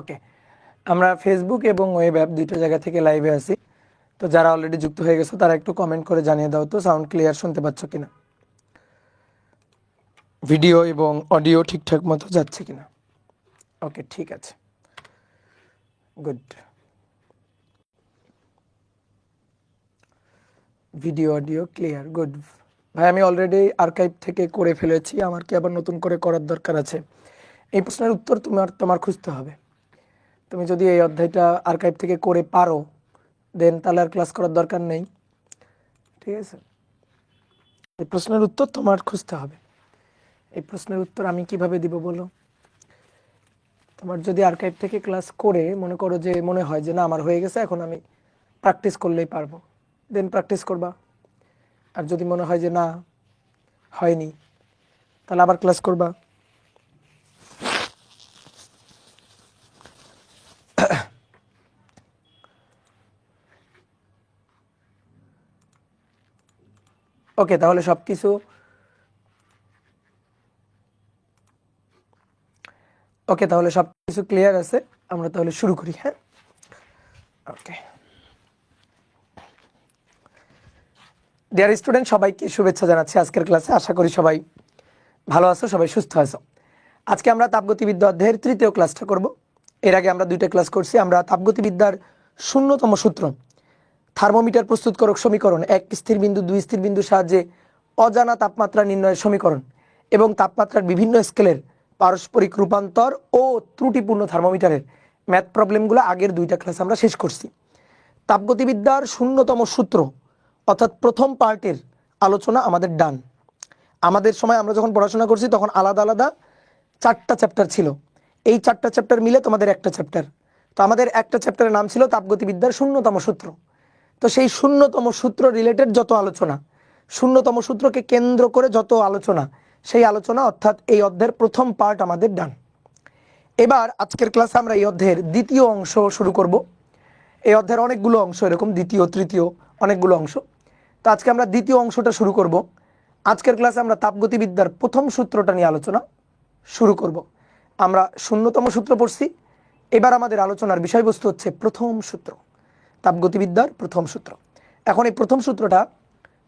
ওকে, আমরা ফেসবুক এবং web app দুইটা জায়গা থেকে লাইভে আছি। তো যারা অলরেডি যুক্ত হয়ে গেছো তারা একটু কমেন্ট করে জানিয়ে দাও তো সাউন্ড ক্লিয়ার শুনতে পাচ্ছ কিনা, ভিডিও এবং অডিও ঠিকঠাক মতো যাচ্ছে কিনা। ওকে, ঠিক আছে, good. Video audio clear, good. ভাই আমি অলরেডি আর্কাইভ থেকে করে ফেলেছি, আমার কি আবার নতুন করে করার দরকার আছে? এই প্রশ্নের উত্তর তোমার খুঁজতে হবে। তুমি যদি এই অধ্যায়টা আর্কাইভ থেকে করে পারো দেন তাহলে আর ক্লাস করার দরকার নেই, ঠিক আছে? এই প্রশ্নের উত্তর তোমার খুঁজতে হবে। এই প্রশ্নের উত্তর আমি কিভাবে দিব বলো? তোমার যদি আর্কাইভ থেকে ক্লাস করে মনে করো যে মনে হয় যে না আমার হয়ে গেছে, এখন আমি প্র্যাকটিস করলেই পারবো, দেন প্র্যাকটিস করবা। আর যদি মনে হয় যে না হয়নি, তাহলে আবার ক্লাস করবা। ওকে, তাহলে সবকিছু ক্লিয়ার আছে, আমরা তাহলে শুরু করি। হ্যাঁ, ওকে। ডিয়ার স্টুডেন্ট, সবাইকে শুভেচ্ছা জানাচ্ছি আজকের ক্লাসে। আশা করি সবাই ভালো আছো, সবাই সুস্থ আছো। আজকে আমরা তাপগতিবিদ্যা অধ্যায়ের তৃতীয় ক্লাসটা করব। এর আগে আমরা দুইটা ক্লাস করছি। আমরা তাপগতিবিদ্যার শূন্যতম সূত্র, থার্মোমিটার প্রস্তুতকারক সমীকরণ, এক স্থির বিন্দু দুই স্থির বিন্দুর সাহায্যে অজানা তাপমাত্রা নির্ণয়ের সমীকরণ এবং তাপমাত্রার বিভিন্ন স্কেলের পারস্পরিক রূপান্তর ও ত্রুটিপূর্ণ থার্মোমিটারের ম্যাথ প্রবলেমগুলো আগের দুইটা ক্লাস আমরা শেষ করছি। তাপগতিবিদ্যার শূন্যতম সূত্র অর্থাৎ প্রথম পার্টের আলোচনা আমাদের ডান। আমাদের সময় আমরা যখন পড়াশোনা করছি তখন আলাদা আলাদা 4টা চ্যাপ্টার ছিল। এই 4টা চ্যাপ্টার মিলে তোমাদের একটা চ্যাপ্টার। তো আমাদের একটা চ্যাপ্টারের নাম ছিল তাপগতিবিদ্যার শূন্যতম সূত্র। তো সেই শূন্যতম সূত্র রিলেটেড যত আলোচনা, শূন্যতম সূত্রকে কেন্দ্র করে যত আলোচনা, সেই আলোচনা অর্থাৎ এই অধ্যায়ের প্রথম পার্ট আমাদের ডান। এবার আজকের ক্লাসে আমরা এই অধ্যায়ের দ্বিতীয় অংশ শুরু করব। এই অধ্যায়ের অনেকগুলো অংশ, এরকম দ্বিতীয় তৃতীয় অনেকগুলো অংশ। তো আজকে আমরা দ্বিতীয় অংশটা শুরু করব। আজকের ক্লাসে আমরা তাপগতিবিদ্যার প্রথম সূত্রটা নিয়ে আলোচনা শুরু করব। আমরা শূন্যতম সূত্র পড়ছি, এবার আমাদের আলোচনার বিষয়বস্তু হচ্ছে প্রথম সূত্র, তাপগতিবিদ্যার প্রথম সূত্র। এখন এই প্রথম সূত্রটা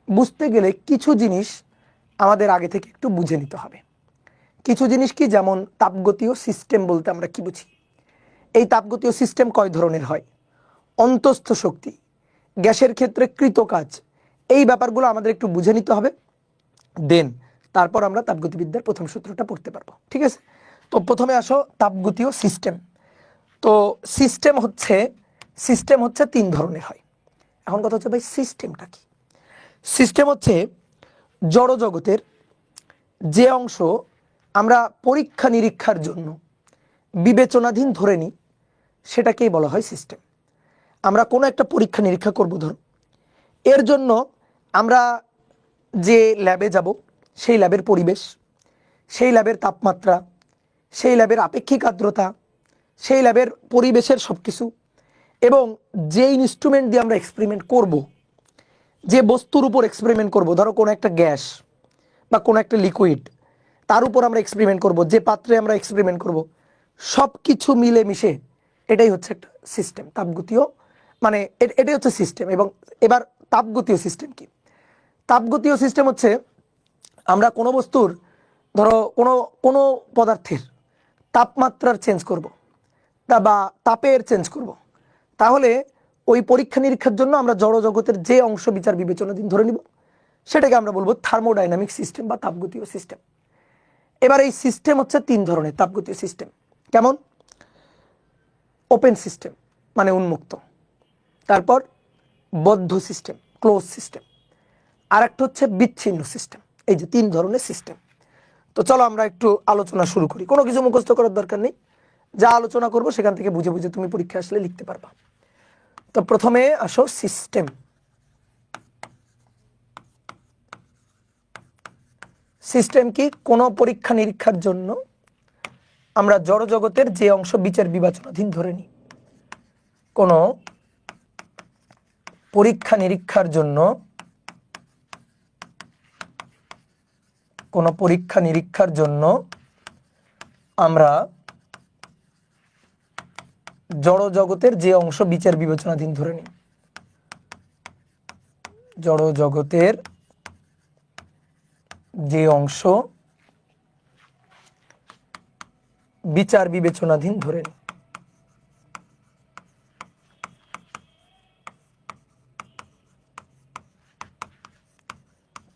বুঝতে গেলে কিছু জিনিস আমাদের আগে থেকে একটু বুঝে নিতে হবে। কিছু জিনিস কি, যেমন তাপগতীয় সিস্টেম বলতে আমরা কি বুঝি, এই তাপগতীয় সিস্টেম কয় ধরনের হয়, অন্তস্থ শক্তি, গ্যাসের ক্ষেত্রে কৃত কাজ, এই ব্যাপারগুলো আমাদের একটু বুঝে নিতে হবে। দেন তারপর আমরা তাপগতিবিদ্যার প্রথম সূত্রটা পড়তে পারবো, ঠিক আছে? তো প্রথমে আসো তাপগতীয় সিস্টেম। তো সিস্টেম হচ্ছে 3 ধরনের হয়। এখন কথা হচ্ছে ভাই সিস্টেমটা কি? সিস্টেম হচ্ছে জড় জগতের যে অংশ আমরা পরীক্ষা নিরীক্ষার জন্য বিবেচনাধীন ধরে নিই, সেটাকেই বলা হয় সিস্টেম। আমরা কোনো একটা পরীক্ষা নিরীক্ষা করব, ধরো এর জন্য আমরা যে ল্যাবে যাব, সেই ল্যাবের পরিবেশ, সেই ল্যাবের তাপমাত্রা, সেই ল্যাবের আপেক্ষিক আর্দ্রতা, সেই ল্যাবের পরিবেশের সব কিছু, এবং যে ইনস্ট্রুমেন্ট দিয়ে আমরা এক্সপেরিমেন্ট করব, যে বস্তুর উপর এক্সপেরিমেন্ট করব, ধরো কোনো একটা গ্যাস বা কোনো একটা লিকুইড, তার উপর আমরা এক্সপেরিমেন্ট করব, যে পাত্রে আমরা এক্সপেরিমেন্ট করব, সব কিছু মিলে মিশে এটাই হচ্ছে একটা সিস্টেম, তাপগতীয়, মানে এটাই হচ্ছে সিস্টেম। এবং এবার তাপগতীয় সিস্টেম কি? তাপগতীয় সিস্টেম হচ্ছে আমরা কোনো বস্তুর, ধরো কোনো কোনো পদার্থের তাপমাত্রার চেঞ্জ করব বা তাপের চেঞ্জ করব, তাহলে ওই পরীক্ষা নিরীক্ষার জন্য আমরা জড় জগতের যে অংশ বিচার বিবেচনাধীন ধরে নিব, সেটাকে আমরা বলবো থার্মোডাইনামিক সিস্টেম বা তাপগতীয় সিস্টেম। এবার এই সিস্টেম হচ্ছে 3 ধরনের তাপগতীয় সিস্টেম। কেমন? ওপেন সিস্টেম মানে উন্মুক্ত, তারপর বদ্ধ সিস্টেম ক্লোজ সিস্টেম, আর একটা হচ্ছে বিচ্ছিন্ন সিস্টেম। এই যে 3 ধরনের সিস্টেম। তো চলো আমরা একটু আলোচনা শুরু করি। কোনো কিছু মুখস্থ করার দরকার নেই, যা আলোচনা করব সেখান থেকে বুঝে বুঝে তুমি পরীক্ষা আসলে লিখতে পারবা। তো প্রথমে আসো সিস্টেম। সিস্টেম কি? কোনো পরীক্ষা নিরীক্ষার জন্য আমরা জড় জগতের যে অংশ বিচার বিবেচনাধীন ধরে নিই, কোনো পরীক্ষা নিরীক্ষার জন্য আমরা জড় জগতের যে অংশ বিচার বিবেচনাধীন ধরে নিই, জড় জগতের যে অংশ বিচার বিবেচনাধীন ধরে নিই,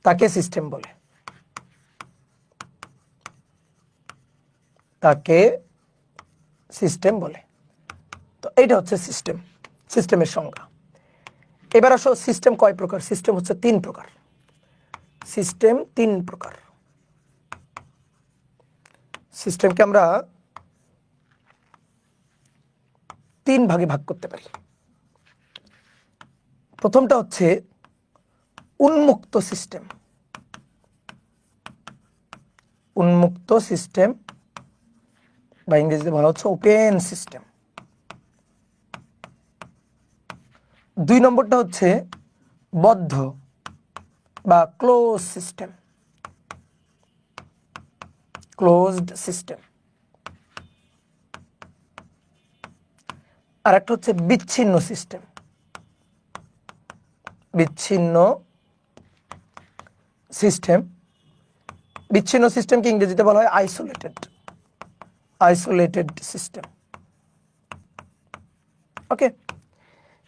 তাকে সিস্টেম বলে। তাকে সিস্টেম বলে। তো এইটা হচ্ছে সিস্টেম, সিস্টেমের সংজ্ঞা। এবার আসো সিস্টেম কয় প্রকার? সিস্টেম হচ্ছে 3 প্রকার। সিস্টেম 3 প্রকার। সিস্টেমকে আমরা 3 ভাগে ভাগ করতে পারি। প্রথমটা হচ্ছে উন্মুক্ত সিস্টেম। উন্মুক্ত সিস্টেম বা ইংরেজিতে বলা হচ্ছে ওপেন সিস্টেম। 2 নম্বরটা হচ্ছে বদ্ধ বা ক্লোজ সিস্টেম, ক্লোজড সিস্টেম। আর একটা হচ্ছে বিচ্ছিন্ন সিস্টেম। বিচ্ছিন্ন সিস্টেম, বিচ্ছিন্ন সিস্টেমকে ইংরেজিতে বলা হয় আইসোলেটেড, আইসোলেটেড সিস্টেম। ওকে,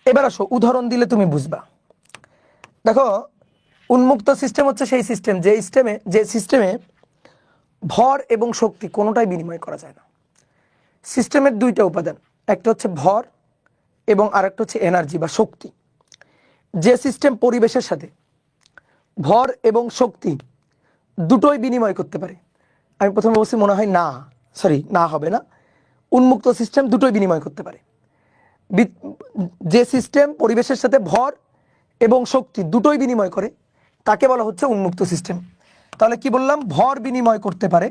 এবার আসো উদাহরণ দিলে তুমি বুঝবা। দেখো, উন্মুক্ত সিস্টেম হচ্ছে সেই সিস্টেম যে সিস্টেমে ভর এবং শক্তি কোনোটাই বিনিময় করা যায় না। সিস্টেমের 2টা উপাদান, একটা হচ্ছে ভর এবং আরেকটা হচ্ছে এনার্জি বা শক্তি। যে সিস্টেম পরিবেশের সাথে ভর এবং শক্তি দুটোই বিনিময় করতে পারে, আমি প্রথমে বলছি মনে হয় না হবে না, উন্মুক্ত সিস্টেম দুটোই বিনিময় করতে পারে। যে সিস্টেম পরিবেশের সাথে ভর এবং শক্তি দুটোই বিনিময় করে তাকে বলা হচ্ছে উন্মুক্ত সিস্টেম। তাহলে কি বললাম? ভর বিনিময় করতে পারে,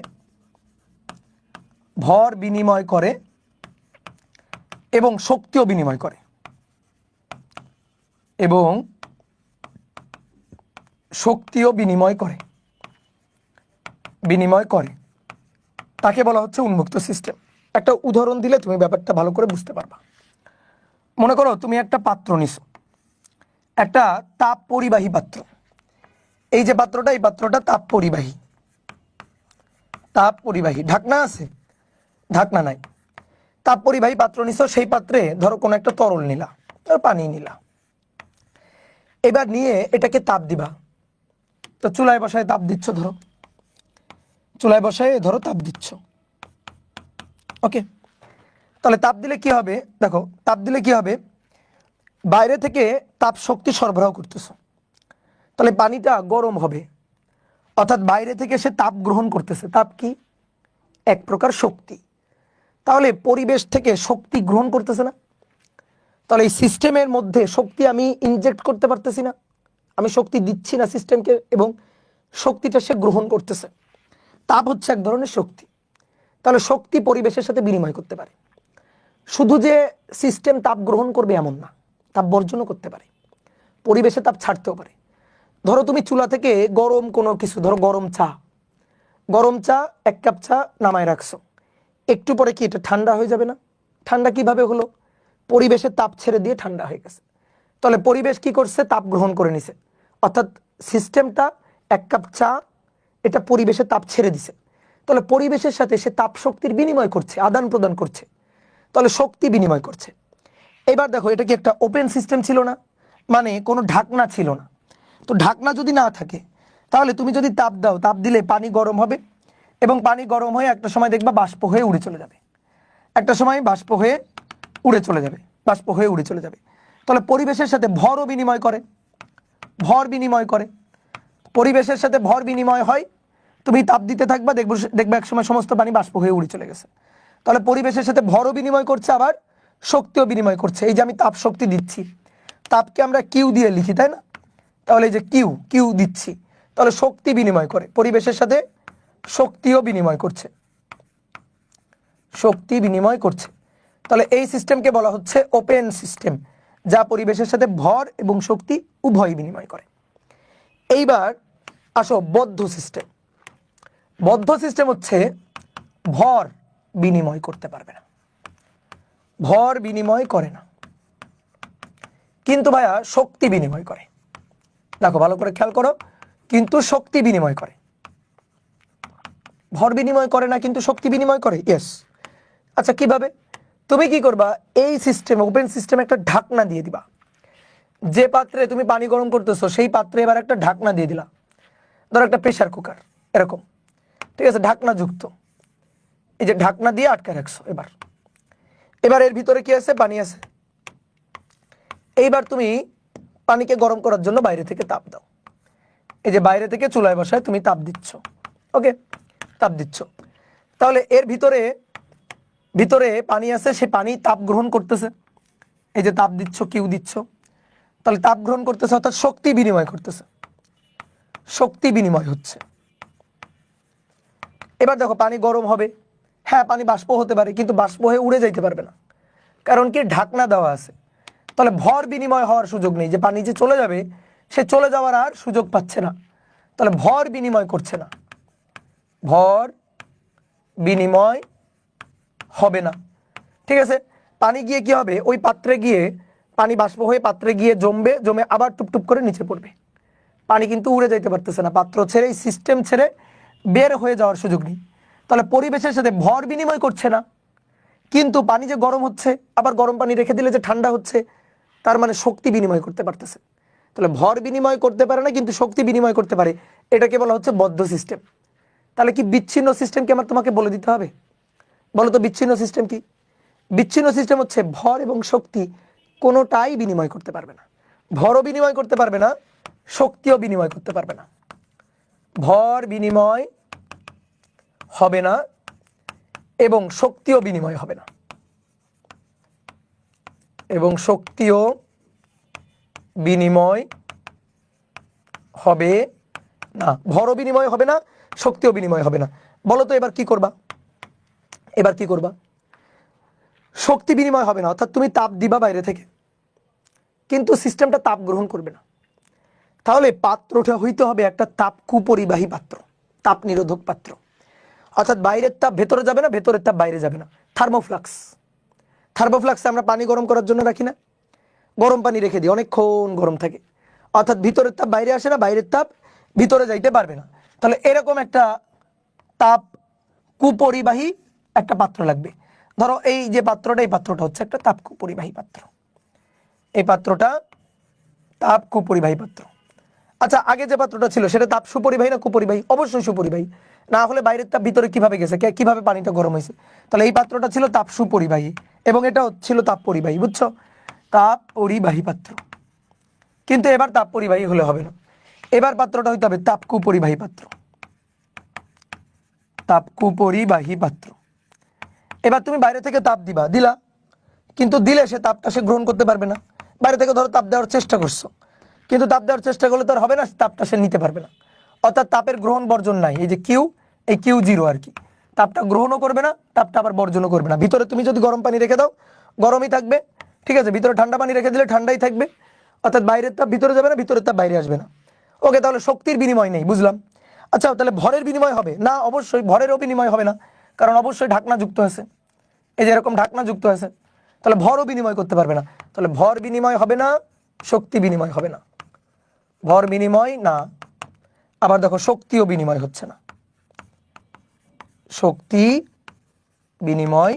ভর বিনিময় করে এবং শক্তিও বিনিময় করে, এবং শক্তিও বিনিময় করে, তাকে বলা হচ্ছে উন্মুক্ত সিস্টেম। একটা উদাহরণ দিলে তুমি ব্যাপারটা ভালো করে বুঝতে পারবা। মনে করো তুমি একটা পাত্র নিছো, একটা তাপ পরিবাহী পাত্র। এই যে পাত্রটা, এই পাত্রটা তাপ পরিবাহী, তাপ পরিবাহী। ঢাকনা আছে? ঢাকনা নাই। তাপ পরিবাহী পাত্র নিছো, সেই পাত্রে ধরো কোনো একটা তরল নিলা, পানি নিলা। এবার নিয়ে এটাকে তাপ দিবা। তো চুলায় বসায় তাপ দিচ্ছ, ধরো চুলায় বসায় ধরো তাপ দিচ্ছ। ওকে, তাহলে তাপ দিলে কি হবে? দেখো, তাপ দিলে কি হবে? বাইরে থেকে তাপ শক্তি সরবরাহ করতেছো, তাহলে পানিটা গরম হবে, অর্থাৎ বাইরে থেকে সে তাপ গ্রহণ করতেছে। তাপ কি? এক প্রকার শক্তি। তাহলে পরিবেশ থেকে শক্তি গ্রহণ করতেছে না? তাহলে এই সিস্টেমের মধ্যে শক্তি আমি ইনজেক্ট করতে পারতেছি না, আমি শক্তি দিচ্ছি না সিস্টেমকে, এবং শক্তিটা সে গ্রহণ করতেছে। তাপ হচ্ছে এক ধরনের শক্তি। তাহলে শক্তি পরিবেশের সাথে বিনিময় করতে পারে। শুধু যে সিস্টেম তাপ গ্রহণ করবে এমন না, তাপ বর্জনও করতে পারে, পরিবেশে তাপ ছাড়তেও পারে। ধরো তুমি চুলা থেকে গরম কোনো কিছু, ধরো গরম চা, 1 কাপ চা নামায় রাখছো, একটু পরে কি এটা ঠান্ডা হয়ে যাবে না? ঠান্ডা কিভাবে হলো? পরিবেশে তাপ ছেড়ে দিয়ে ঠান্ডা হয়ে গেছে। তাহলে পরিবেশ কি করছে? তাপ গ্রহণ করে নিছে, অর্থাৎ সিস্টেমটা 1 কাপ চা এটা পরিবেশে তাপ ছেড়ে দিছে। তাহলে পরিবেশের সাথে সে তাপ শক্তির বিনিময় করছে, আদান প্রদান করছে, তাহলে শক্তি বিনিময় করছে। এবার দেখো, এটা কি একটা ওপেন সিস্টেম ছিল না? মানে কোনো ঢাকনা ছিল না। তো ঢাকনা যদি না থাকে, তাহলে তুমি যদি তাপ দাও, তাপ দিলে পানি গরম হবে, এবং পানি গরম হয়ে একটা সময় দেখবা বাষ্প হয়ে উড়ে চলে যাবে, একটা সময় বাষ্প হয়ে উড়ে চলে যাবে, বাষ্প হয়ে উড়ে চলে যাবে। তাহলে পরিবেশের সাথে ভরও বিনিময় করে, ভর বিনিময় করে, পরিবেশের সাথে ভর বিনিময় হয়। তুমি তাপ দিতে থাকবা, দেখবে এক সময় সমস্ত পানি বাষ্প হয়ে উড়ে চলে গেছে। তাহলে পরিবেশের সাথে ভরও বিনিময় করছে, আবার শক্তিও বিনিময় করছে। এই যে আমি তাপ শক্তি দিচ্ছি, তাপকে আমরা কিউ দিয়ে লিখি, তাই না? তাহলে এই যে কিউ দিচ্ছি, তাহলে শক্তি বিনিময় করে, পরিবেশের সাথে শক্তিও বিনিময় করছে, শক্তি বিনিময় করছে। তাহলে এই সিস্টেমকে বলা হচ্ছে ওপেন সিস্টেম, যা পরিবেশের সাথে ভর এবং শক্তি উভয় বিনিময় করে। এইবার আসো বদ্ধ সিস্টেম। বদ্ধ সিস্টেম হচ্ছে ভর বিনিময় করতে পারবে না, ভর বিনিময় করে না, কিন্তু ভাইয়া শক্তি বিনিময় করে। দেখো ভালো করে খেয়াল করো, কিন্তু শক্তি বিনিময় করে। ভর বিনিময় করে না কিন্তু শক্তি বিনিময় করে, ইয়েস। আচ্ছা কিভাবে? তুমি কি করবা, এই সিস্টেম ওপেন সিস্টেম একটা ঢাকনা দিয়ে দিবা। যে পাত্রে তুমি পানি গরম করতেছো সেই পাত্রে এবার একটা ঢাকনা দিয়ে দিলা, ধরো একটা প্রেসার কুকার এরকম, ঠিক আছে, ঢাকনা যুক্ত। এই যে ঢাকনা দিয়ে আটকে রাখছো। এবার এর ভিতরে কি আছে? পানি আছে। এইবার তুমি পানিকে গরম করার জন্য বাইরে থেকে তাপ দাও। এই যে বাইরে থেকে চুলায় বসায় তুমি তাপ দিচ্ছ, ওকে, তাপ দিচ্ছ। তাহলে এর ভিতরে পানি আছে, সে পানি তাপ গ্রহণ করতেছে। এই যে তাপ দিচ্ছ, কিউ দিচ্ছ, তাহলে তাপ গ্রহণ করতেছে, অর্থাৎ শক্তি বিনিময় করতেছে, শক্তি বিনিময় হচ্ছে। এবার দেখো পানি গরম হবে, হ্যাঁ পানি বাষ্প হতে পারে, কিন্তু বাষ্প হয়ে উড়ে যাইতে পারবে না, কারণ কি ঢাকনা দেওয়া আছে। তাহলে ভর বিনিময় হওয়ার সুযোগ নেই, যে পানি যে চলে যাবে সে চলে যাওয়ার আর সুযোগ পাচ্ছে না, তাহলে ভর বিনিময় করছে না, ভর বিনিময় হবে না। ঠিক আছে, পানি গিয়ে কি হবে, ওই পাত্রে গিয়ে পানি বাষ্প হয়ে পাত্রে গিয়ে জমবে, জমে আবার টুপটুপ করে নিচে পড়বে। পানি কিন্তু উড়ে যাইতে পারতেছে না, পাত্র ছেড়ে, এই সিস্টেম ছেড়ে বের হয়ে যাওয়ার সুযোগ নেই। তাহলে পরিবেশের সাথে ভর বিনিময় করছে না, কিন্তু পানি যে গরম হচ্ছে, আবার গরম পানি রেখে দিলে যে ঠান্ডা হচ্ছে, তার মানে শক্তি বিনিময় করতে পারতেছে। তাহলে ভর বিনিময় করতে পারে না কিন্তু শক্তি বিনিময় করতে পারে, এটাকে বলা হচ্ছে বদ্ধ সিস্টেম। তাহলে কি বিচ্ছিন্ন সিস্টেমকে আমার তোমাকে বলে দিতে হবে? বলো তো বিচ্ছিন্ন সিস্টেম কি? বিচ্ছিন্ন সিস্টেম হচ্ছে ভর এবং শক্তি কোনোটাই বিনিময় করতে পারবে না। ভরও বিনিময় করতে পারবে না, শক্তিও বিনিময় করতে পারবে না। ভর বিনিময় হবে না এবং শক্তিও বিনিময় হবে না, এবং শক্তিও বিনিময় হবে না। ভরও বিনিময় হবে না, শক্তিও বিনিময় হবে না। বলো তো এবার কি করবা? এবার কি করবা? শক্তি বিনিময় হবে না, অর্থাৎ তুমি তাপ দিবা বাইরে থেকে, কিন্তু সিস্টেমটা তাপ গ্রহণ করবে না। তাহলে পাত্রটা হইতে হবে একটা তাপ কুপরিবাহী পাত্র, তাপ নিরোধক পাত্র। অর্থাৎ বাইরের তাপ ভেতরে যাবে না, ভেতরের তাপ বাইরে যাবে না। থার্মোফ্লাক্স, থার্মোফ্লাক্সে আমরা পানি গরম করার জন্য রাখি না, গরম পানি রেখে দিই, অনেকক্ষণ গরম থাকে, অর্থাৎ ভিতরের তাপ বাইরে আসে না, বাইরের তাপ ভিতরে যাইতে পারবে না। তাহলে এরকম একটা তাপ কুপরিবাহী একটা পাত্র লাগবে। ধরো এই যে পাত্রটা, এই পাত্রটা হচ্ছে একটা তাপ কুপরিবাহী পাত্র, এই পাত্রটা তাপ কুপরিবাহী পাত্র। আচ্ছা আগে যে পাত্রটা ছিল সেটা তাপ সুপরিবাহী না কুপরিবাহী? অবশ্যই সুপরিবাহী, না হলে বাইরের তাপ ভিতরে কিভাবে গেছে, কিভাবে পানিটা গরম হয়েছে? তাহলে এই পাত্রটা ছিল তাপ সুপরিবাহী এবং এটাও ছিল তাপ পরিবাহী, বুঝছো? তাপ পরিবাহী পাত্র। কিন্তু এবার তাপ পরিবাহী হলে হবে না, এবার পাত্রটা হইতে হবে তাপ কুপরিবাহী পাত্র, তাপ কুপরিবাহী পাত্র। এবার তুমি বাইরে থেকে তাপ দিলা, কিন্তু দিলে সে তাপটা সে গ্রহণ করতে পারবে না। বাইরে থেকে ধরো তাপ দেওয়ার চেষ্টা করছো, কিন্তু তাপ দেওয়ার চেষ্টা করলে তো আর হবে না, তাপটা সে নিতে পারবে না। অর্থাৎ তাপের গ্রহণ বর্জন নাই, এই যে কিউ, এই কিউ জিরো আর কি। তাপটা গ্রহণও করবে না, তাপটা আবার বর্জনও করবে না। ভিতরে তুমি যদি গরম পানি রেখে দাও গরমই থাকবে, ঠিক আছে, ভিতরে ঠান্ডা পানি রেখে দিলে ঠান্ডাই থাকবে, অর্থাৎ বাইরের তাপ ভিতরে যাবে না, ভিতরের তাপ বাইরে আসবে না। ওকে, তাহলে শক্তির বিনিময় নেই, বুঝলাম। আচ্ছা তাহলে ভরের বিনিময় হবে না? অবশ্যই ভরেরও বিনিময় হবে না, কারণ অবশ্যই ঢাকনা যুক্ত আছে, এই যে এরকম ঢাকনা যুক্ত আছে, তাহলে ভরও বিনিময় করতে পারবে না। তাহলে ভর বিনিময় হবে না, শক্তি বিনিময় হবে না। ভর বিনিময় না, আবার দেখো শক্তিও বিনিময় হচ্ছে না, শক্তি বিনিময়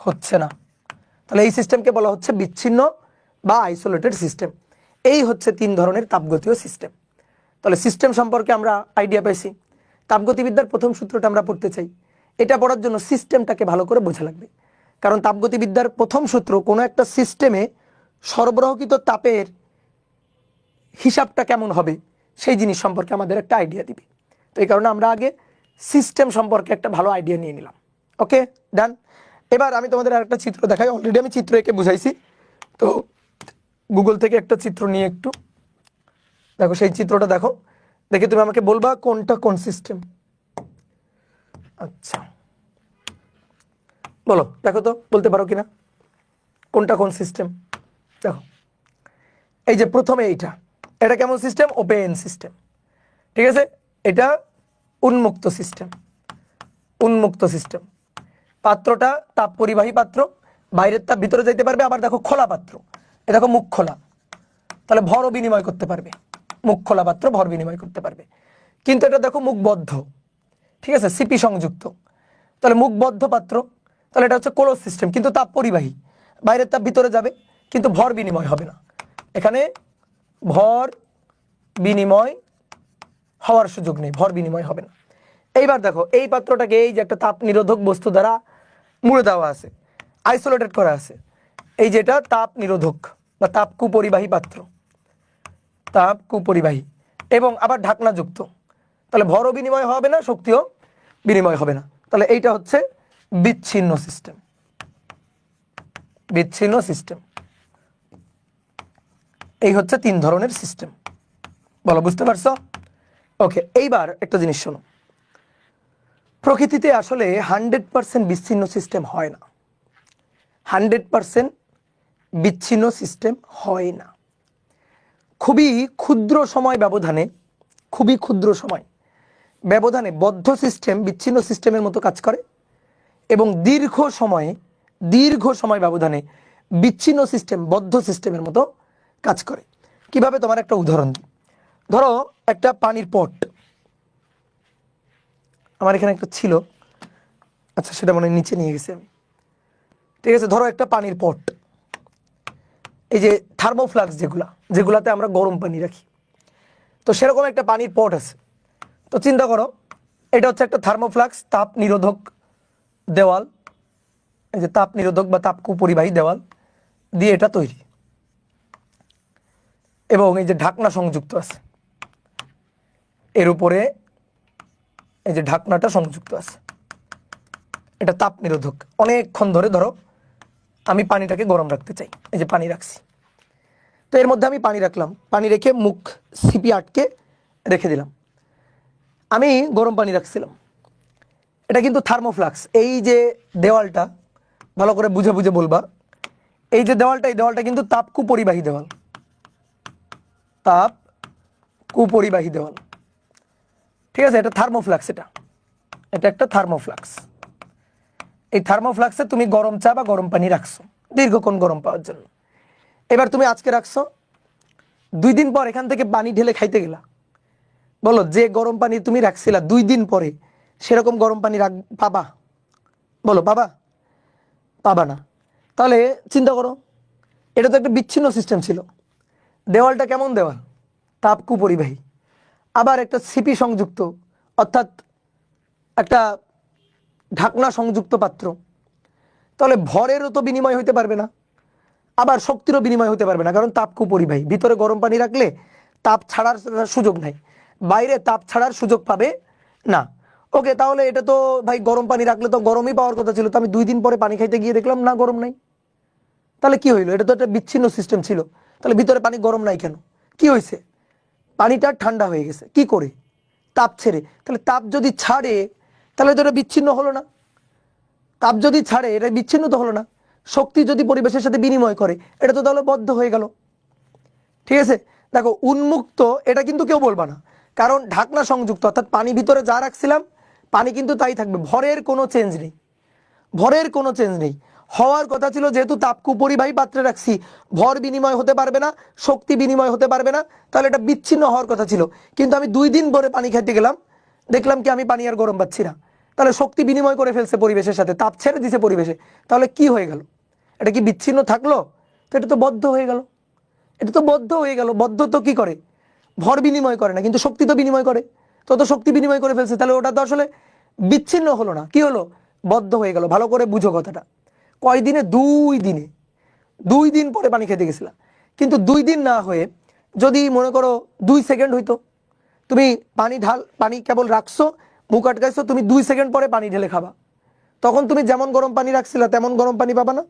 হচ্ছে না। তাহলে এই সিস্টেমকে বলা হচ্ছে বিচ্ছিন্ন বা আইসোলেটেড সিস্টেম। এই হচ্ছে তিন ধরনের তাপগতীয় সিস্টেম। তাহলে সিস্টেম সম্পর্কে আমরা আইডিয়া পাইছি। তাপগতিবিদ্যার প্রথম সূত্রটা আমরা পড়তে চাই, এটা পড়ার জন্য সিস্টেমটাকে ভালো করে বোঝা লাগবে, কারণ তাপগতিবিদ্যার প্রথম সূত্র কোনো একটা সিস্টেমে সরবরাহকৃত তাপের হিসাবটা কেমন হবে সেই জিনিস সম্পর্কে আমাদের একটা আইডিয়া দিবে। তো এই কারণে আমরা আগে সিস্টেম সম্পর্কে একটা ভালো আইডিয়া নিয়ে নিলাম। ওকে ডান। এবার আমি তোমাদের আরেকটা চিত্র দেখাই, অলরেডি আমি চিত্র এঁকে বুঝাইছি, তো গুগল থেকে একটা চিত্র নিয়ে একটু দেখো, সেই চিত্রটা দেখো, দেখে তুমি আমাকে বলবা কোনটা কোন সিস্টেম। আচ্ছা বলো, দেখো তো বলতে পারো কিনা কোনটা কোন সিস্টেম। দেখো এই যে প্রথমে এটা কেমন সিস্টেম? ওপেন সিস্টেম, ঠিক আছে, এটা উন্মুক্ত সিস্টেম, উন্মুক্ত সিস্টেম। পাত্রটা তাপ পরিবাহী পাত্র, বাইরের তাপ ভিতরে যাইতে পারবে। আবার দেখো খোলা পাত্র, এ দেখো মুখ খোলা, তাহলে ভরও বিনিময় করতে পারবে। মুখ খোলা পাত্র ভর বিনিময় করতে পারবে। কিন্তু এটা দেখো মুখ বদ্ধ, ঠিক আছে, সিপি সংযুক্ত, তাহলে মুখ বদ্ধ পাত্র, তাহলে এটা হচ্ছে ক্লোজ সিস্টেম, কিন্তু তাপ পরিবাহী, বাইরের তাপ ভিতরে যাবে কিন্তু ভর বিনিময় হবে না। এখানে ভর বিনিময় হওয়ার সুযোগ নেই, ভর বিনিময় হবে না। এইবার দেখো এই পাত্রটাকে এই যে একটা তাপ নিরোধক বস্তু দ্বারা মুড়ে দেওয়া আছে, আইসোলেটেড করা আছে, এই যেটা তাপ নিরোধক বা তাপ কুপরিবাহী পাত্র, তাপ কুপরিবাহী এবং আবার ঢাকনাযুক্ত, তাহলে ভরও বিনিময় হবে না, শক্তিও বিনিময় হবে না। তাহলে এইটা হচ্ছে বিচ্ছিন্ন সিস্টেম, বিচ্ছিন্ন সিস্টেম। এই হচ্ছে 3 ধরনের সিস্টেম। বলো বুঝতে পারছো? ওকে, এইবার একটা জিনিস শোনো, প্রকৃতিতে আসলে 100% বিচ্ছিন্ন সিস্টেম হয় না, 100% বিচ্ছিন্ন সিস্টেম হয় না। খুবই ক্ষুদ্র সময় ব্যবধানে, খুবই ক্ষুদ্র সময় ব্যবধানে বদ্ধ সিস্টেম বিচ্ছিন্ন সিস্টেমের মতো কাজ করে, এবং দীর্ঘ সময় ব্যবধানে বিচ্ছিন্ন সিস্টেম বদ্ধ সিস্টেমের মতো কাজ করে। কিভাবে? তোমার একটা উদাহরণ দিই। ধরো একটা পানির পট, আমার এখানে একটা ছিল, আচ্ছা সেটা মনে হয় নিচে নিয়ে গেছি আমি, ঠিক আছে। ধরো একটা পানির পট, এই যে থার্মোফ্লাক্স যেগুলাতে আমরা গরম পানি রাখি, তো সেরকম একটা পানির পট আছে। তো চিন্তা করো, এটা হচ্ছে একটা থার্মোফ্লাক্স, তাপ নিরোধক দেওয়াল, এই যে তাপ নিরোধক বা তাপ কুপরিবাহী দেওয়াল দিয়ে এটা তৈরি, এবং এই যে ঢাকনা সংযুক্ত আছে, এর উপরে এই যে ঢাকনাটা সংযুক্ত আছে, এটা তাপ নিরোধক। অনেকক্ষণ ধরে ধরো আমি পানিটাকে গরম রাখতে চাই, এই যে পানি রাখছি, তো এর মধ্যে আমি পানি রাখলাম, পানি রেখে মুখ সিপি আটকে রেখে দিলাম, আমি গরম পানি রাখছিলাম। এটা কিন্তু থার্মোফ্লাক্স, এই যে দেওয়ালটা ভালো করে বুঝে বুঝে বলবা, এই যে দেওয়ালটা, এই দেওয়ালটা কিন্তু তাপ কুপরিবাহী দেওয়াল, তাপ কুপরিবাহী দেওয়াল, ঠিক আছে। এটা থার্মোফ্লাক্স, এটা একটা থার্মোফ্লাক্স। এই থার্মোফ্লাক্সে তুমি গরম চা বা গরম পানি রাখছো দীর্ঘক্ষণ গরম পাওয়ার জন্য। এবার তুমি আজকে রাখছো, 2 দিন পর এখান থেকে পানি ঢেলে খাইতে গেলা, বলো যে গরম পানি তুমি রাখছিলা 2 দিন পরে সেরকম গরম পানি পাবা? বলো পাবা? পাবা না। তাহলে চিন্তা করো, এটা তো একটা বিচ্ছিন্ন সিস্টেম ছিল। দেওয়ালটা কেমন দেওয়াল? তাপ কুপরিবাহী, আবার একটা সিপি সংযুক্ত, অর্থাৎ একটা ঢাকনা সংযুক্ত পাত্র, তাহলে ভরেরও তো বিনিময় হইতে পারবে না, আবার শক্তিরও বিনিময় হতে পারবে না, কারণ তাপ কুপরিবাহী। ভিতরে গরম পানি রাখলে তাপ ছাড়ার সুযোগ নাই, বাইরে তাপ ছাড়ার সুযোগ পাবে না। ওকে, তাহলে এটা তো ভাই গরম পানি রাখলে তো গরমই পাওয়ার কথা ছিল, তো আমি 2 দিন পরে পানি খাইতে গিয়ে দেখলাম না গরম নাই, তাহলে কি হইলো? এটা তো একটা বিচ্ছিন্ন সিস্টেম ছিল, তাহলে ভিতরে পানি গরম নাই কেন? কি হয়েছে? পানিটা ঠান্ডা হয়ে গেছে, কি করে? তাপ ছেড়ে। তাহলে তাপ যদি ছাড়ে তাহলে তো এটা বিচ্ছিন্ন হলো না, তাপ যদি ছাড়ে এটা বিচ্ছিন্ন তো হলো না। শক্তি যদি পরিবেশের সাথে বিনিময় করে এটা তো তাহলে বদ্ধ হয়ে গেল, ঠিক আছে। দেখো উন্মুক্ত এটা কিন্তু কেউ বলবা না, কারণ ঢাকনা সংযুক্ত, অর্থাৎ পানি ভিতরে যা রাখছিলাম পানি কিন্তু তাই থাকবে, ভরের কোনো চেঞ্জ নেই, ভরের কোনো চেঞ্জ নেই। হওয়ার কথা ছিল, যেহেতু তাপ কুপরিবাহী পাত্রে রাখছি, ভর বিনিময় হতে পারবে না, শক্তি বিনিময় হতে পারবে না, তাহলে এটা বিচ্ছিন্ন হওয়ার কথা ছিল। কিন্তু আমি 2 দিন পরে পানি খাইতে গেলাম, দেখলাম কি আমি পানি আর গরম পাচ্ছি না, তাহলে শক্তি বিনিময় করে ফেলছে পরিবেশের সাথে, তাপ ছেড়ে দিছে পরিবেশে, তাহলে কি হয়ে গেল? এটা কি বিচ্ছিন্ন থাকলো? তো এটা তো বদ্ধ হয়ে গেল, এটা তো বদ্ধ হয়ে গেল। বদ্ধ তো কি করে? ভর বিনিময় করে না, কিন্তু শক্তি তো বিনিময় করে, তো শক্তি বিনিময় করে ফেলছে, তাহলে ওটা তো আসলে বিচ্ছিন্ন হলো না, কি হলো? বদ্ধ হয়ে গেল। ভালো করে বুঝো কথাটা। কয় দিনে? 2 দিনে। 2 দিন পরে পানি খেতে গেছিলাম, কিন্তু 2 দিন না হয়ে যদি মনে করো 2 সেকেন্ড হইতো, তুমি পানি কেবল রাখছো, মুখ আটকাইছো, তুমি 2 সেকেন্ড পরে পানি ঢেলে খাবা, তখন তুমি যেমন গরম পানি রাখছিলা তেমন গরম পানি পাবা না?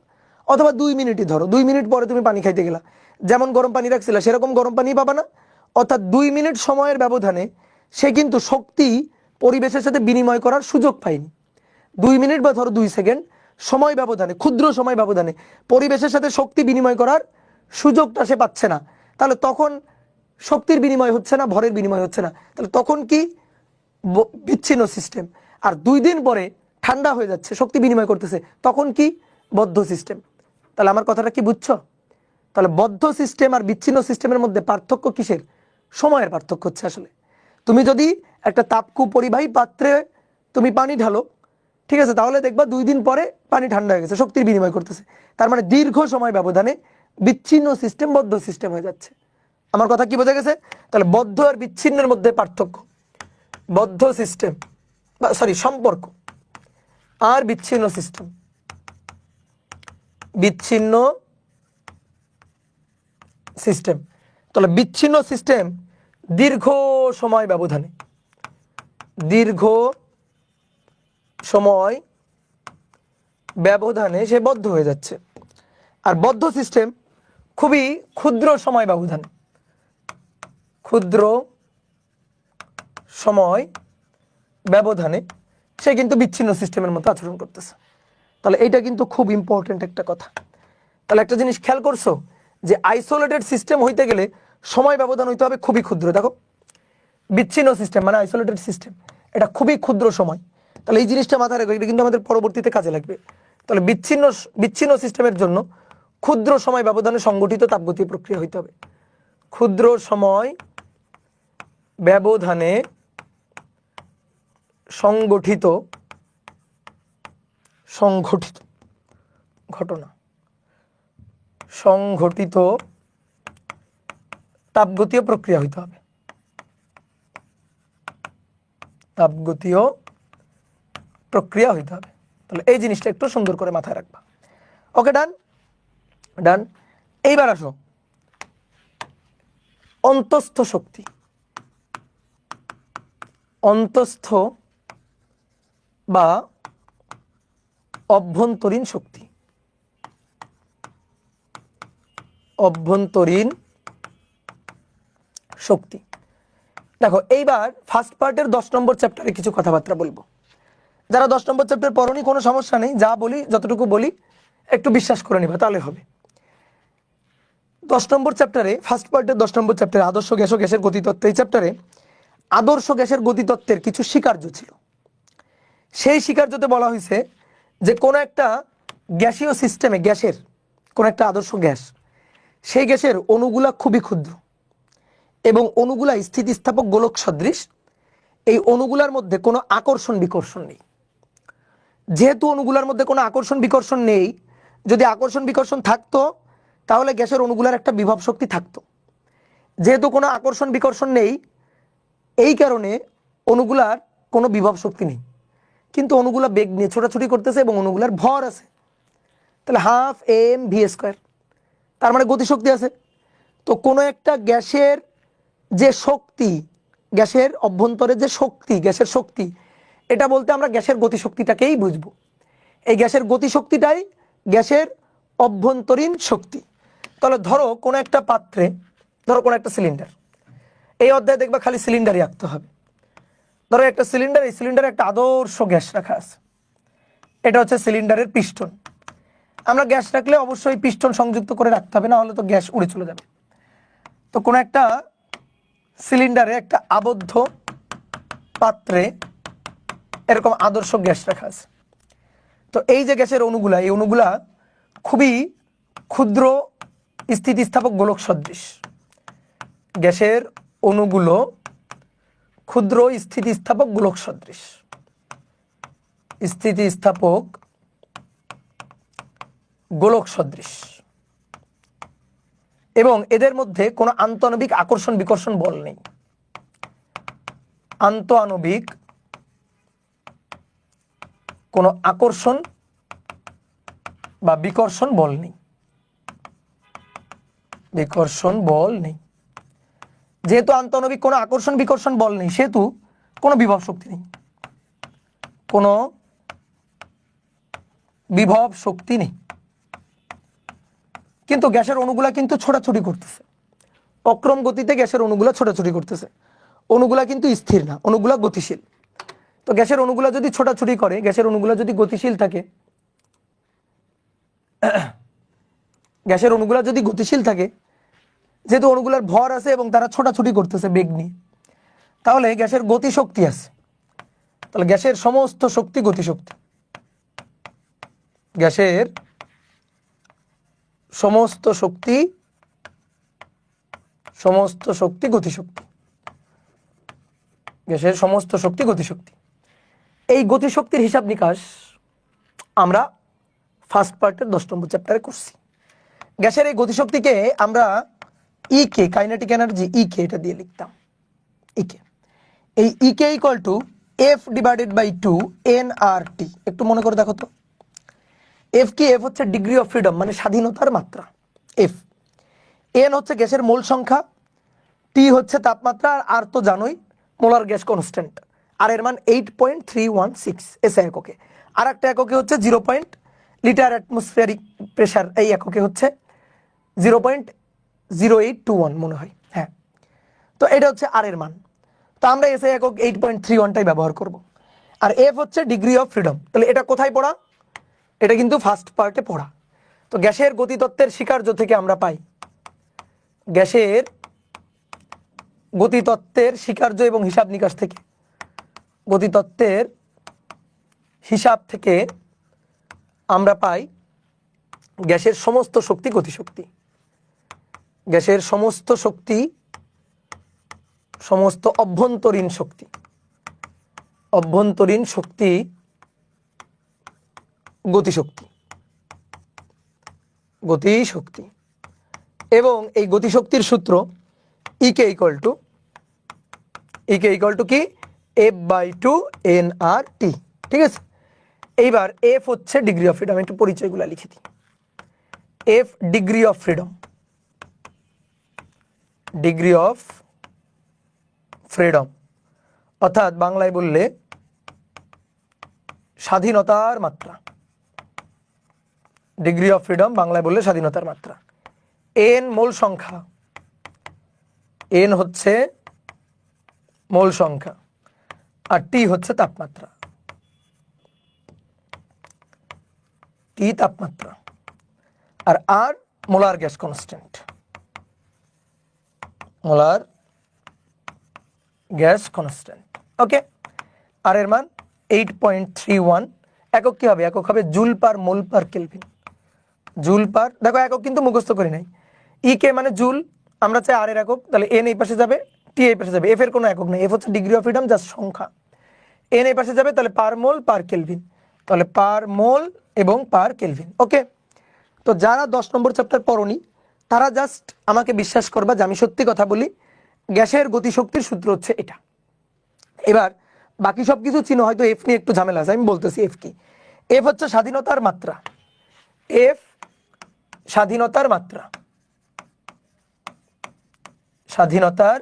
অথবা 2 মিনিটই ধরো, 2 মিনিট পরে তুমি পানি খাইতে গেলা, যেমন গরম পানি রাখছিলা সেরকম গরম পানি পাবা না। অর্থাৎ 2 মিনিট সময়ের ব্যবধানে সে কিন্তু শক্তি পরিবেশের সাথে বিনিময় করার সুযোগ পায়নি। 2 মিনিট বা ধরো 2 সেকেন্ড সময় ব্যবধানে, ক্ষুদ্র সময় ব্যবধানে পরিবেশের সাথে শক্তি বিনিময় করার সুযোগটা সে পাচ্ছে না, তাহলে তখন শক্তির বিনিময় হচ্ছে না, ভরের বিনিময় হচ্ছে না, তাহলে তখন কি? বিচ্ছিন্ন সিস্টেম। আর 2 দিন পরে ঠান্ডা হয়ে যাচ্ছে, শক্তি বিনিময় করতেছে, তখন কি? বদ্ধ সিস্টেম। তাহলে আমার কথাটা কি বুঝছো? তাহলে বদ্ধ সিস্টেম আর বিচ্ছিন্ন সিস্টেমের মধ্যে পার্থক্য কিসের? সময়ের পার্থক্য হচ্ছে আসলে। তুমি যদি একটা তাপকূপ পরিবাহী পাত্রে তুমি পানি ঢালো, ঠিক আছে, তাহলে দেখবা 2 দিন পরে পানি ঠান্ডা হয়ে গেছে, শক্তির বিনিময় করতেছে। তার মানে দীর্ঘ সময় ব্যবধানে বিচ্ছিন্ন সিস্টেম বদ্ধ সিস্টেম হয়ে যাচ্ছে। আমার কথা কি বোঝা গেছে? তাহলে বদ্ধ আর বিচ্ছিন্নের মধ্যে পার্থক্য, বদ্ধ সিস্টেম সরি সম্পর্ক আর বিচ্ছিন্ন সিস্টেম, বিচ্ছিন্ন সিস্টেম। তাহলে বিচ্ছিন্ন সিস্টেম দীর্ঘ সময় ব্যবধানে, দীর্ঘ সময় ব্যবধানে সে বদ্ধ হয়ে যাচ্ছে। আর বদ্ধ সিস্টেম খুবই ক্ষুদ্র সময় ব্যবধানে, ক্ষুদ্র সময় ব্যবধানে সে কিন্তু বিচ্ছিন্ন সিস্টেমের মতো আচরণ করতেছে। তাহলে এইটা কিন্তু খুব ইম্পর্টেন্ট একটা কথা। তাহলে একটা জিনিস খেয়াল করছো যে আইসোলেটেড সিস্টেম হইতে গেলে সময় ব্যবধান হইতে হবে খুবই ক্ষুদ্র। দেখো বিচ্ছিন্ন সিস্টেম মানে আইসোলেটেড সিস্টেম, এটা খুবই ক্ষুদ্র সময়। তাহলে এই জিনিসটা মাথায় রাখবে, এটা কিন্তু আমাদের পরবর্তীতে কাজে লাগবে। তাহলে বিচ্ছিন্ন সিস্টেমের জন্য ক্ষুদ্র সময় ব্যবধানে সংগঠিত তাপগতীয় প্রক্রিয়া হইতে হবে। ক্ষুদ্র সময় ব্যবধানে সংগঠিত ঘটনা, সংঘটিত তাপগতীয় প্রক্রিয়া হইতে হবে, তাপগতীয় প্রক্রিয়া হইতে হবে। তাহলে এই জিনিসটা একটু সুন্দর করে মাথায় রাখবা। ওকে, ডান ডান। এইবার আসো অন্তস্থ শক্তি, অন্তস্থ বা অভ্যন্তরীণ শক্তি, অভ্যন্তরীণ শক্তি। দেখো এইবার ফার্স্ট পার্টের 10 নম্বর চ্যাপ্টারে কিছু কথাবার্তা বলবো। যারা 10 নম্বর চ্যাপ্টার পড়োনি কোনো সমস্যা নেই, যা বলি যতটুকু বলি একটু বিশ্বাস করে নিবা তাহলে হবে। 10 নম্বর চ্যাপ্টারে ফার্স্ট পার্টের 10 নম্বর চ্যাপ্টারে আদর্শ গ্যাস ও গ্যাসের গতিতত্ত্ব, এই চ্যাপ্টারে আদর্শ গ্যাসের গতিতত্ত্বের কিছু স্বীকার্য ছিল। সেই স্বীকার্যতে বলা হয়েছে যে কোনো একটা গ্যাসীয় সিস্টেমে গ্যাসের কোন একটা আদর্শ গ্যাস, সেই গ্যাসের অণুগুলা খুবই ক্ষুদ্র এবং অণুগুলা স্থিতিস্থাপক গোলক সদৃশ। এই অণুগুলার মধ্যে কোনো আকর্ষণ বিকর্ষণ নেই। যেহেতু অণুগুলার মধ্যে কোনো আকর্ষণ বিকর্ষণ নেই, যদি আকর্ষণ বিকর্ষণ থাকতো তাহলে গ্যাসের অণুগুলার একটা বিভব শক্তি থাকতো। যেহেতু কোনো আকর্ষণ বিকর্ষণ নেই, এই কারণে অণুগুলার কোনো বিভব শক্তি নেই, কিন্তু অণুগুলা বেগ নিয়ে ছোটাছুটি করতেছে এবং অণুগুলার ভর আছে। তাহলে 12 mv², তার মানে গতিশক্তি আছে। তো কোনো একটা গ্যাসের যে শক্তি, গ্যাসের অভ্যন্তরে যে শক্তি, গ্যাসের শক্তি, এটা বলতে আমরা গ্যাসের গতিশক্তিটাকেই বুঝবো। এই গ্যাসের গতিশক্তিটাই গ্যাসের অভ্যন্তরীণ শক্তি। তাহলে ধরো কোনো একটা পাত্রে, ধরো কোনো একটা সিলিন্ডার, এই অধ্যায়ে দেখবা খালি সিলিন্ডারই আঁকতে হবে। ধরো একটা সিলিন্ডার, এই সিলিন্ডারে একটা আদর্শ গ্যাস রাখা আছে, এটা হচ্ছে সিলিন্ডারের পিস্টন। আমরা গ্যাস রাখলে অবশ্যই পিস্টন সংযুক্ত করে রাখতে হবে, না হলে তো গ্যাস উড়ে চলে যাবে। তো কোনো একটা সিলিন্ডারে একটা আবদ্ধ পাত্রে এরকম আদর্শ গ্যাস রাখা আছে। তো এই যে গ্যাসের অণুগুলা, এই অণুগুলা খুবই ক্ষুদ্র স্থিতিস্থাপক গোলক সদৃশ। গ্যাসের অণুগুলো ক্ষুদ্র স্থিতিস্থাপক গোলক সদৃশ, স্থিতিস্থাপক গোলক সদৃশ, এবং এদের মধ্যে কোনো আন্তঃআণবিক আকর্ষণ বিকর্ষণ বল নেই। আন্তঃআণবিক কোনো আকর্ষণ বা বিকর্ষণ বল নেই, বিকর্ষণ বল নেই। যেহেতু আন্তঃআণবিক কোনো আকর্ষণ বিকর্ষণ বল নেই, সেহেতু কোনো বিভব শক্তি নেই, কোনো বিভব শক্তি নেই। কিন্তু গ্যাসের অণুগুলা কিন্তু ছোটাছুটি করতেছে, অক্রম গতিতে গ্যাসের অণুগুলা ছোটাছুটি করতেছে। অণুগুলা কিন্তু স্থির না, অণুগুলা গতিশীল। তো গ্যাসের অণুগুলা যদি ছোটাছুটি করে, গ্যাসের অণুগুলা যদি গতিশীল থাকে, গ্যাসের অণুগুলা যদি গতিশীল থাকে, যেহেতু অণুগুলার ভর আছে এবং তারা ছোটাছুটি করতেছে বেগ নিয়ে, তাহলে গ্যাসের গতিশক্তি আছে। তাহলে গ্যাসের সমস্ত শক্তি গতিশক্তি, গ্যাসের সমস্ত শক্তি গতিশক্তি। গ্যাসের সমস্ত শক্তি গতিশক্তি। এই গতিশক্তির হিসাব নিকাশ আমরা ফার্স্ট পার্টের 10 নম্বর চ্যাপ্টারে করছি। গ্যাসের এই গতিশক্তিকে আমরা ইকে, কাইনেটিক এনার্জি ইকে, এটা দিয়ে লিখতাম ইকে। এই EK equal to F divided by 2 NRT. একটু মনে করে দেখো তো, এফ কি? এফ হচ্ছে ডিগ্রি অফ ফ্রিডম, মানে স্বাধীনতার মাত্রা এফ। এন হচ্ছে গ্যাসের মোল সংখ্যা, টি হচ্ছে তাপমাত্রা, আর তো জানোই মোলার গ্যাস কনস্ট্যান্ট, আর এর মান 8.316 এসআই এককে। আর একটা এককে হচ্ছে 0. লিটার অ্যাটমসফিয়ারিক প্রেশার, এই এককে হচ্ছে 0.0821 মনে হয়, হ্যাঁ। তো এটা হচ্ছে আর এর মান। তো আমরা এসআই একক 8.31টাই ব্যবহার করব। আর এফ হচ্ছে ডিগ্রি অফ ফ্রিডম। তাহলে এটা কোথায় পড়া? এটা কিন্তু ফার্স্ট পার্টে পড়া। তো গ্যাসের গতিতত্ত্বের স্বীকার্য থেকে আমরা পাই, গ্যাসের গতিতত্ত্বের স্বীকার্য এবং হিসাব নিকাশ থেকে, গতিতত্ত্বের হিসাব থেকে আমরা পাই গ্যাসের সমস্ত শক্তি গতিশক্তি। গ্যাসের সমস্ত শক্তি, সমস্ত অভ্যন্তরীণ শক্তি, অভ্যন্তরীণ শক্তি গতিশক্তি, গতিশক্তি। এবং এই গতিশক্তির সূত্র ইকে ইকুয়াল টু কি? F/2 nRT। ঠিক আছে, এইবার এফ হচ্ছে ডিগ্রি অফ ফ্রিডম। একটু পরিচয়গুলো লিখে দিই। F degree of freedom, degree of freedom, অর্থাৎ বাংলায় বললে স্বাধীনতার মাত্রা। ডিগ্রি অফ ফ্রিডম বাংলায় বললে স্বাধীনতার মাত্রা। এন মোল সংখ্যা, এন হচ্ছে মোল সংখ্যা, আর টি হচ্ছে তাপমাত্রা, টি তাপমাত্রা, আর R molar gas constant, molar gas constant. Okay, আর এর মান 8.31। একক কি হবে? একক হবে joule per mole per kelvin. Joule per, দেখো একক কিন্তু মুখস্থ করি নাই। ইকে মানে জুল, আমরা চাই আর এর একক, তাহলে এন এই পাশে যাবে, টি এই পাশে যাবে। এফ এর কোনো একক নেই, এফ হচ্ছে ডিগ্রি অফ ফ্রিডম জাস্ট সংখ্যা। এন এই পাশে যাবে, তাহলে পার মোল পার কেলভিন, তাহলে পার মোল এবং পার কেলভিন। ওকে, তো যারা 10 নম্বর চ্যাপ্টার পড়নি তারা জাস্ট আমাকে বিশ্বাস করবা যে আমি সত্যি কথা বলি, গ্যাসের গতিশক্তির সূত্র হচ্ছে এটা। এবার বাকি সব কিছু চিনো, হয়তো এফ নিয়ে একটু ঝামেলা আছে, আমি বলতেছি এফ কি। এফ হচ্ছে স্বাধীনতার মাত্রা, এফ স্বাধীনতার মাত্রা, স্বাধীনতার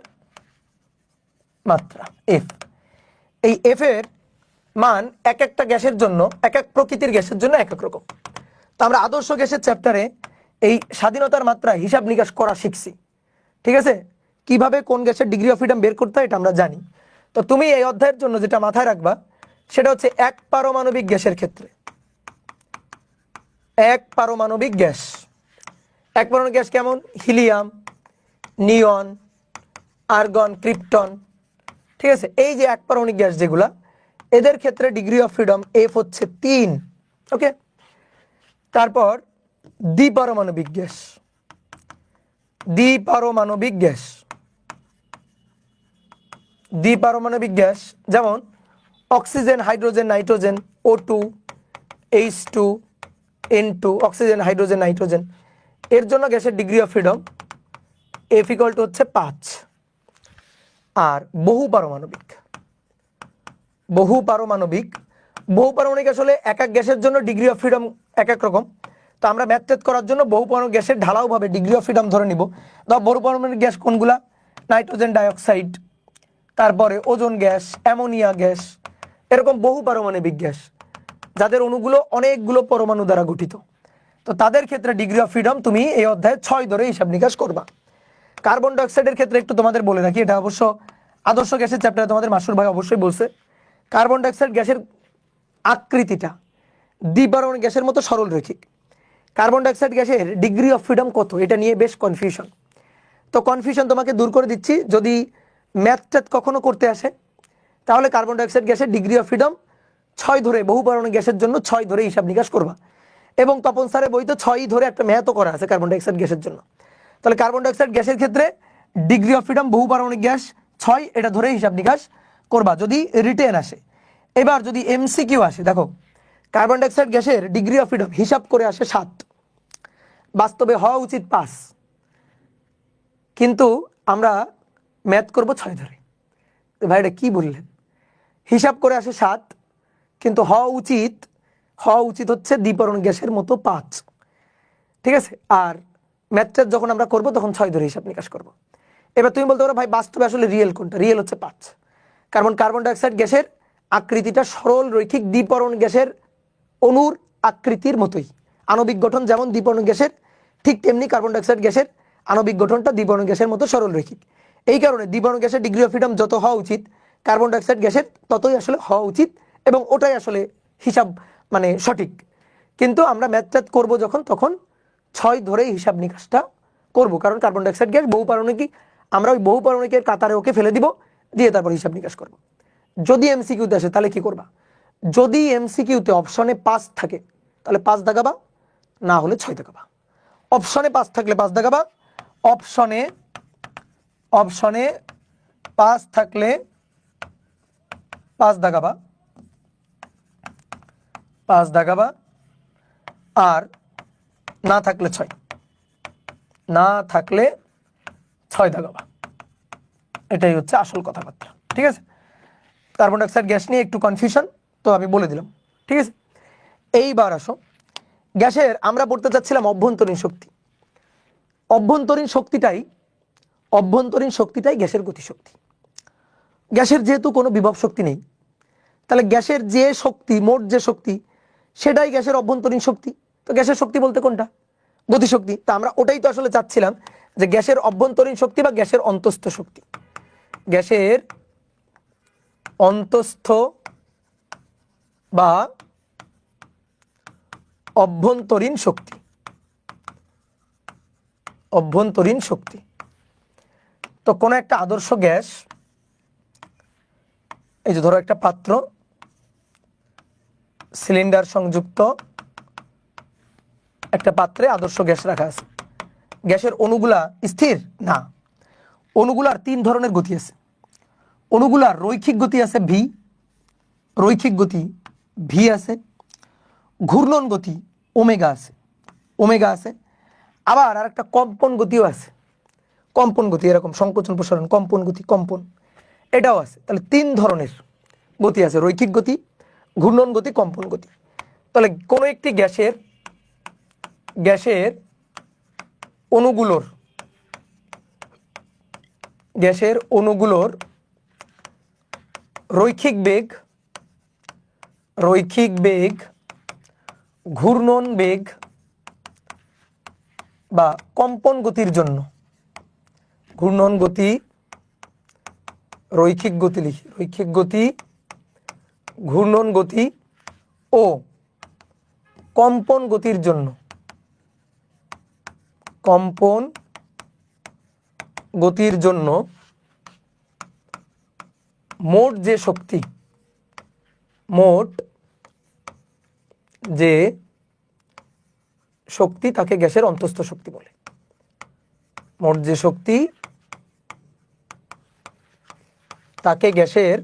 মাত্রা এফ। এই এফ এর মান এক একটা গ্যাসের জন্য, এক এক প্রকৃতির গ্যাসের জন্য এক এক রকম। তো আমরা আদর্শ গ্যাসের চ্যাপ্টারে এই স্বাধীনতার মাত্রা হিসাব নিকাশ করা শিখছি। ঠিক আছে, কিভাবে কোন গ্যাসের ডিগ্রি অফ ফ্রিডম বের করতে হয় এটা আমরা জানি। তো তুমি এই অধ্যায়ের জন্য যেটা মাথায় রাখবা সেটা হচ্ছে এক পারমাণবিক গ্যাসের ক্ষেত্রে, এক পারমাণবিক গ্যাস, এক পারমাণবিক গ্যাস কেমন? হিলিয়াম, নিয়ন, আর্গন, ক্রিপ্টন। ঠিক আছে, এই যে এক পারমাণবিক গ্যাস যেগুলা, এদের ক্ষেত্রে ডিগ্রি অফ ফ্রিডম এফ হচ্ছে 3। ওকে, তারপর দ্বিপারমাণবিক গ্যাস, দ্বিপারমাণবিক গ্যাস, দ্বিপারমাণবিক গ্যাস যেমন oxygen, hydrogen, nitrogen, O2, H2, N2, oxygen, hydrogen, nitrogen. এর জন্য গ্যাসের degree of freedom F equal two হচ্ছে 5। আর বহু পারমাণবিক, বহু পারমাণবিক, বহু পারমাণবিক আসলে এক এক গ্যাসের জন্য ডিগ্রি অফ ফ্রিডম এক এক রকম। তো আমরা ম্যাথ টেথ করার জন্য বহু পারমাণবিক গ্যাসের ঢালাওভাবে ডিগ্রি অফ ফ্রিডম ধরে নিব। ধর বহু পারমাণবিক গ্যাস কোনগুলা? নাইট্রোজেন ডাইঅক্সাইড, তারপরে ওজোন গ্যাস, অ্যামোনিয়া গ্যাস, এরকম বহু পারমাণবিক গ্যাস যাদের অণুগুলো অনেকগুলো পরমাণু দ্বারা গঠিত। তো তাদের ক্ষেত্রে ডিগ্রি অফ ফ্রিডম তুমি এই অধ্যায়ে 6 ধরে হিসাব নিকাশ করবা। কার্বন ডাইঅক্সাইডের ক্ষেত্রে একটু তোমাদের বলে রাখি, এটা অবশ্য আদর্শ গ্যাসের চ্যাপ্টারে তোমাদের মাসুর ভাই অবশ্যই বলছে। কার্বন ডাইঅক্সাইড গ্যাসের আকৃতিটা দ্বিপারমাণবিক গ্যাসের মতো সরল রৈখিক। কার্বন ডাইঅক্সাইড গ্যাসের ডিগ্রি অফ ফ্রিডম কত, এটা নিয়ে বেশ কনফিউশন। তো কনফিউশন তোমাকে দূর করে দিচ্ছি, যদি ম্যাথ ট্যাথ কখনো করতে আসে তাহলে কার্বন ডাইঅক্সাইড গ্যাসের ডিগ্রি অফ ফ্রিডম 6 ধরে, বহু পারমাণবিক গ্যাসের জন্য 6 ধরে হিসাব নিকাশ করবা। এবং তপন স্যারের বইতে 6 ধরে একটা ম্যাথও করা আছে কার্বন ডাইঅক্সাইড গ্যাসের জন্য। তাহলে কার্বন ডাইঅক্সাইড গ্যাসের ক্ষেত্রে ডিগ্রি অফ ফ্রিডম বহু পারমাণবিক গ্যাস 6, এটা ধরে হিসাব নিকাশ করবা যদি রিটেন আসে। এবার যদি এমসিকিউ আসে, দেখো কার্বন ডাইঅক্সাইড গ্যাসের ডিগ্রি অফ ফ্রিডম হিসাব করে আসে 7, বাস্তবে হওয়া উচিত 5, কিন্তু আমরা ম্যাথ করব 6 ধরে। ভাই এটা কি বললেন? হিসাব করে আসে 7, কিন্তু হওয়া উচিত হচ্ছে দ্বিপরমাণু গ্যাসের মতো 5, ঠিক আছে? আর ম্যাথটা যখন আমরা করব তখন 6 ধরে হিসাব নিকাশ করব। এবার তুমি বলতে পারো ভাই বাস্তবে আসলে রিয়েল কোনটা? রিয়েল হচ্ছে 5, কারণ কার্বন ডাইঅক্সাইড গ্যাসের আকৃতিটা সরল রৈখিক দ্বিপরমাণু গ্যাসের অণুর আকৃতির মতোই। আণবিক গঠন যেমন দ্বিপরমাণু গ্যাসের, ঠিক তেমনি কার্বন ডাইঅক্সাইড গ্যাসের আণবিক গঠনটা দ্বিপরমাণু গ্যাসের মতো সরল রৈখিক। এই কারণে দ্বিপরমাণু গ্যাসের ডিগ্রি অফ ফ্রিডম যত হওয়া উচিত কার্বন ডাইঅক্সাইড গ্যাসের ততই আসলে হওয়া উচিত, এবং ওটাই আসলে হিসাব মানে সঠিক। কিন্তু আমরা ম্যাথ করব যখন, তখন 6 ধরেই হিসাব নিকাশটা করব, কারণ কার্বন ডাইঅক্সাইড গ্যাস বহু পারমাণবিক, আমরা ওই বহু পারমাণবিকের কাতারে ওকে ফেলে দিব, দিয়ে তারপর হিসাব নিকাশ করব। যদি এমসিকিউতে আসে তাহলে কি করবা? যদি এমসিকিউতে অপশনে 5 থাকে তাহলে 5 দাগাবা, না হলে 6 দাগাবা। অপশনে 5 থাকলে 5 দাগাবা, অপশনে 5 থাকলে 5 দাগাবা, 5 দাগাবা, আর না থাকলে 6, না থাকলে 6 দাগাবা। এটাই হচ্ছে আসল কথাবার্তা, ঠিক আছে? কার্বন ডাইঅক্সাইড গ্যাস নিয়ে একটু কনফিউশন, তো আমি বলে দিলাম, ঠিক আছে? এইবার আসো গ্যাসের, আমরা পড়তে চাচ্ছিলাম অভ্যন্তরীণ শক্তি। অভ্যন্তরীণ শক্তিটাই গ্যাসের গতিশক্তি। গ্যাসের যেহেতু কোনো বিভব শক্তি নেই, তাহলে গ্যাসের যে শক্তি, মোট যে শক্তি, সেটাই গ্যাসের অভ্যন্তরীণ শক্তি। তো গ্যাসের শক্তি বলতে কোনটা? গতিশক্তি। তা আমরা ওটাই তো আসলে চাচ্ছিলাম, যে গ্যাসের অভ্যন্তরীণ শক্তি বা গ্যাসের অন্তস্থ শক্তি। গ্যাসের অন্তস্থ বা অভ্যন্তরীণ শক্তি, অভ্যন্তরীণ শক্তি। তো কোনো একটা আদর্শ গ্যাস, এই যে ধরো একটা পাত্র, সিলিন্ডার সংযুক্ত একটা পাত্রে আদর্শ গ্যাস রাখা আছে। গ্যাসের অণুগুলা স্থির না, অণুগুলার 3 ধরনের গতি আছে। অণুগুলার রৈখিক গতি আছে ভি, রৈখিক গতি ভি আছে, ঘূর্ণন গতি ওমেগা আছে, আবার আর একটা কম্পন গতিও আছে। কম্পন গতি এরকম সংকোচন প্রসারণ, কম্পন গতি, কম্পন, এটাও আছে। তাহলে 3 ধরনের গতি আছে, রৈখিক গতি, ঘূর্ণন গতি, কম্পন গতি। তাহলে কোনো একটি গ্যাসের অণুগুলোর রৈখিক বেগ, ঘূর্ণন বেগ বা কম্পন গতির জন্য, ঘূর্ণন গতি, রৈখিক গতি লিখি, রৈখিক গতি, ঘূর্ণন গতি ও কম্পন গতির জন্য, কম্পন গতির জন্য মোট যে শক্তি তাকে গ্যাসের অন্তস্থ শক্তি বলে। মোট যে শক্তি তাকে গ্যাসের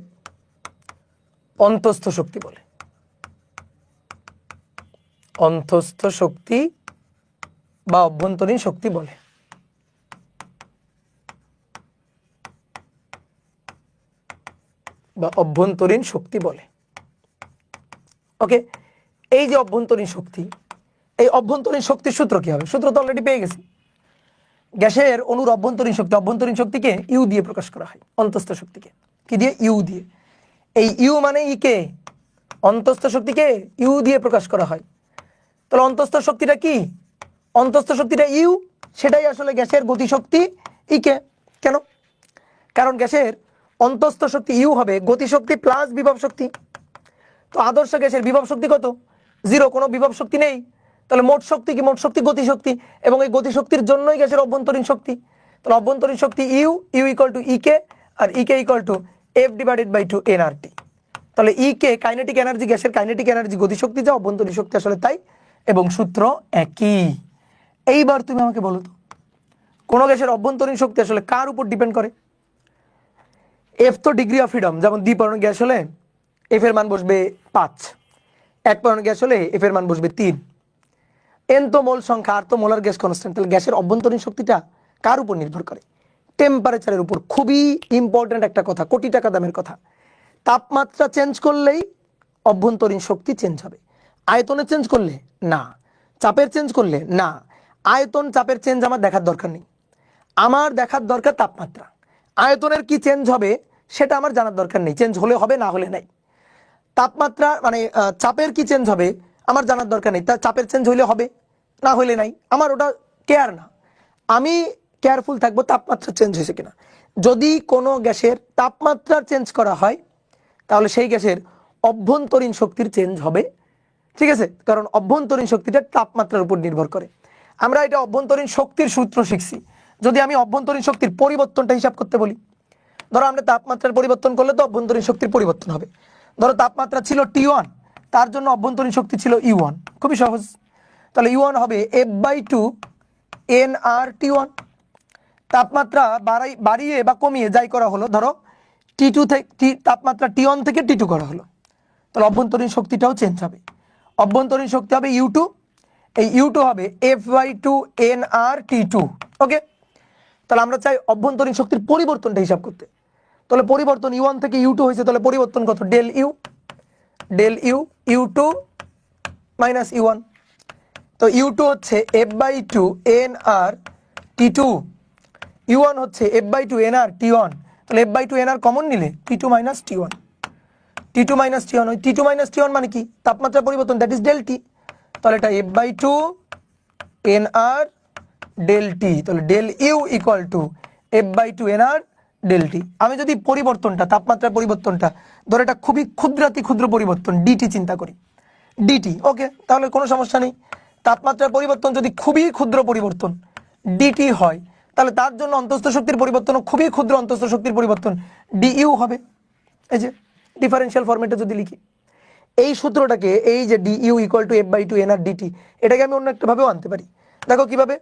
অন্তস্থ শক্তি বলে। অন্তস্থ শক্তি বা অভ্যন্তরীণ শক্তি বলে। অভ্যন্তরীণ শক্তি বলে। ওকে, এই যে অভ্যন্তরীণ শক্তি, এই অভ্যন্তরীণ শক্তির সূত্র কি হবে? সূত্র তো অলরেডি পেয়ে গেছি। গ্যাসের অণুর অভ্যন্তরীণ শক্তিকে ইউ দিয়ে প্রকাশ করা হয়, অন্তস্থ শক্তিকে কি দিয়ে? ইউ দিয়ে। এই ইউ মানে ই কে, অন্তস্থ শক্তিকে ইউ দিয়ে প্রকাশ করা হয়। তাহলে অন্তস্থ শক্তিটা কি? অন্তস্থ শক্তিটা ইউ, সেটাই আসলে গ্যাসের গতিশক্তি ই কে। কেন? কারণ গ্যাসের অন্তস্থ শক্তি ইউ হবে গতিশক্তি প্লাস বিভব শক্তি। তো আদর্শ গ্যাসের বিভব শক্তি কত? 0, কোনো বিভব শক্তি নেই। তাহলে মোট শক্তি কি? মোট শক্তি গতিশক্তি, এবং এই গতিশক্তির জন্যই গ্যাসের অভ্যন্তরীণ শক্তি। তাহলে অভ্যন্তরীণ শক্তি U equal to E K, আর E K equal to F/2 nRT। তাহলে ই কে কাইনেটিক এনার্জি, গ্যাসের কাইনেটিক এনার্জি গতিশক্তি যা, অভ্যন্তরীণ শক্তি আসলে তাই, এবং সূত্র একই। এইবার তুমি আমাকে বলো তো কোনো গ্যাসের অভ্যন্তরীণ শক্তি আসলে কার উপর ডিপেন্ড করে? এফ তো ডিগ্রি অফ ফ্রিডম, যেমন দ্বিপরমাণু গ্যাস হলে এফ এর মান বসবে 5, এক পরমাণু গ্যাস হলে এফ এর মান বসবে 3। এন তো মোল সংখ্যা, আর তো মোলার গ্যাস কনস্ট্যান্ট। তাহলে গ্যাসের অভ্যন্তরীণ শক্তিটা কার উপর নির্ভর করে? টেম্পারেচারের উপর। খুবই ইম্পর্ট্যান্ট একটা কথা, কোটি টাকা দামের কথা। তাপমাত্রা চেঞ্জ করলেই অভ্যন্তরীণ শক্তি চেঞ্জ হবে। আয়তনে চেঞ্জ করলে না, চাপের চেঞ্জ করলে না। আয়তন চাপের চেঞ্জ আমার দেখার দরকার নেই, আমার দেখার দরকার তাপমাত্রা। আয়তনের কি চেঞ্জ হবে সেটা আমার জানার দরকার নেই, চেঞ্জ হলে হবে না হলে নাই। তাপমাত্রা মানে চাপের কি চেঞ্জ হবে আমার জানার দরকার নেই, তা চাপের চেঞ্জ হইলে হবে না হইলে নাই, আমার ওটা কেয়ার না। আমি কেয়ারফুল থাকবো তাপমাত্রা চেঞ্জ হয়েছে কিনা। যদি কোনো গ্যাসের তাপমাত্রা চেঞ্জ করা হয় তাহলে সেই গ্যাসের অভ্যন্তরীণ শক্তির চেঞ্জ হবে, ঠিক আছে? কারণ অভ্যন্তরীণ শক্তিটা তাপমাত্রার উপর নির্ভর করে। আমরা এটা অভ্যন্তরীণ শক্তির সূত্র শিখছি। যদি আমি অভ্যন্তরীণ শক্তির পরিবর্তনটা হিসাব করতে বলি, ধরো আমরা তাপমাত্রার পরিবর্তন করলে তো অভ্যন্তরীণ শক্তির পরিবর্তন হবে। ধরো তাপমাত্রা ছিল T1, তার জন্য অভ্যন্তরীণ শক্তি ছিল E1, খুবই সহজ। তাহলে E1 হবে F/2 nRT1। তাপমাত্রা বাড়িয়ে বা কমিয়ে যাই করা হলো, ধরো T2 থেকে তাপমাত্রা T1 থেকে T2 করা হলো, তাহলে অভ্যন্তরীণ শক্তিটাও চেঞ্জ হবে। অভ্যন্তরীণ শক্তি হবে U2, এই U2 হবে F/2 nRT2। ওকে, তাহলে আমরা চাই অভ্যন্তরীণ শক্তির পরিবর্তনটা হিসাব করতে। তাহলে পরিবর্তন U1 থেকে U2 হয়েছে, তাহলে পরিবর্তন কত? Del U U2 minus U1। তো U2 হচ্ছে F/2 nRT2, U1 হচ্ছে F/2 nRT1। তাহলে F/2 nR কমন নিলে T2 minus T1, T2 minus T1 হয়। T2 মাইনাস T1 মানে কি? তাপমাত্রা পরিবর্তন, দ্যাট ইজ ডেল টি। তাহলে এটা F/2 nR ডেল টি। তাহলে del U equal to F/2 nR del T. আমি যদি পরিবর্তনটা, তাপমাত্রার পরিবর্তনটা ধরো এটা খুবই ক্ষুদ্রাতি ক্ষুদ্র পরিবর্তন ডিটি চিন্তা করি, ডিটি, ওকে, তাহলে কোনো সমস্যা নেই। তাপমাত্রার পরিবর্তন যদি খুবই ক্ষুদ্র পরিবর্তন ডিটি হয়, তাহলে তার জন্য অন্তঃস্থ শক্তির পরিবর্তনও খুবই ক্ষুদ্র অন্তঃস্থ শক্তির পরিবর্তন ডিইউ হবে। এই যে ডিফারেন্সিয়াল ফরম্যাটে যদি লিখি এই সূত্রটাকে, এই যে dU equal to F/2 nR dT, এটাকে আমি অন্য একটা ভাবেও আনতে পারি। দেখো কিভাবে,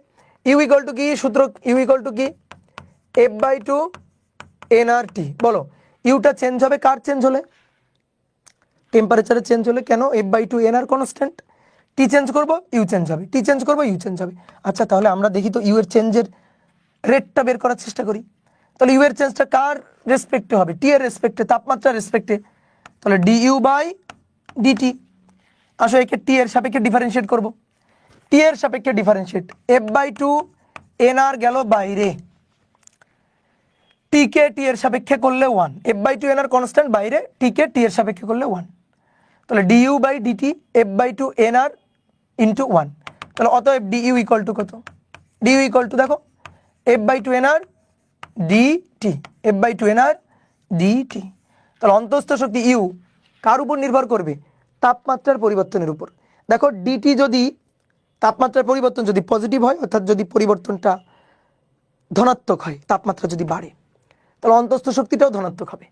ইউ ইকুয়াল টু কি সূত্র, ইউ ইকুয়াল টু কি F/2 nRT। বলো ইউটা চেঞ্জ হবে কার চেঞ্জ হলে? টেম্পারেচারে চেঞ্জ হলে। কেন? F/2 nR কনস্ট্যান্ট, টি চেঞ্জ করবো ইউ চেঞ্জ হবে, টি চেঞ্জ করবো ইউ চেঞ্জ হবে। আচ্ছা তাহলে আমরা দেখি তো ইউ এর চেঞ্জের রেটটা বের করার চেষ্টা করি। তাহলে ইউ এর চেঞ্জটা কার রেসপেক্টে হবে? টি এর রেসপেক্টে, তাপমাত্রার রেসপেক্টে। তাহলে ডিইউ বাই ডিটি। আসো একে টি এর সাপেক্ষে ডিফারেন্সিয়েট করব। টি এর সাপেক্ষে ডিফারেন্সিয়েট, F/2 nR গেল বাইরে, টি কে টি এর সাপেক্ষে করলে 1, F/2 nR কনস্ট্যান্ট বাইরে, টি কে টি এর সাপেক্ষে করলে 1। তাহলে dU by dT F/2 nR into 1। তাহলে অতএব ডিইউ ইকুয়াল টু কত? ডিইউ ইকুয়াল টু দেখো F/2 nR DT, F/2 nR DT. তাহলে অন্তঃস্থ শক্তি ইউ কার উপর নির্ভর করবে? তাপমাত্রার পরিবর্তনের উপর। দেখো ডিটি যদি তাপমাত্রার পরিবর্তন যদি পজিটিভ হয়, অর্থাৎ যদি পরিবর্তনটা ধনাত্মক হয়, তাপমাত্রা যদি বাড়ে, তাহলে অন্তঃস্থ শক্তিটাও ধনাত্মক হবে,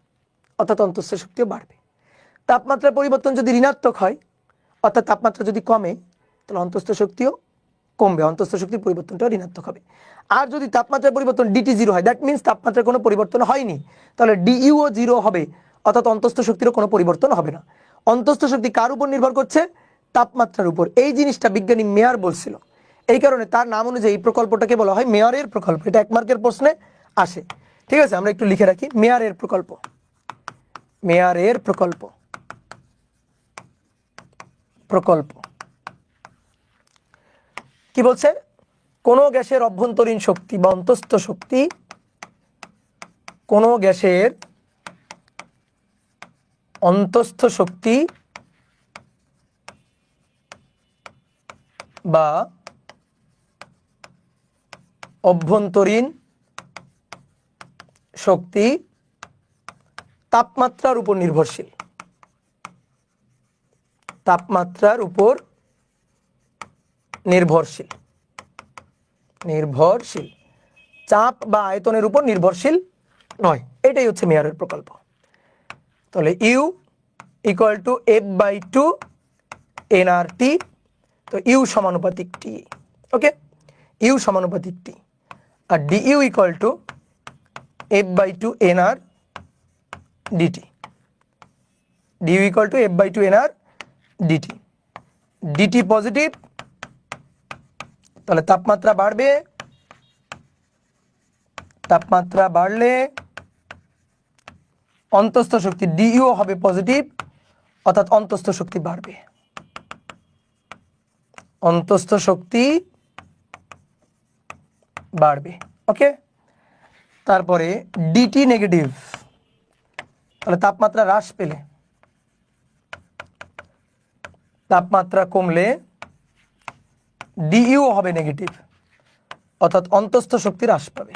অর্থাৎ অন্তঃস্থ শক্তিও বাড়বে। তাপমাত্রার পরিবর্তন যদি ঋণাত্মক হয়, অর্থাৎ তাপমাত্রা যদি কমে, তাহলে অন্তঃস্থ শক্তিও কমবে, অন্তঃস্থ শক্তির পরিবর্তনটাও ঋণাত্মক হবে। আর যদি তাপমাত্রার পরিবর্তন ডিটি 0 হয়, দ্যাট মিনস তাপমাত্রার কোনো পরিবর্তন হয়নি, তাহলে ডিইউও 0 হবে, অর্থাৎ অন্তঃস্থ শক্তিরও কোনো পরিবর্তন হবে না। অন্তঃস্থ শক্তি কার উপর নির্ভর করছে? তাপমাত্রার উপর। এই জিনিসটা বিজ্ঞানী মেয়ার বলছিল, এই কারণে তার নাম অনুযায়ী এই প্রকল্পটাকে বলা হয় মেয়ারের প্রকল্প। এটা 1 মার্কের প্রশ্নে আসে, ঠিক আছে? আমরা একটু লিখে রাখি, মেয়ারের প্রকল্প, মেয়ারের প্রকল্প, প্রকল্প কি বলছে? কোনো গ্যাসের অভ্যন্তরীণ শক্তি বা অন্তঃস্থ শক্তি, কোনো গ্যাসের অন্তঃস্থ শক্তি বা অভ্যন্তরীণ শক্তি তাপমাত্রার উপর নির্ভরশীল, তাপমাত্রার উপর নির্ভরশীল, নির্ভরশীল, চাপ বা আয়তনের উপর নির্ভরশীল নয়। এটাই হচ্ছে মেয়ারের প্রকল্প। তাহলে U equal to F/2 nRT তো ইউ সমানুপাতিক টি, ওকে, ইউ সমানুপাতিক টি, আর DU equal to f/2 nr dt, DU equal to f/2 nr dt, dt positive, তাহলে তাপমাত্রা বাড়বে, তাপমাত্রা বাড়লে অন্তঃস্থ শক্তি ডিইউ হবে পজিটিভ, অর্থাৎ অন্তঃস্থ শক্তি বাড়বে, অন্তঃস্থ শক্তি বাড়বে, ওকে। তারপরে ডিটি নেগেটিভ, তাহলে তাপমাত্রা হ্রাস পেলে, তাপমাত্রা কমলে ডিইউ হবে নেগেটিভ, অর্থাৎ অন্তঃস্থ শক্তি হ্রাস পাবে,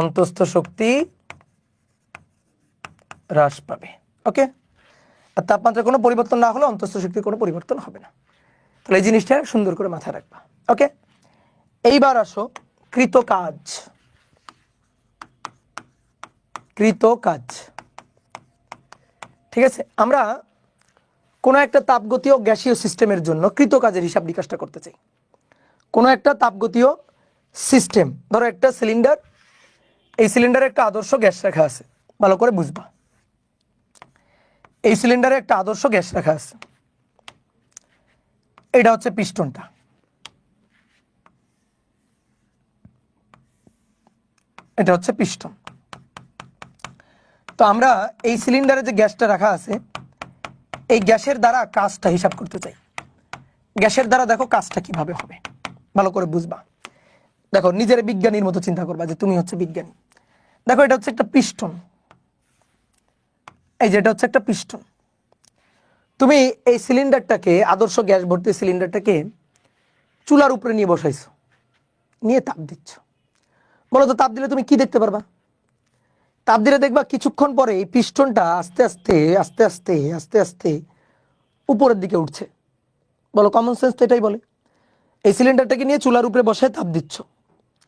অন্তঃস্থ শক্তি হ্রাস পাবে, ওকে। আর তাপমাত্রার কোনো পরিবর্তন না হলে অন্তঃস্থ শক্তির কোনো পরিবর্তন হবে না। তাহলে এই জিনিসটা সুন্দর করে মাথায় রাখবা, ওকে। এইবার আসো কৃত কাজ, কৃত কাজ, ঠিক আছে। আমরা কোনো একটা তাপগতীয় গ্যাসীয় সিস্টেমের জন্য কৃত কাজের হিসাব নিকাশটা করতে চাই। কোনো একটা তাপগতীয় সিস্টেম, ধরো একটা সিলিন্ডার, এই সিলিন্ডারে একটা আদর্শ গ্যাস রাখা আছে, ভালো করে বুঝবা। এই সিলিন্ডারে একটা আদর্শ গ্যাস রাখা আছে, এটা হচ্ছে পিস্টনটা, এটা হচ্ছে পিস্টন। তো আমরা এই সিলিন্ডারে যে গ্যাসটা রাখা আছে, এই গ্যাসের দ্বারা কাজটা হিসাব করতে চাই। গ্যাসের দ্বারা দেখো কাজটা কিভাবে হবে, ভালো করে বুঝবা। দেখো নিজের বিজ্ঞানীর মতো চিন্তা করবা যে তুমি হচ্ছে বিজ্ঞানী। দেখো এটা হচ্ছে একটা পিস্টন, এই যে এটা হচ্ছে একটা পিস্টন। তুমি এই সিলিন্ডারটাকে, আদর্শ গ্যাস ভর্তি সিলিন্ডারটাকে চুলার উপরে নিয়ে বসাইছো, নিয়ে তাপ দিচ্ছ। বলো তো তাপ দিলে তুমি কি দেখতে পারবা? তাপ দিলে দেখবা কিছুক্ষণ পরে এই পিস্টনটা আস্তে আস্তে আস্তে আস্তে আস্তে আস্তে উপরের দিকে উঠছে। বলো, কমন সেন্স তো এটাই বলে। এই সিলিন্ডারটাকে নিয়ে চুলার উপরে বসায় তাপ দিচ্ছ,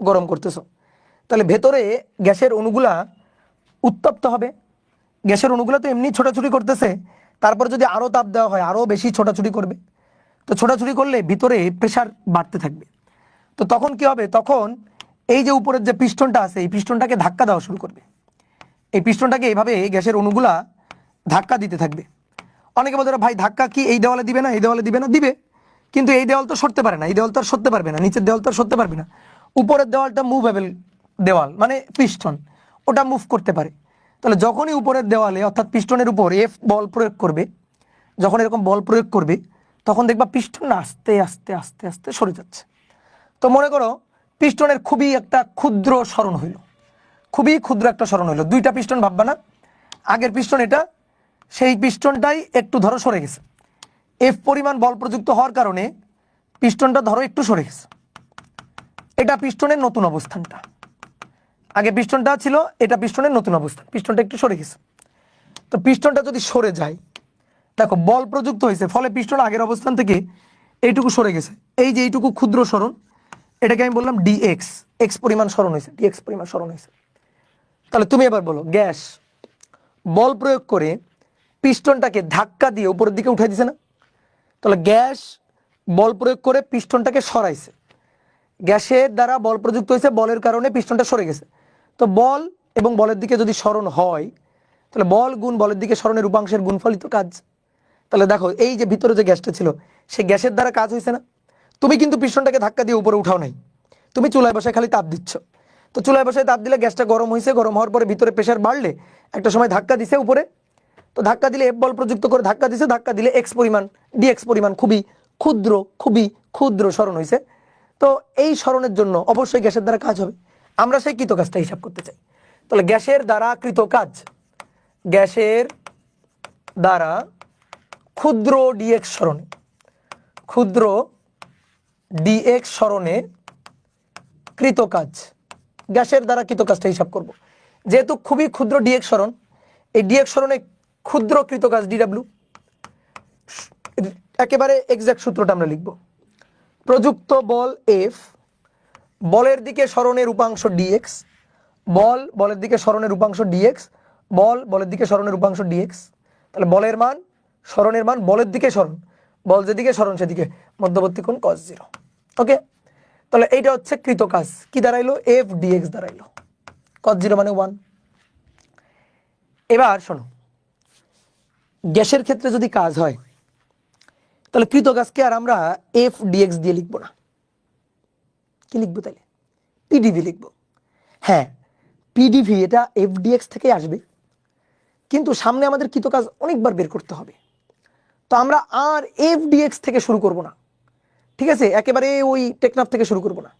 গরম করতেছো, তাহলে ভেতরে গ্যাসের অণুগুলা উত্তপ্ত হবে। গ্যাসের অণুগুলা তো এমনি ছোটাছুটি করতেছে, তারপর যদি আরও তাপ দেওয়া হয় আরও বেশি ছোটাছুটি করবে। তো ছোটাছুটি করলে ভিতরে প্রেশার বাড়তে থাকবে। তো তখন কি হবে? তখন এই যে উপরের যে পিস্টনটা আছে, এই পিস্টনটাকে ধাক্কা দেওয়া শুরু করবে। এই পিস্টনটাকে এইভাবে গ্যাসের অণুগুলা ধাক্কা দিতে থাকবে। অনেকে বলতে পারে, ভাই ধাক্কা কি এই দেওয়ালে দিবে না, এই দেওয়ালে দিবে না? দিবে, কিন্তু এই দেওয়াল তো সরতে পারে না, এই দেওয়াল তো আর সরতে পারবে না, নিচের দেওয়াল তো আর সরতে পারবে না। উপরের দেওয়ালটা মুভেবল দেওয়াল, মানে পিস্টন, ওটা মুভ করতে পারে। তাহলে যখনই উপরের দেওয়ালে অর্থাৎ পিস্টনের উপর এফ বল প্রয়োগ করবে, যখন এরকম বল প্রয়োগ করবে, তখন দেখবা পিস্টন না আস্তে আস্তে আস্তে আস্তে সরে যাচ্ছে। তো মনে করো পিস্টনের খুবই একটা ক্ষুদ্র সরণ হইল, খুবই ক্ষুদ্র একটা সরণ হইলো। দুইটা পিস্টন ভাববা না, আগের পিস্টন এটা, সেই পিস্টনটাই একটু ধরো সরে গেছে। এফ পরিমাণ বল প্রযুক্ত হওয়ার কারণে পিস্টনটা ধরো একটু সরে গেছে। এটা পিস্টনের নতুন অবস্থানটা, আগে পিস্টনটা ছিল, এটা পিস্টনের নতুন অবস্থান, পিস্টনটা একটু সরে গেছে। তো পিস্টনটা যদি সরে যায়, দেখো বল প্রযুক্ত হয়েছে, ফলে পিস্টন আগের অবস্থান থেকে এইটুকু সরে গেছে। এই যে এইটুকু ক্ষুদ্র সরণ, এটাকে আমি বললাম ডিএক্স, এক্স পরিমাণ সরণ হয়েছে, ডিএক্স পরিমাণ সরণ হয়েছে। তাহলে তুমি এবার বলো, গ্যাস বল প্রয়োগ করে পিস্টনটাকে ধাক্কা দিয়ে উপরের দিকে উঠাই দিছে না? তাহলে গ্যাস বল প্রয়োগ করে পিস্টনটাকে সরাইছে, গ্যাসের দ্বারা বল প্রযুক্ত হয়েছে, বলের কারণে পিস্টনটা সরে গেছে। তো বল এবং বলের দিকে যদি সরণ হয়, তাহলে বল গুণ বলের দিকে সরণের উপাংশের গুণফলিত কাজ। তাহলে দেখো এই যে ভিতরে যে গ্যাসটা ছিল, সেই গ্যাসের দ্বারা কাজ হয়েছে না? তুমি কিন্তু পিস্টনটাকে ধাক্কা দিয়ে উপরে উঠাও নাই, তুমি চুলায় বসায় খালি তাপ দিচ্ছ। তো চুলায় বসায় তাপ দিলে গ্যাসটা গরম হয়েছে, গরম হওয়ার পরে ভিতরে প্রেশার বাড়লে একটা সময় ধাক্কা দিছে উপরে। তো ধাক্কা দিলে এফ বল প্রযুক্ত করে ধাক্কা দিছে, ধাক্কা দিলে এক্স পরিমাণ ডিএক্স পরিমাণ খুবই ক্ষুদ্র সরণ হয়েছে। তো এই সরণের জন্য অবশ্যই গ্যাসের দ্বারা কাজ হবে। আমরা সেই কৃত কাজটা হিসাব করতে চাই। তাহলে গ্যাসের দ্বারা কৃত কাজ, গ্যাসের দ্বারা ক্ষুদ্র ডিএক্স সরণে, ক্ষুদ্র ডিএক্স সরণে কৃত কাজ, গ্যাসের দ্বারা কৃত কাজটা হিসাব করব। যেহেতু খুবই ক্ষুদ্র ডিএক্স সরণ, এই ডিএক্স সরণে ক্ষুদ্র কৃত কাজ ডিডাব্লিউ, একেবারে এক্সাক্ট সূত্রটা আমরা লিখব। প্রযুক্ত বল এফ, বলের দিকে সরণের উপাংশ ডিএক্স, বলের দিকে সরণের উপাংশ ডিএক্স, বলের দিকে সরণের উপাংশ ডিএক্স। তাহলে বলের মান সরণের মান বলের দিকে সরণ, বল যেদিকে সরণ সেদিকে, মধ্যবর্তী কোণ cos 0। ওকে, তাহলে এইটা হচ্ছে কৃত কাজ, কি দাঁড়াইলো এফ ডিএক্স দাঁড়াইলো, cos 0 মানে 1। এবার শোনো, গ্যাসের ক্ষেত্রে যদি কাজ হয় তাহলে কৃত কাজকে আর আমরা এফ ডিএক্স দিয়ে লিখবো না, কি লিখবো তাহলে পিডিভি লিখবো। হ্যাঁ, পিডিভি এটা এফ ডিএক্স থেকে আসবে, কিন্তু সামনে আমাদের কৃত কাজ অনেকবার বের করতে হবে, তো আমরা আর এফ ডিএক্স থেকে শুরু করব না, ঠিক আছে, একেবারে ওই টেকনাফ থেকে শুরু করব না,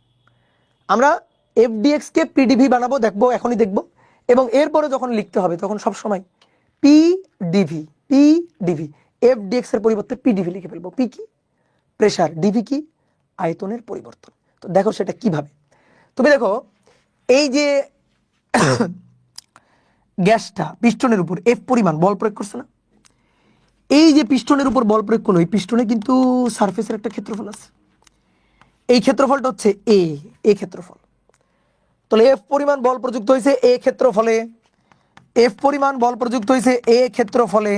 আমরা এফ ডিএক্স কে পিডিভি বানাবো, দেখবো এখনই দেখবো, এবং এরপরে যখন লিখতে হবে তখন সব সময় পিডিভি, পিডিভি, এফ ডিএক্স এর পরিবর্তে পিডিভি লিখে ফেলবো। পি কি প্রেসার, ডিভি কি আয়তনের পরিবর্তন। তো দেখো সেটা কিভাবে, তুমি দেখো এই যে গ্যাসটা পিস্টনের উপর এফ পরিমাণ বল প্রয়োগ করছে না, এই যে পিস্টনের উপর বল প্রয়োগ করলো, এই পিস্টনে কিন্তু সারফেসের একটা ক্ষেত্রফল আছে, এই ক্ষেত্রফলটা হচ্ছে এ ক্ষেত্রফল। তাহলে এফ পরিমাণ বল প্রযুক্ত হয়েছে এ ক্ষেত্রফলে, এফ পরিমাণ বল প্রযুক্ত হয়েছে এ ক্ষেত্রফলে,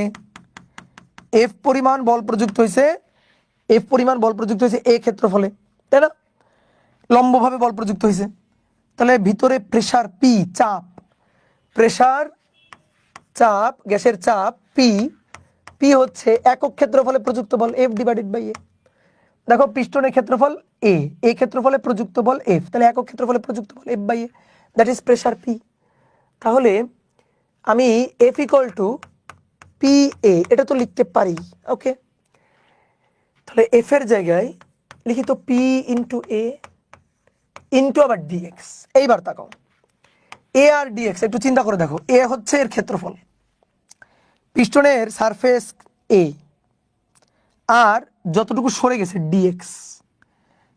এফ পরিমাণ বল প্রযুক্ত হয়েছে, এফ পরিমাণ বল প্রযুক্ত হয়েছে এ ক্ষেত্রফলে, তাই না, লম্বভাবে বল প্রযুক্ত হয়েছে। তাহলে ভিতরে প্রেসার পি, চাপ, প্রেসার চাপ, গ্যাসের চাপ পি, পি হচ্ছে একক ক্ষেত্রফলে প্রযুক্ত বল এফ ডিভাইডেড বাই এ। দেখো পিস্টনের ক্ষেত্রফল এ ক্ষেত্রফলে প্রযুক্ত বল এফ, তাহলে একক ক্ষেত্রফলে প্রযুক্ত বল F by A, that is pressure P. তাহলে আমি F equal to P A এটা তো লিখতে পারি। ওকে, তাহলে এফ এর জায়গায় লিখি তো পি ইন্টু এ ইন্টু আবার ডিএক্স। এইবার তাকাও এ আর ডিএক্স একটু চিন্তা করে দেখো, এ হচ্ছে এর ক্ষেত্রফল, পিস্টনের সারফেস এ, আর যতটুকু সরে গেছে ডিএক্স,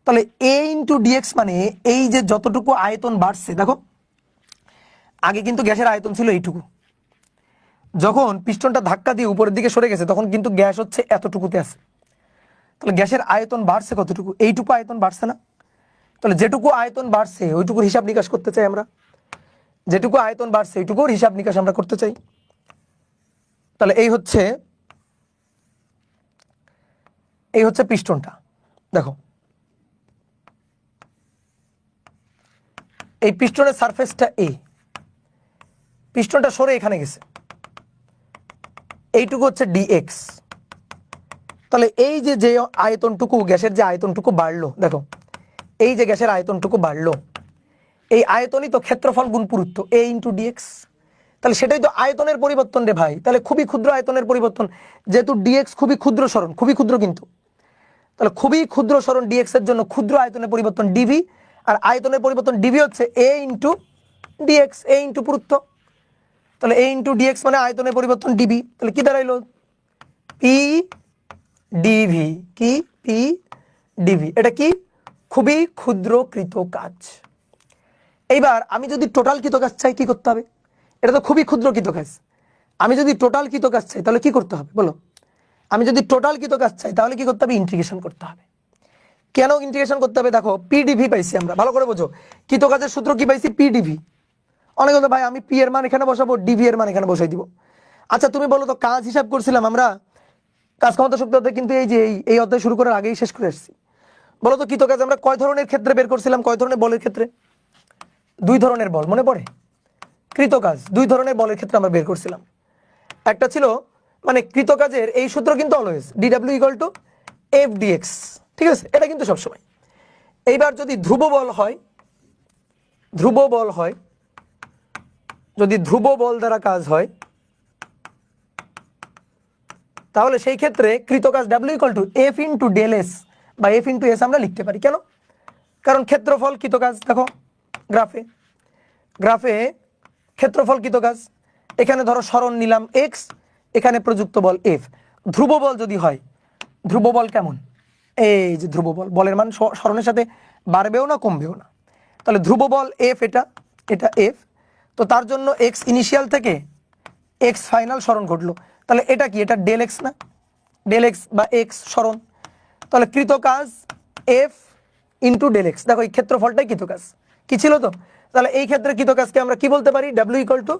তাহলে এ ইন্টু ডিএক্স মানে এই যে যতটুকু আয়তন বাড়ছে, দেখো আগে কিন্তু গ্যাসের আয়তন ছিল এইটুকু, যখন পিস্টনটা ধাক্কা দিয়ে উপরের দিকে সরে গেছে তখন কিন্তু গ্যাস হচ্ছে এতটুকুতে আছে, তাহলে গ্যাসের আয়তন বাড়ছে কতটুকু, এইটুকু আয়তন বাড়ছে না, তাহলে যেটুকু আয়তন বাড়ছে ওইটুকুর হিসাব নিকাশ করতে চাই আমরা, যেটুকু আয়তন বাড়ছে ওইটুকুর হিসাব নিকাশ আমরা করতে চাই। তাহলে এই হচ্ছে পিস্টনটা, দেখো এই পিস্টনের সারফেসটা এ, পিস্টনটা সরে এখানে গেছে, এইটুকু হচ্ছে ডিএক্স। তাহলে এই যে আয়তনটুকু গ্যাসের যে আয়তনটুকু বাড়লো, দেখো এই যে গ্যাসের আয়তনটুকু বাড়লো, এই আয়তনই তো ক্ষেত্রফল গুণ পুরুত্ব এ ইন্টু ডিএক্স, তাহলে সেটাই তো আয়তনের পরিবর্তন রে ভাই, তাহলে খুবই ক্ষুদ্র আয়তনের পরিবর্তন, যেহেতু ডিএক্স খুবই ক্ষুদ্র সরণ, খুবই ক্ষুদ্র কিন্তু, তাহলে খুবই ক্ষুদ্র সরণ ডিএক্স এর জন্য ক্ষুদ্র আয়তনের পরিবর্তন ডিভি, আর আয়তনের পরিবর্তন ডিভি হচ্ছে এ ইন্টু ডিএক্স, এ ইন্টু পুরুত্ব, তাহলে এ ইন্টু ডিএক্স মানে আয়তনের পরিবর্তন ডিভি, তাহলে কি দাঁড়াইলো পি ডিভি, কি পি ডিভি, এটা কি খুবই ক্ষুদ্রকৃত কাজ। এইবার আমি যদি টোটাল কৃত কাজ চাই কি করতে হবে, এটা তো খুবই ক্ষুদ্রকৃত কাজ, আমি যদি টোটাল কৃত কাজ চাই তাহলে কি করতে হবে বলো, আমি যদি টোটাল কৃত কাজ চাই তাহলে কি করতে হবে, ইন্টিগ্রেশন করতে হবে। কেন ইন্টিগ্রেশন করতে হবে, দেখো পিডিভি পাইছি আমরা, ভালো করে বোঝো, কৃত কাজের সূত্র কি পাইছি পিডিভি, অনেকে বলতো ভাই আমি পি এর মান এখানে বসাবো, ডিভি এর মান এখানে বসাই দিব। আচ্ছা তুমি বলো তো, কাজ হিসাব করছিলাম আমরা কাজ ক্ষমতা শক্তি অধ্যায়, কিন্তু এই যে এই অধ্যায় শুরু করার আগেই শেষ করে আসছি, বলো তো কৃত কাজ আমরা কয় ধরনের ক্ষেত্রে বের করছিলাম, কয় ধরনের বলের ক্ষেত্রে, 2 ধরনের বল, মনে পড়ে, কৃত কাজ 2 ধরনের বলের ক্ষেত্রে আমরা বের করছিলাম। একটা ছিল মানে কৃত কাজের এই সূত্র কিন্তু অলওয়েজ ডিডব্লিউ ইকুয়াল টু এফ ডিএক্স, ঠিক আছে, এটা কিন্তু সবসময়। এইবার যদি ধ্রুব বল হয়, যদি ধ্রুব বল দ্বারা কাজ হয় তাহলে সেই ক্ষেত্রে কৃত কাজ W equal to F into del S বা এফ ইন্টু এস আমরা লিখতে পারি। কেন, কারণ ক্ষেত্রফল কৃত কাজ, দেখো গ্রাফে ক্ষেত্রফল কৃত কাজ, এখানে ধরো সরণ নিলাম এক্স, এখানে প্রযুক্ত বল এফ। ধ্রুব বল যদি হয়, ধ্রুব বল কেমন, এই যে ধ্রুব বল, বলের মান সরণের সাথে বাড়বেও না কমবেও না, তাহলে ধ্রুব বল এফ, এটা এফ, তো তার জন্য এক্স ইনিশিয়াল থেকে এক্স ফাইনাল সরণ ঘটলো, তাহলে এটা কি, এটা ডেল এক্স না, ডেল এক্স বা এক্স সরণ, তাহলে কৃত কাজ এফ ইন্টু ডেল এক্স, দেখো এই ক্ষেত্রফলটাই কৃত কাজ কি ছিল তো, তাহলে এই ক্ষেত্রে কৃত কাজকে আমরা কি বলতে পারি, W equal to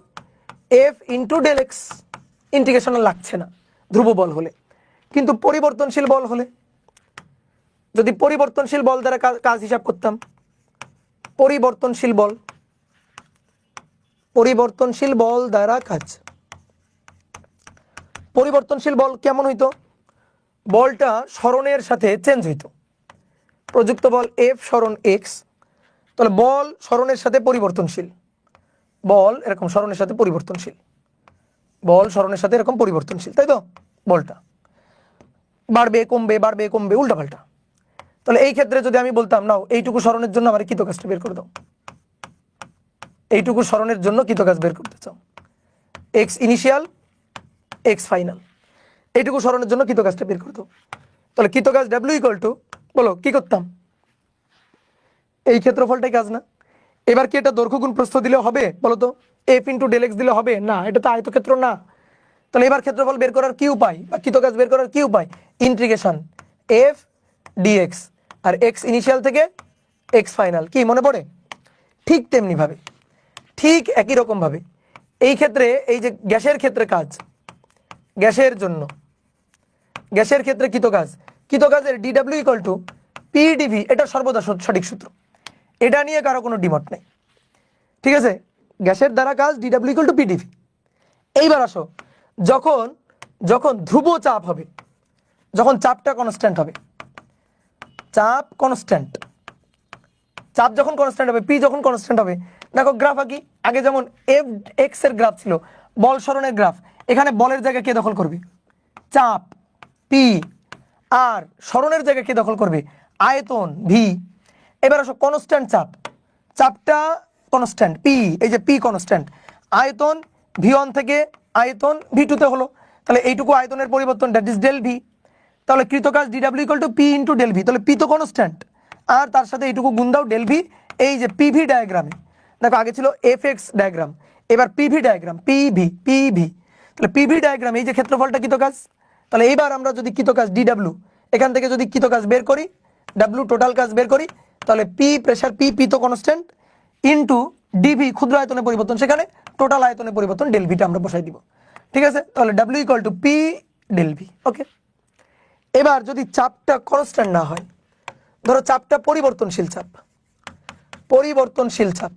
F into del x, integration লাগছে না ধ্রুব বল হলে। কিন্তু পরিবর্তনশীল বল হলে, যদি পরিবর্তনশীল বল দ্বারা কাজ হিসাব করতাম, পরিবর্তনশীল বল, পরিবর্তনশীল বল দ্বারা কাজ, পরিবর্তনশীল বল কেমন হইতো? বলটা সরণের সাথে চেঞ্জ হইতো। প্রযুক্ত বল এফ সরণ এক্স, তাহলে বল সরণের সাথে পরিবর্তনশীল, বল এরকম সরণের সাথে পরিবর্তনশীল, বল সরণের সাথে এরকম পরিবর্তনশীল, তাই তো? বলটা বাড়বে কমবে উল্টাপাল্টা। তাহলে এই ক্ষেত্রে যদি আমি বলতাম নাও এইটুকু সরণের জন্য আমার কৃতকাজটা বের করে দাও, এইটুকু সরণের জন্য কৃতকাজ বের করতে চাও, এক্স ইনিশিয়াল এক্স ফাইনাল, এইটুকু সরণের জন্য কৃতকাজটা বের করে দাও। তাহলে কৃতকাজ ডাব্লিউ ইকুয়াল টু, বলো কি করতাম? এই ক্ষেত্রফলটাই কাজ না? এবার কি এটা দৈর্ঘ্য গুণ প্রস্থ দিলে হবে? বলো তো, এফ ইন্টু ডেল এক্স দিলে হবে না, এটা তো আয়তক্ষেত্র না। তাহলে এবার ক্ষেত্রফল বের করার কি উপায়, বা কৃতকাজ বের করার কি উপায়? ইন্টিগ্রেশন এফ ডিএক্স, আর এক্স ইনিশিয়াল থেকে এক্স ফাইনাল, কি মনে পড়ে? ঠিক তেমনি ভাবে, ঠিক একই রকম ভাবে এই ক্ষেত্রে, এই যে গ্যাসের ক্ষেত্রে কাজ, গ্যাসের জন্য, গ্যাসের ক্ষেত্রে কৃতকাজ, কৃতকাজের ডিডব্লিউ ইকুয়াল টু পিডিভি, এটা সর্বদা সঠিক সূত্র, এটা নিয়ে কারো কোনো ডিমট নেই, ঠিক আছে? গ্যাসের দ্বারা কাজ ডিডব্লিউ ইকুয়াল টু পিডিভি। এইবার আসো, যখন যখন ধ্রুব চাপ হবে, যখন চাপটা কনস্ট্যান্ট হবে, চাপ কনস্ট্যান্ট, চাপ যখন কনস্ট্যান্ট হবে, পি যখন কনস্ট্যান্ট হবে, দেখো গ্রাফ আঁকি। আগে যেমন এফ এক্স এর গ্রাফ ছিল, বল সরণের গ্রাফ, এখানে বলের জায়গায় কে দখল করবে? চাপ পি, আর সরণের জায়গায় কে দখল করবে? আয়তন ভি। এবার আসো কনস্ট্যান্ট চাপ, চাপটা কনস্ট্যান্ট পি, এই যে পি কনস্ট্যান্ট, আয়তন ভি ওয়ান থেকে আয়তন ভি টুতে হলো, তাহলে এইটুকু আয়তনের পরিবর্তন, দ্যাট ইজ ডেল ভি। তাহলে কৃতকাজ DW equal to P into del V, তাহলে পি তো কনস্ট্যান্ট, আর তার সাথে এইটুকু গুণ দাও ডেল ভি। এই যে পিভি ডায়াগ্রামে দেখো, আগে ছিল এফ এক্স ডায়াগ্রাম, এবার পিভি ডায়াগ্রাম, পিভি, তাহলে পিভি ডায়াগ্রাম, এই যে ক্ষেত্রফলটা কৃতকাজ। তাহলে এইবার আমরা যদি কৃতকাজ ডিডব্লিউ এখান থেকে যদি কৃতকাজ বের করি, ডাব্লিউ টোটাল কাজ বের করি, তাহলে পি প্রেসার পি তো কনস্ট্যান্ট ইন্টু ডিভি ক্ষুদ্র আয়তনের পরিবর্তন, সেখানে টোটাল আয়তনের পরিবর্তন ডেল ভিটা আমরা বসাই দিব, ঠিক আছে? তাহলে W equal to P del V, okay. এবার যদি চাপটা কনস্ট্যান্ট না হয়, ধরো চাপটা পরিবর্তনশীল চাপ, পরিবর্তনশীল চাপ,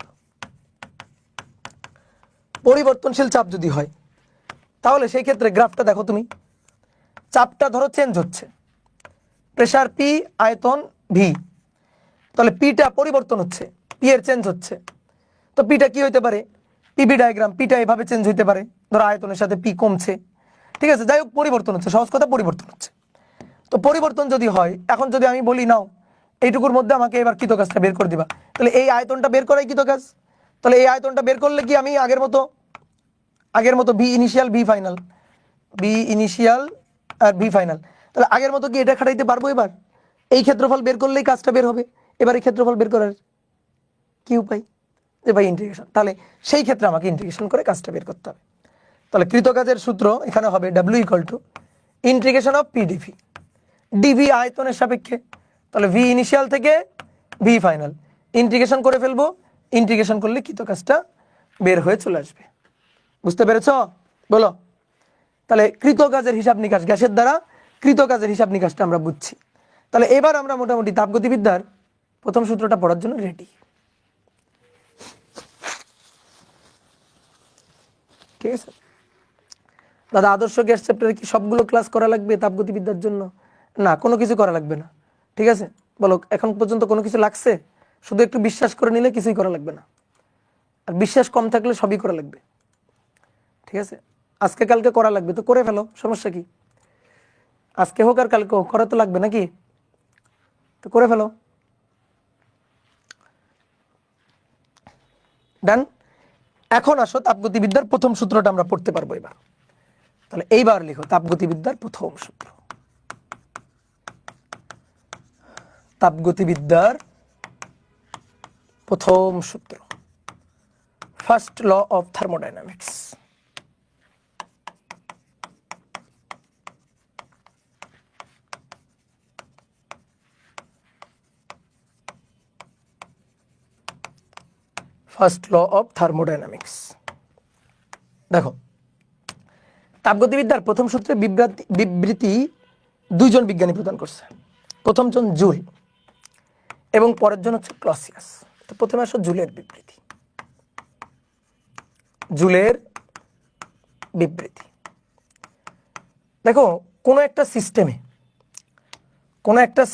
পরিবর্তনশীল চাপ যদি হয়, তাহলে সেই ক্ষেত্রে গ্রাফটা দেখো তুমি, চাপটা ধরো চেঞ্জ হচ্ছে, প্রেসার পি আয়তন ভি, তাহলে পিটা পরিবর্তন হচ্ছে, পি এর চেঞ্জ হচ্ছে, তো পিটা কি হইতে পারে? পিভি ডায়াগ্রাম, পিটা এভাবে চেঞ্জ হইতে পারে, ধরো আয়তনের সাথে পি কমছে, ঠিক আছে? যাই হোক পরিবর্তন হচ্ছে, সহজ কথা পরিবর্তন হচ্ছে। তো পরিবর্তন যদি হয়, এখন যদি আমি বলি নাও এইটুকুর মধ্যে আমাকে এবার কৃতকাজটা বের করে দিবা, তাহলে এই আয়তনটা বের করাই কৃতকাজ। তাহলে এই আয়তনটা বের করলে কি আমি আগের মতো V initial V final, V initial আর বি ফাইনাল, তাহলে আগের মতো কি এটা খাটাইতে পারবো? এবার এই ক্ষেত্রফল বের করলেই কাজটা বের হবে। এবার এই ক্ষেত্রফল বের করার কি উপায়? যে ভাই ইন্টিগ্রেশন, তাহলে সেই ক্ষেত্রে আমাকে ইন্টিগ্রেশন করে কাজটা বের করতে হবে। তাহলে কৃতকাজের সূত্র এখানে হবে W equal to integration of P dV, dV আয়তনের সাপেক্ষে, তাহলে ভি ইনিশিয়াল থেকে ভি ফাইনাল, ইন্টিগ্রেশন করে ফেলবো, ইন্টিগ্রেশন করলে কৃতকাজটা বের হয়ে চলে আসবে। বুঝতে পেরেছ? বলো। তাহলে কৃতকাজের হিসাব নিকাশ, গ্যাসের দ্বারা কৃতকাজের হিসাব নিকাশটা আমরা বুঝছি। তাহলে এবার আমরা মোটামুটি তাপগতিবিদ্যার প্রথম সূত্রটা পড়ার জন্য রেডি, ঠিক আছে? দাদা আদর্শ গ্যাস চ্যাপ্টারে কি সবগুলো ক্লাস করা লাগবে তাপগতিবিদ্যার জন্য? না, কোনো কিছু করা লাগবে না, ঠিক আছে? বলো এখন পর্যন্ত কোনো কিছু লাগছে? শুধু একটু বিশ্বাস করে নিলে কিছুই করা লাগবে না, আর বিশ্বাস কম থাকলে সবই করা লাগবে, ঠিক আছে? আজকে কালকে করা লাগবে তো করে ফেলো, সমস্যা কি? আজকে হোক আর কালকে হোক, করা তো লাগবে নাকি? তো করে ফেলো, ডান। এখন আসো তাপগতিবিদ্যার প্রথম সূত্রটা আমরা পড়তে পারবো এবার। তাহলে এইবার লিখো তাপগতিবিদ্যার প্রথম সূত্র, তাপগতিবিদ্যার প্রথম সূত্র, first law of thermodynamics. First law of thermodynamics. দেখো তাপগতিবিদ্যার প্রথম সূত্রে বিবৃতি দুইজন বিজ্ঞানী প্রদান করছে। প্রথমজন জুল এবং পরের জন হচ্ছে ক্লসিয়াস। তো প্রথমে আসো জুলের বিবৃতি। জুলের বিবৃতি দেখো, কোনো একটা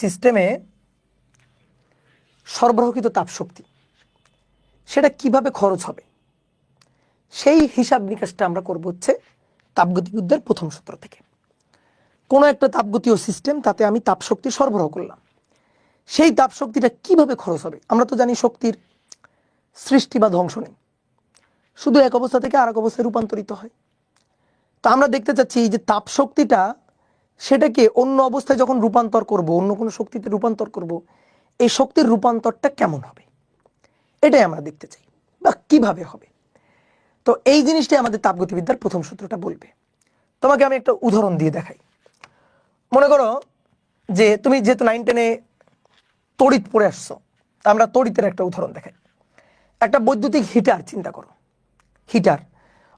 সিস্টেমে সরবরাহকৃত তাপশক্তি সেটা কিভাবে খরচ হবে সেই হিসাব নিকাশটা আমরা করব হচ্ছে তাপগতিবিদ্যার প্রথম সূত্র থেকে। কোনো একটা তাপগতীয় সিস্টেম, তাতে আমি তাপশক্তি সরবরাহ করলাম, সেই তাপশক্তিটা কিভাবে খরচ হবে। আমরা তো জানি শক্তির সৃষ্টি বা ধ্বংস নেই, শুধু এক অবস্থা থেকে আরেক অবস্থায় রূপান্তরিত হয়। তো আমরা দেখতে চাচ্ছি যে তাপশক্তিটা সেটাকে অন্য অবস্থায় যখন রূপান্তর করব, অন্য কোনো শক্তিতে রূপান্তর করব, এই শক্তির রূপান্তরটা কেমন হবে এটাই আমরা দেখতে চাই, বা কিভাবে হবে। তো এই জিনিসটাই আমাদের তাপগতিবিদ্যার প্রথম সূত্রটা বলবে। তোমাকে আমি একটা উদাহরণ দিয়ে দেখাই। মনে করো যে তুমি যেহেতু 9-10-এ তড়িৎ পড়ে আসছো, তা আমরা তড়িতের একটা উদাহরণ দেখাই। একটা বৈদ্যুতিক হিটার চিন্তা করো। হিটার,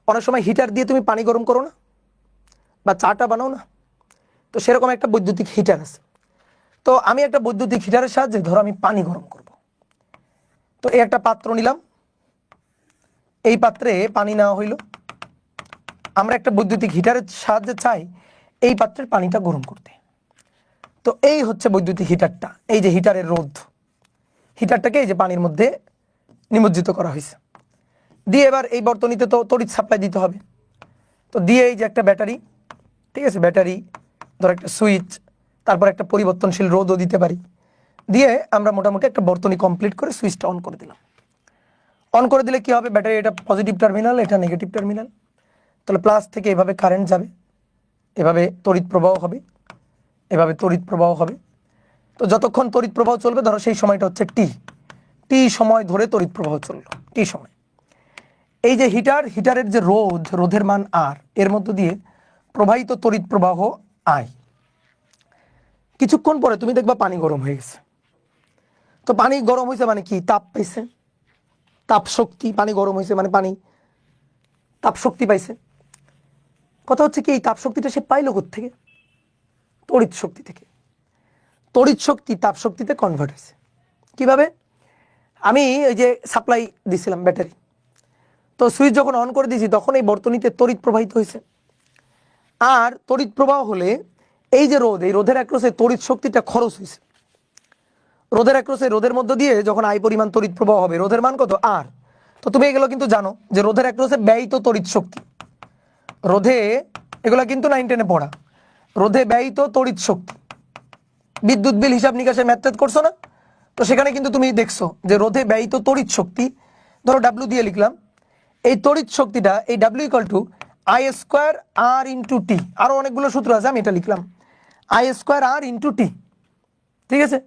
অনেক সময় হিটার দিয়ে তুমি পানি গরম করো না, বা চাটা বানাও না, তো সেরকম একটা বৈদ্যুতিক হিটার আছে। তো আমি একটা বৈদ্যুতিক হিটারের সাহায্যে ধরো আমি পানি গরম করব। তো এই একটা পাত্র নিলাম, এই পাত্রে পানি নেওয়া হইল। আমরা একটা বৈদ্যুতিক হিটারের সাহায্যে চাই এই পাত্রের পানিটা গরম করতে। তো এই হচ্ছে বৈদ্যুতিক হিটারটা, এই যে হিটারের রোধ, হিটারটাকে এই যে পানির মধ্যে নিমজ্জিত করা হয়েছে। দিয়ে এবার এই বর্তনীতে তো তড়িৎ সাপ্লাই দিতে হবে। তো দিয়ে এই যে একটা ব্যাটারি, ঠিক আছে, ব্যাটারি, ধর একটা সুইচ, তারপর একটা পরিবর্তনশীল রোধও দিতে পারি। দিয়ে আমরা মোটামুটি একটা বর্তনী কমপ্লিট করে সুইচটা অন করে দিলাম। অন করে দিলে কি হবে, ব্যাটারি এটা পজিটিভ টার্মিনাল, এটা নেগেটিভ টার্মিনাল। তাহলে প্লাস থেকে এভাবে কারেন্ট যাবে, এভাবে তড়িৎ প্রবাহ হবে, এভাবে তড়িৎ প্রবাহ হবে। তো যতক্ষণ তড়িৎ প্রবাহ চলবে, ধরো সেই সময়টা হচ্ছে টি সময় ধরে তড়িৎ প্রবাহ চললো, টি সময়। এই যে হিটারের যে রোধের মান আর, এর মধ্য দিয়ে প্রবাহিত তড়িৎ প্রবাহ আই। কিছুক্ষণ পরে তুমি দেখবা পানি গরম হয়ে গেছে। তো পানি গরম হয়েছে মানে কি, তাপ পাইছে, তাপ শক্তি। পানি গরম হয়েছে মানে পানি তাপ শক্তি পাইছে। কথা হচ্ছে কি, এই তাপ শক্তিটা সে পাইলো কোত্থেকে? তড়িৎ শক্তি থেকে। তড়িৎ শক্তি তাপ শক্তিতে কনভার্ট হয়েছে কিভাবে? আমি এই যে সাপ্লাই দিছিলাম ব্যাটারি, তো সুইচ যখন অন করে দিয়েছি তখন এই বর্তনীতে তড়িৎ প্রবাহিত হয়েছে। আর তড়িৎ প্রবাহ হলে এই যে রোধ, এই রোধের অ্যাক্রসে তড়িৎ শক্তিটা খরচ হয়েছে। রোধের অ্যাক্রসে, রোধের মধ্য দিয়ে যখন আই পরিমাণ তড়িৎ প্রবাহ হবে, রোধের মান কত, আর। তো তুমি এগুলো কিন্তু জানো যে রোধের অ্যাক্রসে ব্যয়িত তড়িৎ শক্তি, রোধে, এগুলো কিন্তু 9-10-এ পড়া, রোধে ব্যয়িত তড়িৎ শক্তি। বিদ্যুৎ বিল হিসাব নিকাশে ম্যাথ করছো না, তো সেখানে কিন্তু তুমি দেখছো যে রোধে ব্যয়িত তড়িৎ শক্তি, ধরো ডাব্লিউ দিয়ে লিখলাম। এই তড়িৎ শক্তিটা, এই W equal to I square R into T. আরও অনেকগুলো সূত্র আছে, আমি এটা লিখলাম I square R into T, ঠিক আছে।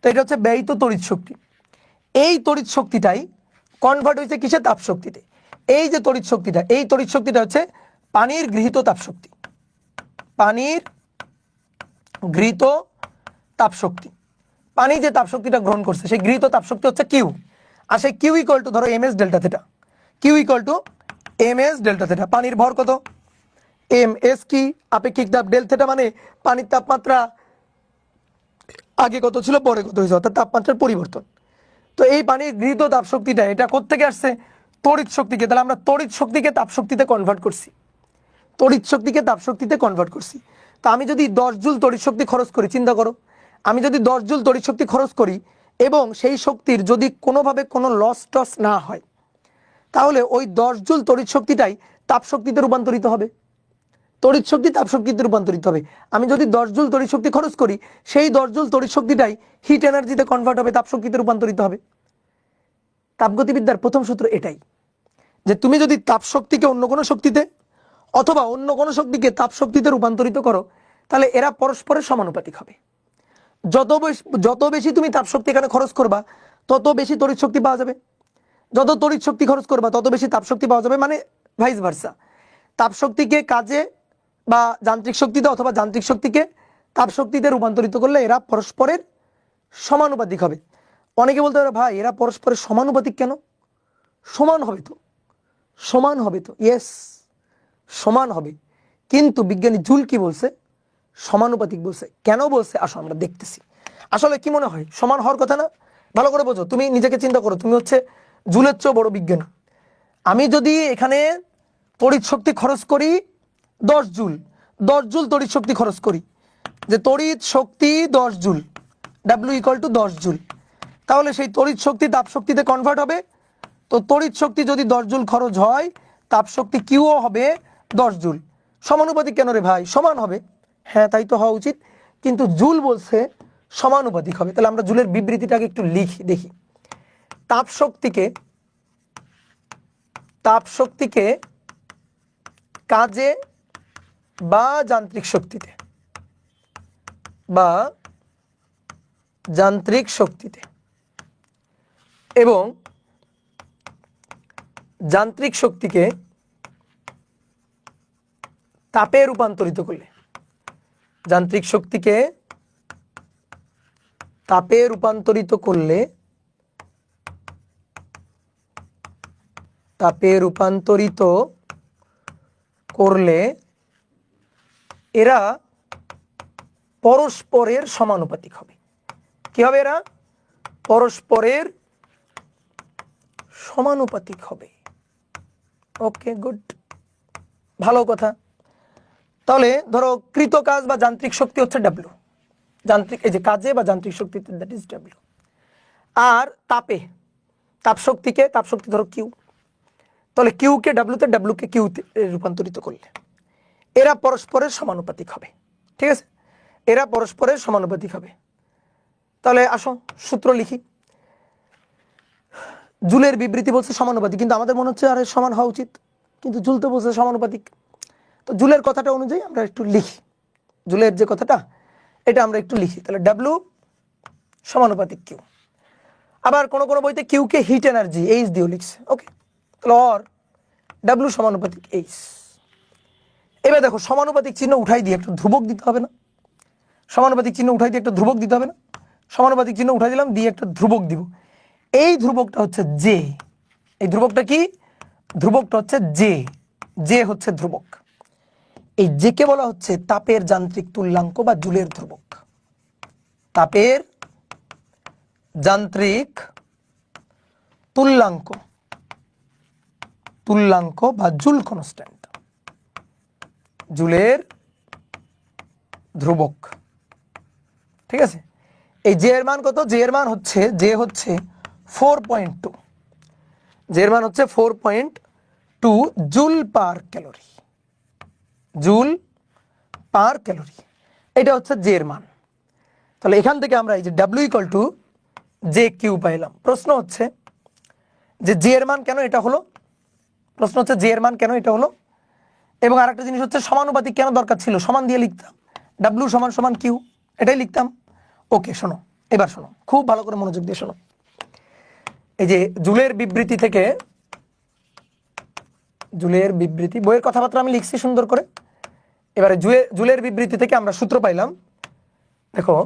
তো এটা হচ্ছে ব্যয়িত তড়িৎ শক্তি। এই তড়িৎ শক্তিটাই কনভার্ট হয়েছে কিসে, তাপ শক্তিতে। এই যে তড়িৎ শক্তিটা, এই তড়িৎ শক্তিটা হচ্ছে পানির গৃহীত তাপ শক্তি, পানির গৃহীত তাপ শক্তি। পানি যে তাপ শক্তিটা গ্রহণ করছে সেই গৃহীত তাপ শক্তি হচ্ছে কিউ। আর সেই কিউ ইকুয়াল টু ধরো m s delta theta, Q equal to m s delta theta. পানির ভর কত, এম এস কি, আপেক্ষিক তাপ, ডেল থেটা মানে পানির তাপমাত্রা আগে কত ছিল পরে কত হয়েছে, অর্থাৎ তাপমাত্রার পরিবর্তন। তো এই পানির গৃহীত তাপ শক্তিটা এটা কোত্থেকে আসছে, তড়িৎ শক্তিকে। তাহলে আমরা তড়িৎ শক্তিকে তাপ শক্তিতে কনভার্ট করছি, তড়িৎ শক্তিকে তাপ শক্তিতে কনভার্ট করছি। তো আমি যদি 10 জুল তড়িৎ শক্তি খরচ করি, চিন্তা করো, আমি যদি 10 জুল তড়িৎ শক্তি খরচ করি এবং সেই শক্তির যদি কোনোভাবে কোনো লস টস না হয়, তাহলে ওই 10 জুল তড়িৎ শক্তিটাই তাপ শক্তিতে রূপান্তরিত হবে। তড়িৎ শক্তি তাপ শক্তিতে রূপান্তরিত হবে। আমি যদি 10 জুল তড়িৎ শক্তি খরচ করি, সেই 10 জুল তড়িৎ শক্তিটাই হিট এনার্জিতে কনভার্ট হবে, তাপ শক্তিতে রূপান্তরিত হবে। তাপগতিবিদ্যার প্রথম সূত্র এটাই, যে তুমি যদি তাপ শক্তিকে অন্য কোনো শক্তিতে অথবা অন্য কোনো শক্তিকে তাপ শক্তিতে রূপান্তরিত করো, তাহলে এরা পরস্পরের সমানুপাতিক হবে। যত বেশি তুমি তাপ শক্তি এখানে খরচ করবা, তত বেশি তড়িৎ শক্তি পাওয়া যাবে। যত তড়িৎ শক্তি খরচ করবা, তত বেশি তাপ শক্তি পাওয়া যাবে, মানে ভাইস ভার্সা। তাপ শক্তিকে কাজে বা যান্ত্রিক শক্তিতে অথবা যান্ত্রিক শক্তিকে তাপ শক্তিতে রূপান্তরিত করলে এরা পরস্পরের সমানুপাতিক হবে। অনেকে বলতে পারে, ভাই এরা পরস্পরের সমানুপাতিক কেন? সমান হবে তো, সমান হবে তো, ইয়েস সমান হবে। কিন্তু বিজ্ঞানী জুল কি বলছে, সমানুপাতিক বলছে। কেন বলছে আসো আমরা দেখতেছি। আসলে কি মনে হয় সমান হওয়ার কথা না? ভালো করে বোঝো, তুমি নিজেকে চিন্তা করো, তুমি হচ্ছে জুলের চেয়েও বড় বিজ্ঞানী। আমি যদি এখানে তড়িৎ শক্তি খরচ করি 10 জুল, 10 জুল তড়িৎ শক্তি খরচ করি, যে তড়িৎ শক্তি 10 জুল, W = 10 জুল, তাহলে সেই তড়িৎ শক্তি তাপ শক্তিতে কনভার্ট হবে। তো তড়িৎ শক্তি যদি 10 জুল খরচ হয়, তাপ শক্তি কিউও হবে 10 জুল। সমানুপাতিক কেন রে ভাই? সমান হবে। হ্যাঁ তাই তো হওয়া উচিত, কিন্তু জুল বলছে সমানুপাতিক হবে। তাহলে আমরা জুলের বিবৃতিটাকে একটু লিখি দেখি। তাপ শক্তিকে কাজে বা যান্ত্রিক শক্তিতে এবং যান্ত্রিক শক্তিকে তাপে রূপান্তরিত করলে, যান্ত্রিক শক্তিকে তাপে রূপান্তরিত করলে এরা পরস্পরের সমানুপাতিক হবে। কি হবে? এরা পরস্পরের সমানুপাতিক হবে। ওকে, গুড, ভালো কথা। তাহলে ধরো কৃত কাজ বা যান্ত্রিক শক্তি হচ্ছে ডাব্লিউ, যান্ত্রিক এই যে কাজে বা যান্ত্রিক শক্তিতে, দ্যাট ইজ ডাব্লিউ। আর তাপ শক্তি ধরো কিউ, তাহলে কিউকে ডাব্লিউতে, ডাব্লিউকে কিউতে রূপান্তরিত করলে এরা পরস্পরের সমানুপাতিক হবে। ঠিক আছে, এরা পরস্পরের সমানুপাতিক হবে। তাহলে আসো সূত্র লিখি। জুলের বিবৃতি বলছে সমানুপাতিক, কিন্তু আমাদের মনে হচ্ছে আরে সমান হওয়া উচিত, কিন্তু জুল তো বলছে সমানুপাতিক। তো জুলের কথাটা অনুযায়ী আমরা একটু লিখি, জুলের যে কথাটা এটা আমরা একটু লিখি। তাহলে ডাব্লিউ সমানুপাতিক কিউ। আবার কোন বইতে কিউকে হিট এনার্জি এইচ দিয়েও লিখছে। ওকে, তাহলে অর ডাব্লিউ সমানুপাতিক এইচ। এবার দেখো সমানুপাতিক চিহ্ন উঠাই দিয়ে একটা ধ্রুবক দিতে হবে না? সমানুপাতিক চিহ্ন উঠাই দিয়ে একটা ধ্রুবক দিতে হবে না? সমানুপাতিক চিহ্ন উঠাই দিলাম, দিয়ে একটা ধ্রুবক দিব। এই ধ্রুবকটা হচ্ছে জে। এই ধ্রুবকটা কি? ধ্রুবকটা হচ্ছে জে। জে হচ্ছে ধ্রুবক। এই জেকে বলা হচ্ছে তাপের যান্ত্রিক তুল্যাঙ্ক বা জুলের ধ্রুবক। তাপের যান্ত্রিক তুল্যাঙ্ক বা জুল কনস্ট্যান্ট, জুলের ধ্রুবক। ঠিক আছে, এই জে এর মান কত? জে এর মান হচ্ছে 4.2। জে এর মান হচ্ছে 4.2 joule per calorie. Joule per calorie, এটা হচ্ছে জে এর মান। তাহলে এখান থেকে আমরা এই যে W = জে কিউ পাইলাম। প্রশ্ন হচ্ছে যে জে এর মান কেন এটা হলো, প্রশ্ন হচ্ছে জে এর মান কেন এটা হলো, এবং আরেকটা জিনিস হচ্ছে সমানুপাতিক কেন দরকার ছিল? সমান দিয়ে লিখতাম, W = কিউ, এটাই লিখতাম। ওকে, শোনো, এবার শোনো, খুব ভালো করে মনোযোগ দিয়ে শোনো। এই যে জুলের বিবৃতি থেকে, জুলের বিবৃতি বইয়ের কথাবার্তা আমি লিখছি সুন্দর করে। এবারে জুলের বিবৃতি থেকে আমরা সূত্র পাইলাম। দেখো,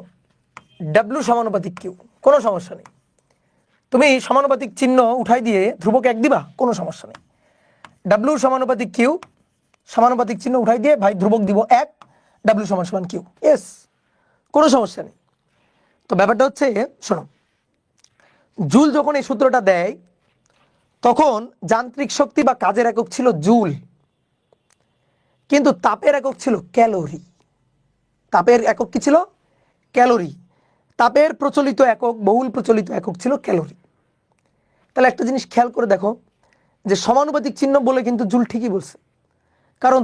ডাব্লিউ সমানুপাতিক কিউ, কোনো সমস্যা নেই। তুমি সমানুপাতিক চিহ্ন উঠাই দিয়ে ধ্রুবক 1 দিবা, কোনো সমস্যা নেই। ডাব্লিউ সমানুপাতিক কিউ, সমানুপাতিক চিহ্ন উঠাই দিয়ে ভাই ধ্রুবক দিব 1, ডাব্লিউ = কিউ। এস, কোনো সমস্যা নেই। তো ব্যাপারটা হচ্ছে শোনো, জুল যখন এই সূত্রটা দেয় তখন যান্ত্রিক শক্তি বা কাজের একক ছিল জুল, কিন্তু তাপের একক ছিল ক্যালোরি। তাপের একক কি ছিল? ক্যালোরি। তাপের প্রচলিত একক, বহুল প্রচলিত একক ছিল ক্যালোরি। তাহলে একটা জিনিস খেয়াল করে দেখো, যে সমানুপাতিক চিহ্ন বলে কিন্তু জুল ঠিকই বলছে, কারণ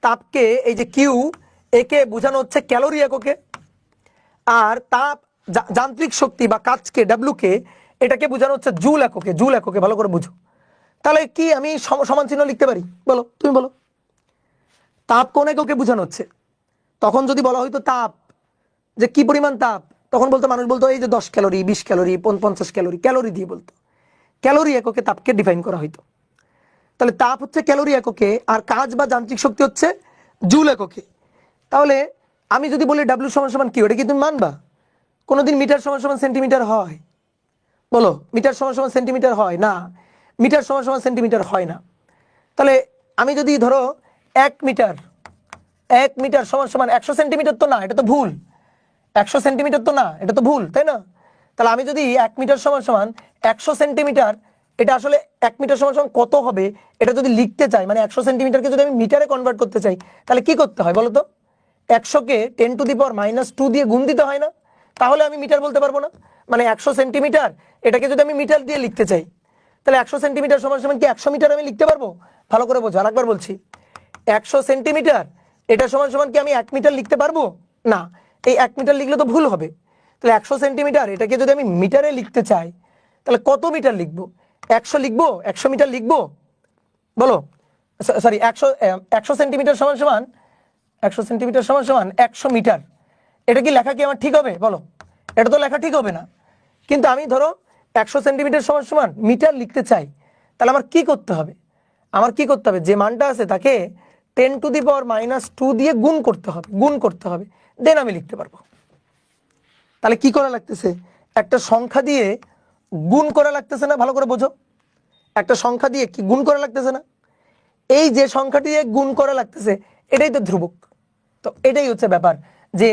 তাপকে এই যে কিউ, একে বোঝানো হচ্ছে ক্যালোরি এককে, আর তাপ যান্ত্রিক শক্তি বা কাজকে ডাব্লিউকে, এটাকে বোঝানো হচ্ছে জুল এককে। জুল এককে, ভালো করে বুঝো। তাহলে কি আমি সমান চিহ্ন লিখতে পারি? বলো, তুমি বলো। তাপ কোন এককে বোঝানো হচ্ছে? তখন যদি বলা হইতো তাপ, যে কি পরিমাণ তাপ, তখন বলতো, মানুষ বলতো এই যে 10 ক্যালোরি, 20 ক্যালোরি, 50 ক্যালোরি, ক্যালোরি দিয়ে বলতো। ক্যালোরি এককে তাপকে ডিফাইন করা হইতো। তাহলে তাপ হচ্ছে ক্যালোরি এককে, আর কাজ বা যান্ত্রিক শক্তি হচ্ছে জুল এককে। তাহলে আমি যদি বলি ডাব্লিউ = কিউ, এটা কি তুমি মানবা? কোনোদিন মিটার = সেন্টিমিটার হয়? বলো, মিটার = সেন্টিমিটার হয় না, মিটার = সেন্টিমিটার হয় না। তাহলে আমি যদি ধরো 1 মিটার 1 মিটার সমান সমান 100 সেন্টিমিটার তো না, এটা তো ভুল। 100 সেন্টিমিটার তো না, এটা তো ভুল, তাই না? তাহলে আমি যদি 1 মিটার সমান সমান 100 সেন্টিমিটার, এটা আসলে 1 মিটার সমান সমান কত হবে এটা যদি লিখতে চাই, মানে 100 সেন্টিমিটারকে যদি আমি মিটারে কনভার্ট করতে চাই, তাহলে কি করতে হয় বলো তো? 100কে 10⁻²2 দিয়ে গুণ দিতে হয় না? তাহলে আমি মিটার বলতে পারবো না? মানে 100 সেন্টিমিটার এটাকে যদি আমি মিটার দিয়ে লিখতে চাই, তাহলে 100 সেন্টিমিটার সমান সমান কি 100 মিটার আমি লিখতে পারবো? ভালো করে বোঝো, আরেকবার বলছি। 100 সেন্টিমিটার এটা সমান সমান কি আমি 1 মিটার লিখতে পারবো? না, এই 1 মিটার লিখলে তো ভুল হবে। তাহলে 100 সেন্টিমিটার এটাকে যদি আমি মিটারে লিখতে চাই, তাহলে কত মিটার লিখবো? 100 লিখবো? 100 মিটার লিখবো? বলো। সরি, 100 সেন্টিমিটার সমান সমান 100 সেন্টিমিটার সমান সমান 100 মিটার, এটা কি লেখা কি আমার ঠিক হবে? বলো, এটা তো লেখা ঠিক হবে না। কিন্তু আমি ধরো 100 সেন্টিমিটার সমান সমান মিটার লিখতে চাই, তাহলে আমার কি করতে হবে? আমার কি করতে হবে? যে মানটা আছে তাকে 10⁻² দিয়ে গুণ করতে হবে, দেন আমি লিখতে পারবো। তাহলে কি করা লাগতেছে? একটা সংখ্যা দিয়ে গুণ করা লাগতেছে না? ভালো করে বোঝো, একটা সংখ্যা দিয়ে কি গুণ করা লাগতেছে না? এই যে সংখ্যাটি দিয়ে গুণ করা লাগতেছে এটাই তো ধ্রুবক। তো এটাই হচ্ছে ব্যাপার, যে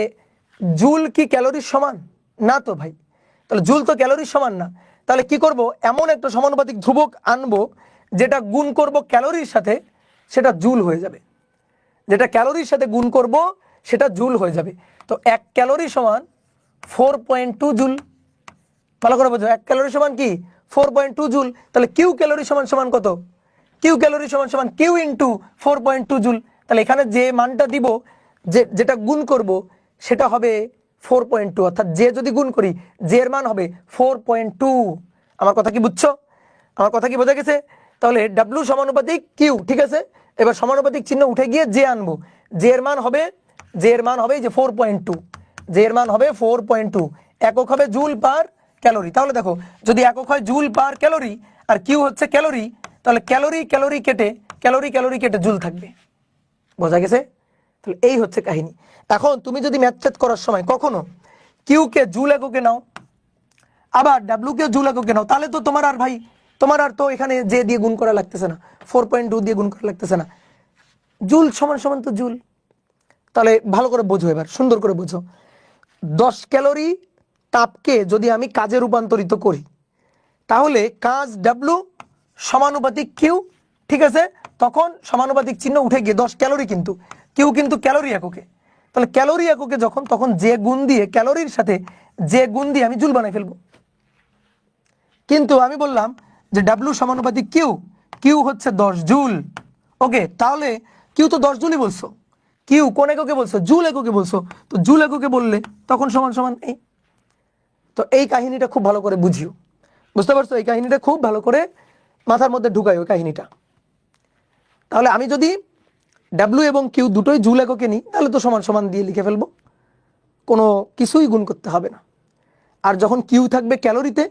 জুল কি ক্যালোরির সমান না? তো ভাই, তাহলে জুল তো ক্যালোরির সমান না। তাহলে কি করব? এমন একটা সমানুপাতিক ধ্রুবক আনবো যেটা গুণ করব ক্যালোরির সাথে, সেটা জুল হয়ে যাবে। যেটা ক্যালোরির সাথে গুণ করব সেটা জুল হয়ে যাবে। তো 1 ক্যালোরি সমান 4.2 জুল। ভালো করে বোঝো, 1 ক্যালোরি সমান কি? 4.2 জুল। তাহলে কিউ ক্যালোরি সমান সমান কত? কিউ ক্যালোরি সমান সমান কিউ ইন্টু 4.2 জুল। তাহলে এখানে যে মানটা দিব, যেটা গুণ করব সেটা হবে 4.2, অর্থাৎ যে যদি গুণ করি যে এর মান হবে 4.2। আমার কথা কি বুঝছো? আমার কথা কি বোঝা গেছে? তাহলে ডাব্লিউ সমানুপাতিক কিউ, ঠিক আছে। এবার সমানুপাতিক চিহ্ন উঠে গিয়ে যে আনবো, যে এর মান হবে যে 4.2, যে এর মান হবে 4.2, একক হবে জুল পার ক্যালোরি। তাহলে দেখো, যদি একক হয় জুল পার ক্যালোরি আর কিউ হচ্ছে ক্যালোরি, তাহলে ক্যালোরি কেটে জুল থাকবে। বোঝা গেছে? তাহলে এই হচ্ছে কাহিনী। এখন তুমি যদি ম্যাথ করার সময় কখনো কিউ কে জুল এককে নাও, আবার ডাব্লিউ কে জুল এককে নাও, তাহলে তো তোমার আর তো এখানে যে দিয়ে গুণ করা লাগতেছে না, 4.2 দিয়ে গুণ করা লাগতেছে না, জুল সমান সমান তো জুল। তাহলে ভালো করে বোঝো, এবার সুন্দর করে বোঝো। 10 ক্যালোরি তাপকে যদি আমি কাজে রূপান্তরিত করি, তাহলে কাজ ডাব্লিউ সমানুপাতিক কিউ, ঠিক আছে। তখন সমানুপাতিক চিহ্ন উঠে গিয়ে 10 ক্যালোরি, কিন্তু কিউ কিন্তু ক্যালোরি এককে, তাহলে ক্যালোরি এককে যখন, তখন যে গুণ দিয়ে ক্যালোরির সাথে যে গুণ দিয়ে আমি জুল বানাই ফেলবো। কিন্তু আমি বললাম যে ডাব্লিউ সমানুপাতিক কিউ হচ্ছে 10 জুল। ওকে, তাহলে কিউ তো 10 জুলই বলছো, কিউ কোন এককে বলছো? জুল এককে বলছো। তো জুল এককে বললে তখন সমান সমান এই। তো এই কাহিনীটা খুব ভালো করে বুঝিও, বুঝতে পারছো? এই কাহিনীটা খুব ভালো করে মাথার মধ্যে ঢুকাই ওই কাহিনীটা। তাহলে আমি যদি ডাব্লিউ এবং কিউ দুটোই জুল এককে নিই, তাহলে তো সমান সমান দিয়ে লিখে ফেলবো, কোনো কিছুই গুণ করতে হবে না। আর যখন কিউ থাকবে ক্যালোরিতে,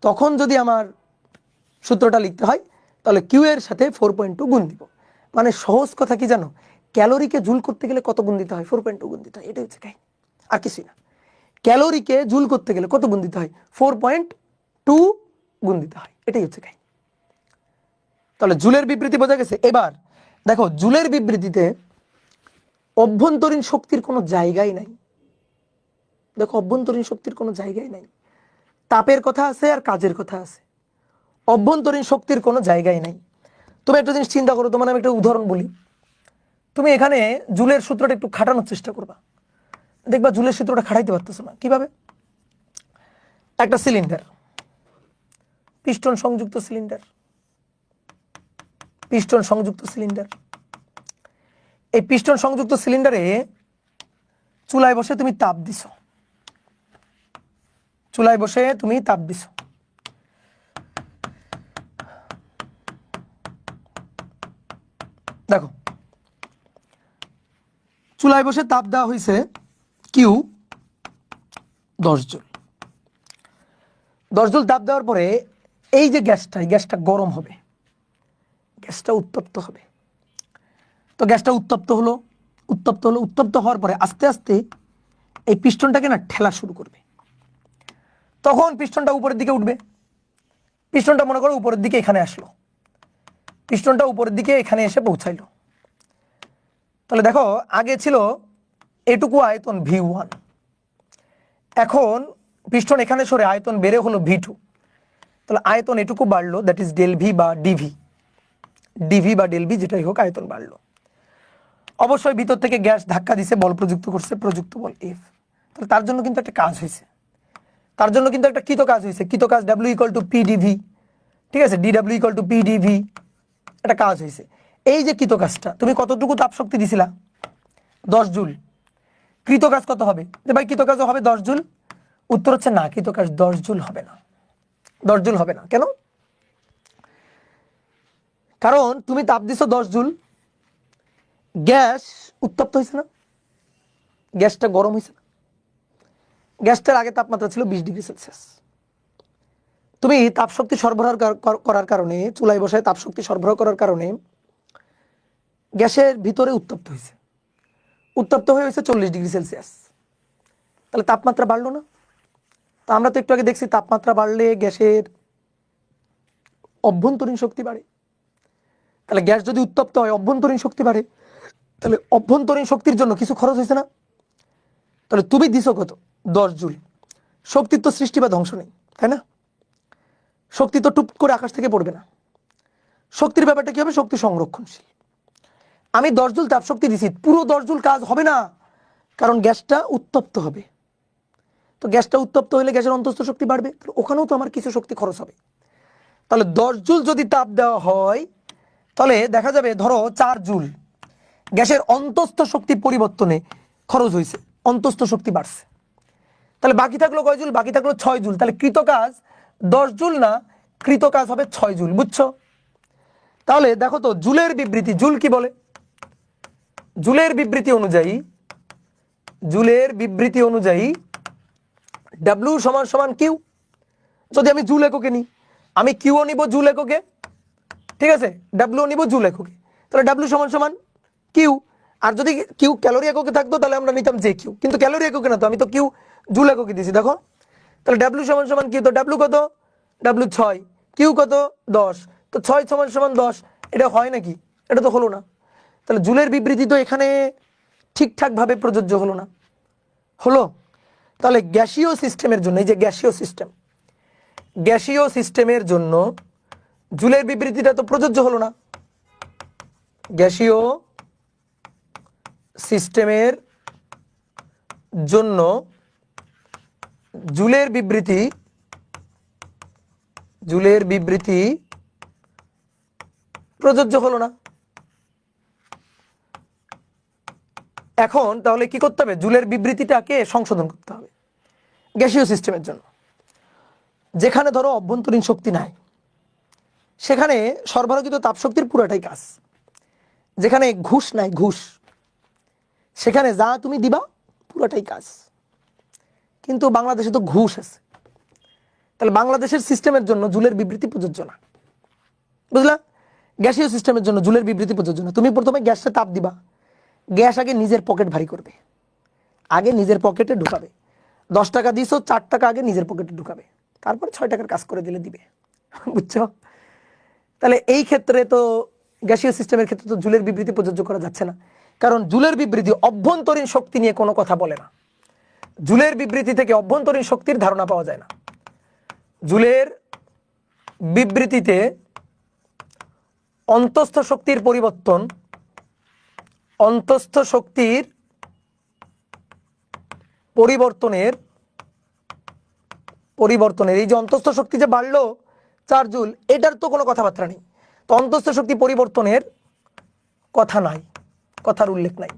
তখন যদি আমার সূত্রটা লিখতে হয়, তাহলে কিউ এর সাথে 4.2 গুণ দিব। মানে সহজ কথা কি জানো? ক্যালোরিকে জুল করতে গেলে কত গুণ দিতে হয়? 4.2 গুণ দিতে হয়, এটাই হচ্ছে কাহিনী, আর কিছুই না। ক্যালোরিকে জুল করতে গেলে কত গুণ দিতে হয়? 4.2 গুণ দিতে হয়, এটাই হচ্ছে কাহিনী। তাহলে জুলের বিবৃতি বোঝা গেছে? এবার দেখো, জুলের বিবৃতিতে অভ্যন্তরীণ শক্তির কোনো জায়গাই নাই। দেখো, অভ্যন্তরীণ শক্তির কোনো জায়গাই নাই। তাপের কথা আছে আর কাজের কথা আছে, অভ্যন্তরীণ শক্তির কোনো জায়গাই নাই। তুমি একটা জিনিস চিন্তা করো, তোমার আমি একটা উদাহরণ বলি। তুমি এখানে জুলের সূত্রটা একটু খাটানোর চেষ্টা করবা, দেখবা জুলের সূত্রটা খাটাইতে পারতেছো না। কিভাবে? একটা সিলিন্ডার, পিস্টন সংযুক্ত সিলিন্ডার, এই পিস্টন সংযুক্ত সিলিন্ডারে চুলায় বসে তুমি তাপ দিছো, দেখো, চুলায় বসে তাপ দেওয়া হয়েছে কিউ 10 জুল। 10 জুল তাপ দেওয়ার পরে এই যে গ্যাসটা গরম হবে, গ্যাসটা উত্তপ্ত হবে। তো গ্যাসটা উত্তপ্ত হওয়ার পরে আস্তে আস্তে এই পিস্টনটাকে না ঠেলা শুরু করবে। তখন পিস্টনটা উপরের দিকে উঠবে। পিস্টনটা মনে করো উপরের দিকে এখানে আসলো, পিস্টনটা উপরের দিকে এখানে এসে পৌঁছাইলো। তাহলে দেখো আগে ছিল এটুকু আয়তন V1, এখন পিস্টন এখানে সরে আয়তন বেড়ে হলো V2, তাহলে আয়তন এটুকু বাড়লো, দ্যাট ইজ ডেল ভি বা ডিভি বা ডেল ভি যেটাই হোক, আয়তন বাড়লো। অবশ্যই ভিতর থেকে গ্যাস ধাক্কা দিছে, বল প্রযুক্ত করছে, প্রযুক্ত বল এফ। তাহলে তার জন্য কিন্তু একটা কাজ হয়েছে, তার জন্য কিন্তু একটা কৃত কাজ হয়েছে, কৃত কাজ W equal to P dV, ঠিক আছে, ডিডাব্লিউ ইকুয়াল টু পি ডিভি, একটা কাজ হয়েছে। এই যে কৃত কাজটা, তুমি কতটুকু তাপ শক্তি দিছিলা? 10 জুল। কৃত কাজ কত হবে? যে ভাই কৃত কাজ হবে 10 জুল। উত্তর হচ্ছে না, কৃত কাজ 10 জুল হবে না, 10 জুল হবে না। কেন? কারণ তুমি তাপ দিছো 10 জুল, গ্যাস উত্তপ্ত হয়েছে না, গ্যাসটা গরম হয়েছে না, গ্যাসটার আগে তাপমাত্রা ছিল 20 ডিগ্রি সেলসিয়াস। তুমি তাপশক্তি সরবরাহ করার কারণে, চুলায় বসায় তাপশক্তি সরবরাহ করার কারণে গ্যাসের ভিতরে উত্তপ্ত হয়েছে, উত্তপ্ত হয়ে হয়েছে 40 ডিগ্রি সেলসিয়াস। তাহলে তাপমাত্রা বাড়লো না? তো আমরা তো একটু আগে দেখছি তাপমাত্রা বাড়লে গ্যাসের অভ্যন্তরীণ শক্তি বাড়ে। তাহলে গ্যাস যদি উত্তপ্ত হয়, অভ্যন্তরীণ শক্তি বাড়ে, তাহলে অভ্যন্তরীণ শক্তির জন্য কিছু খরচ হয়েছে না? তাহলে তুমি দিছো কত? 10 জুল। শক্তির তো সৃষ্টি বা ধ্বংস নেই, তাই না? শক্তি তো টুপ করে আকাশ থেকে পড়বে না। শক্তির ব্যাপারটা কি হবে? শক্তি সংরক্ষণশীল। আমি 10 জুল তাপ শক্তি দিছি, পুরো 10 জুল কাজ হবে না, কারণ গ্যাসটা উত্তপ্ত হবে। তো গ্যাসটা উত্তপ্ত হলে গ্যাসের অন্তঃস্থ শক্তি বাড়বে, তাহলে ওখানেও তো আমার কিছু শক্তি খরচ হবে। তাহলে 10 জুল যদি তাপ দেওয়া হয়, তাহলে দেখা যাবে ধরো 4 জুল গ্যাসের অন্তঃস্থ শক্তি পরিবর্তনে খরচ হয়েছে, অন্তঃস্থ শক্তি বাড়ছে। তাহলে বাকি থাকলো কয় জুল? বাকি থাকলো 6 জুল। তাহলে কৃত কাজ 10 জুল না, কৃত কাজ হবে 6 জুল। বুঝছো? তাহলে দেখো তো জুলের বিবৃতি, জুল কি বলে? জুলের বিবৃতি অনুযায়ী ডাব্লিউ সমান সমান কিউ। যদি আমি জুল এককে নিই, আমি কিউও নিব জুল এককে, ঠিক আছে, ডাব্লিউ নিব জুল এককে, তাহলে ডাব্লিউ সমান সমান কিউ। আর যদি কিউ ক্যালোরি এককে থাকতো তাহলে আমরা নিতাম জে কিউ, কিন্তু ক্যালোরি এককে না, তো আমি তো কিউ জুল এককে দিয়েছি। দেখো তাহলে ডাব্লিউ সমান সমান কিউ, তো ডাব্লিউ কত? ডাব্লিউ 6, কিউ কত? 10, তো 6 সমান সমান 10। এটা হয় নাকি? এটা তো হলো না। তাহলে জুলের বিবৃতি তো এখানে ঠিকঠাকভাবে প্রযোজ্য হলো না। হলো? তাহলে গ্যাসীয় সিস্টেমের জন্য, এই যে গ্যাসীয় সিস্টেমের জন্য জুলের বিবৃতিটা তো প্রযোজ্য হলো না। গ্যাসীয় সিস্টেমের জন্য জুলের বিবৃতি প্রযোজ্য হলো না। এখন তাহলে কি করতে হবে? জুলের বিবৃতিটাকে সংশোধন করতে হবে গ্যাসীয় সিস্টেমের জন্য। যেখানে ধরো অভ্যন্তরীণ শক্তি নাই, সেখানে সরবরাহিত তাপশক্তির পুরোটাই কাজ। যেখানে ঘুষ নাই, সেখানে যা তুমি দিবা পুরোটাই কাজ। কিন্তু বাংলাদেশে তো ঘুষ আছে, তাহলে বাংলাদেশের সিস্টেমের জন্য জুলের বিবৃতি প্রযোজ্য না। বুঝলা? গ্যাসীয় সিস্টেমের জন্য জুলের বিবৃতি প্রযোজ্য না। তুমি প্রথমে গ্যাসে তাপ দিবা, গ্যাস আগে নিজের পকেট ভারী করবে, আগে নিজের পকেটে ঢুকাবে। 10 টাকা দিছো, 4 টাকা আগে নিজের পকেটে ঢুকাবে, তারপর 6 টাকার কাজ করে দিলে দিবে। বুঝছো? তাহলে এই ক্ষেত্রে তো গ্যাসীয় সিস্টেমের ক্ষেত্রে তো জুলের বিবৃতি প্রযোজ্য করা যাচ্ছে না, কারণ জুলের বিবৃতি অভ্যন্তরীণ শক্তি নিয়ে কোনো কথা বলে না। জুলের বিবৃতি থেকে অভ্যন্তরীণ শক্তির ধারণা পাওয়া যায় না। জুলের বিবৃতিতে অন্তঃস্থ শক্তির পরিবর্তনের এই যে অন্তঃস্থ শক্তি যে বাড়লো 4 জুল, এটার তো কোনো কথাবার্তা নেই। তো অন্তঃস্থ শক্তি পরিবর্তনের কথা নাই, কথার উল্লেখ নাই।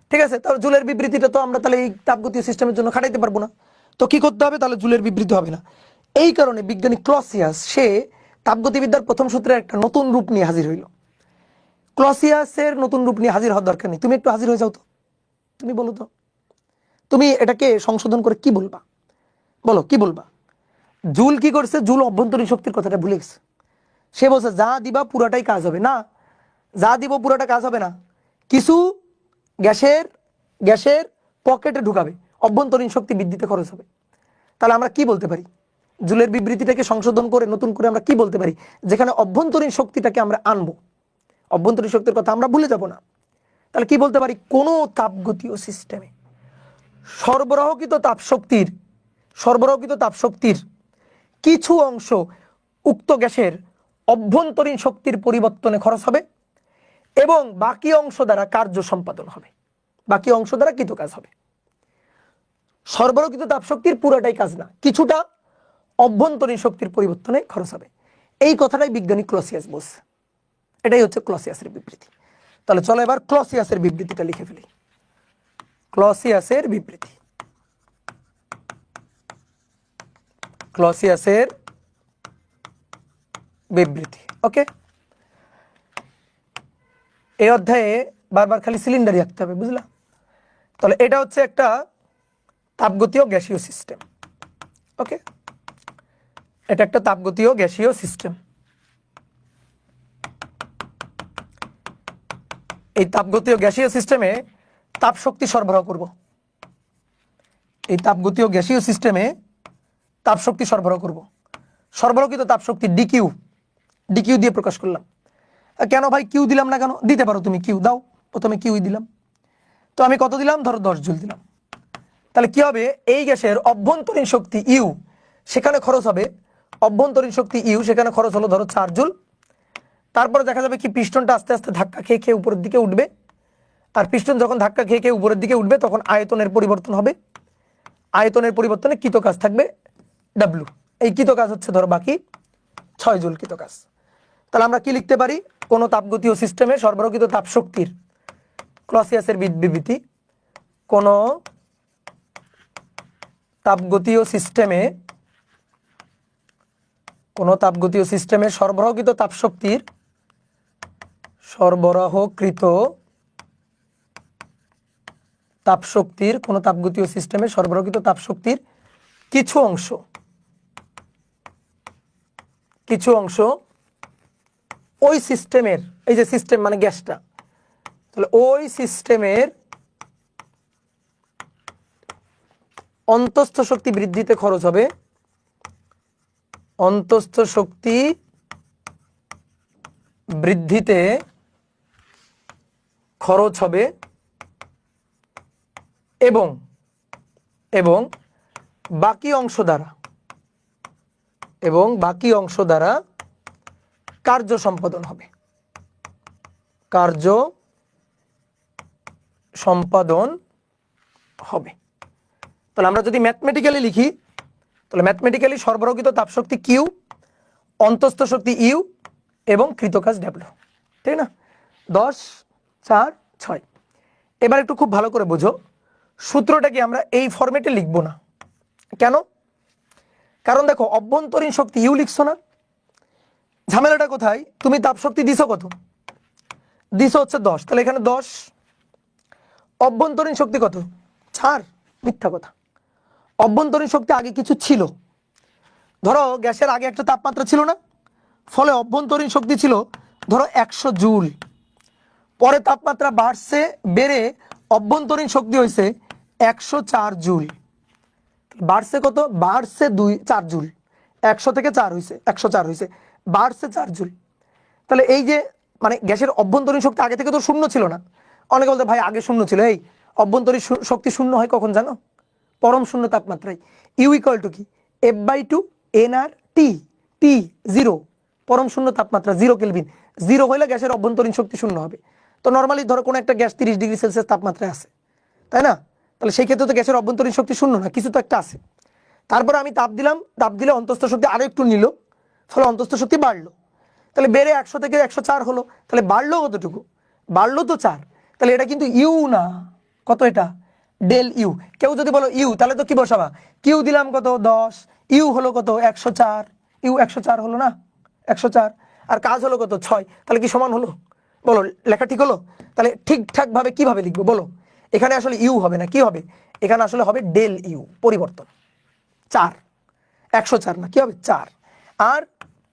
ঠিক আছে? তাহলে জুলের বিবৃতিটা তো আমরা তাহলে এই তাপগতীয় সিস্টেমের জন্য খাটাইতে পারবো না। তো কি করতে হবে? তাহলে জুলের বিবৃতি হবে না। এই কারণে বিজ্ঞানী ক্লসিয়াস সে তাপগতিবিদ্যার প্রথম সূত্রের একটা নতুন রূপ নিয়ে হাজির হইল। ক্লসিয়াসের নতুন রূপ নিয়ে হাজির হওয়ার দরকার নেই, তুমি একটু হাজির হয়ে যাও তো। তুমি বলো তো, তুমি এটাকে সংশোধন করে কি বলবা? বলো কি বলবা? জুল কি করছে? জুল অভ্যন্তরীণ শক্তির কথাটা ভুলে গেছে। সে বলছে যা দিবা পুরাটাই কাজ হবে না, যা দিব পুরাটা কাজ হবে না, কিছু গ্যাসের পকেটে ঢুকাবে, অভ্যন্তরীণ শক্তি বৃদ্ধিতে খরচ হবে। তাহলে আমরা কি বলতে পারি? জুলের বিবৃতিটাকে সংশোধন করে নতুন করে আমরা কি বলতে পারি? যেখানে অভ্যন্তরীণ শক্তিটাকে আমরা আনবো, অভ্যন্তরীণ শক্তির কথা আমরা ভুলে যাব না। তাহলে কি বলতে পারি, কোনো তাপগতীয় সিস্টেমে সরবরাহকৃত তাপশক্তির কিছু অংশ উক্ত গ্যাসের অভ্যন্তরীণ শক্তির পরিবর্তনে খরচ হবে এবং বাকি অংশ দ্বারা কার্য সম্পাদন হবে, বাকি অংশ দ্বারা কৃতকাজ হবে। সরবরাহকৃত তাপশক্তির পুরোটাই কাজ না, কিছুটা অভ্যন্তরীণ শক্তির পরিবর্তনে খরচ হবে। এই কথাটাই বিজ্ঞানী ক্লসিয়াস বলছে, এটাই হচ্ছে ক্লসিয়াসের বিবৃতি। তাহলে চলো এবার ক্লসিয়াসের বিবৃতিটা লিখে ফেলি। ক্লসিয়াসের বিবৃতি, ক্লসিয়াসের বিবৃতি। ওকে, এই অধ্যায়ে বারবার খালি সিলিন্ডারই রাখতে হবে, বুঝলা? তাহলে এটা হচ্ছে একটা তাপগতীয় গ্যাসীয় সিস্টেম। ওকে, এটা একটা তাপগতীয় গ্যাসীয় সিস্টেম। এই তাপগতীয় গ্যাসীয় সিস্টেমে তাপশক্তি সরবরাহ করব। এই তাপগতীয় গ্যাসীয় সিস্টেমে তাপশক্তি সরবরাহ করব। সরবরাহকৃত তাপশক্তি ডিকিউ, ডিকিউ দিয়ে প্রকাশ করলাম। কেন ভাই কিউ দিলাম না কেন? দিতে পারো তুমি, কিউ দাও, প্রথমে কিউই দিলাম। তো আমি কত দিলাম? ধরো 10 জুল দিলাম। তাহলে কি হবে, এই গ্যাসের অভ্যন্তরীণ শক্তি ইউ, সেখানে খরচ হবে, অভ্যন্তরীণ শক্তি ইউ সেখানে খরচ হলো ধরো 4 জুল। তারপরে দেখা যাবে কি পিস্টনটা আস্তে আস্তে ধাক্কা খেয়ে খেয়ে উপরের দিকে উঠবে, আর পিস্টন যখন ধাক্কা খেয়ে খেয়ে উপরের দিকে উঠবে তখন আয়তনের পরিবর্তন হবে, আয়তনের পরিবর্তনে কৃতকাজ থাকবে ডাব্লু। এই কৃতকাজ হচ্ছে ধরো বাকি 6 জুল কৃতকাজ। তাহলে আমরা কি লিখতে পারি, কোন তাপগতীয় সিস্টেমে সরবরাহকৃত তাপশক্তির, ক্লসিয়াসের বিবৃতি, কোন তাপগতীয় সিস্টেমে, কোন তাপগতীয় সিস্টেমে সরবরাহকৃত তাপশক্তির, সরবরাহকৃত তাপশক্তির, কোন তাপগতীয় সিস্টেমে সরবরাহকৃত তাপশক্তির কিছু অংশ, কিছু অংশ ওই সিস্টেমের, এই যে সিস্টেম মানে গ্যাসটা, তাহলে ওই সিস্টেমের অন্তঃস্থ শক্তি বৃদ্ধিতে খরচ হবে, অন্তঃস্থ শক্তি বৃদ্ধিতে খরচ হবে এবং এবং বাকি অংশ দ্বারা, এবং বাকি অংশ দ্বারা কার্য সম্পাদন হবে, কার্য সম্পাদন হবে। তাহলে আমরা যদি ম্যাথমেটিক্যালি লিখি, তাহলে ম্যাথমেটিক্যালি সরবরাহকৃত তাপশক্তি কিউ, অন্তঃস্থ শক্তি ইউ এবং কৃতকাজ ডাব্লু, ঠিক না? 10, 4, 6। এবার একটু খুব ভালো করে বোঝো, সূত্রটাকে আমরা এই ফরম্যাটে লিখবো না। কেন? কারণ দেখো অভ্যন্তরীণ শক্তি ইউ লিখছো না, ঝামেলাটা কোথায়? তুমি তাপশক্তি দিছো কত? দিছো হচ্ছে 10, তাহলে এখানে 10, অভ্যন্তরীণ শক্তি কত? 4। মিথ্যা কথা, অভ্যন্তরীণ শক্তি আগে কিছু ছিল। ধরো গ্যাসের আগে একটা তাপমাত্রা ছিল না, ফলে অভ্যন্তরীণ শক্তি ছিল ধরো 100 জুল। পরে তাপমাত্রা বাড়ছে, বেড়ে অভ্যন্তরীণ শক্তি হয়েছে 104 জুল। বাড়ছে কত? বাড়ছে 4 জুল। 100 থেকে 4 হয়েছে, 104 হয়েছে, বাড়ছে 4 জুল। তাহলে এই যে মানে গ্যাসের অভ্যন্তরীণ শক্তি আগে থেকে তো শূন্য ছিল না। অনেকে বলতে ভাই আগে শূন্য ছিল, এই অভ্যন্তরীণ শক্তি শূন্য হয় কখন জানো? পরম শূন্য তাপমাত্রায়। ইউ ইকুয়াল টু কি? F/2 nRT, টি 0, পরম শূন্য তাপমাত্রা 0 কেলভিন। 0 হইলে গ্যাসের অভ্যন্তরীণ শক্তি শূন্য হবে। তো নর্মালি ধরো কোনো একটা গ্যাস 30 ডিগ্রি সেলসিয়াস তাপমাত্রায় আছে, তাই না? তাহলে সেই ক্ষেত্রে তো গ্যাসের অভ্যন্তরীণ শক্তি শূন্য না, কিছু তো একটা আছে। তারপরে আমি তাপ দিলাম, তাপ দিলে অন্তঃস্থ শক্তি আরো একটু নিল, ফলে অন্তঃস্থ শক্তি বাড়লো। তাহলে বেড়ে 100 থেকে 104 হলো, তাহলে বাড়লো কতটুকু? বাড়লো তো 4। তাহলে এটা কিন্তু ইউ না, কত এটা? Del U. কেউ যদি বলো ইউ, তাহলে তো কি বসাবা? কিউ দিলাম কত? 10, ইউ হলো কত? 104, ইউ 104 হলো না? 104 আর কাজ হলো কত? 6। তাহলে কি সমান হলো? বলো, লেখা ঠিক হলো? তাহলে ঠিকঠাক ভাবে কিভাবে লিখবো বলো? এখানে আসলে ইউ হবে না, কি হবে? এখানে আসলে হবে ডেল ইউ, পরিবর্তন 4, 104 না, কি হবে? 4। আর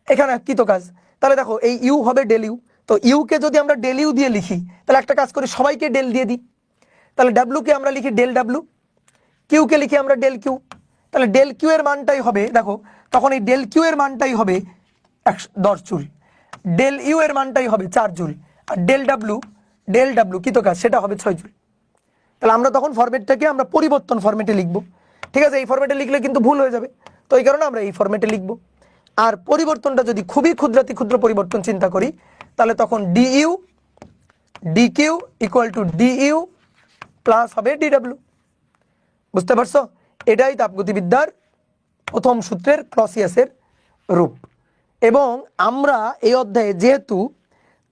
এখানে কৃতকাজ, তাহলে দেখো এই ইউ হবে ডেল ইউ। তো ইউকে যদি আমরা ডেল ইউ দিয়ে লিখি, তাহলে একটা কাজ করি, সবাইকে ডেল দিয়ে দিই। তাহলে ডাব্লুকে আমরা লিখি ডেল ডাব্লু, কিউকে লিখি আমরা ডেল কিউ। তাহলে ডেল কিউ এর মানটাই হবে, দেখো তখন এই ডেল কিউ এর মানটাই হবে 10 জুল, ডেল ইউ এর মানটাই হবে 4 জুল, আর ডেল ডাব্লু ডেল ডাব্লু কৃত কাজ সেটা হবে 6 জুল। তাহলে আমরা তখন ফরম্যাটটাকে আমরা পরিবর্তন ফরম্যাটে লিখব। ঠিক আছে, এই ফরম্যাটে লিখলে কিন্তু ভুল হয়ে যাবে, তো এই কারণে আমরা এই ফরম্যাটে লিখব। আর পরিবর্তনটা যদি খুবই ক্ষুদ্রাতি ক্ষুদ্র পরিবর্তন চিন্তা করি, তাহলে তখন DU DQ equal to DU plus হবে ডিডাব্লিউ। বুঝতে পারছো? এটাই তাপগতিবিদ্যার প্রথম সূত্রের ক্লসিয়াসের রূপ। এবং আমরা এই অধ্যায়ে যেহেতু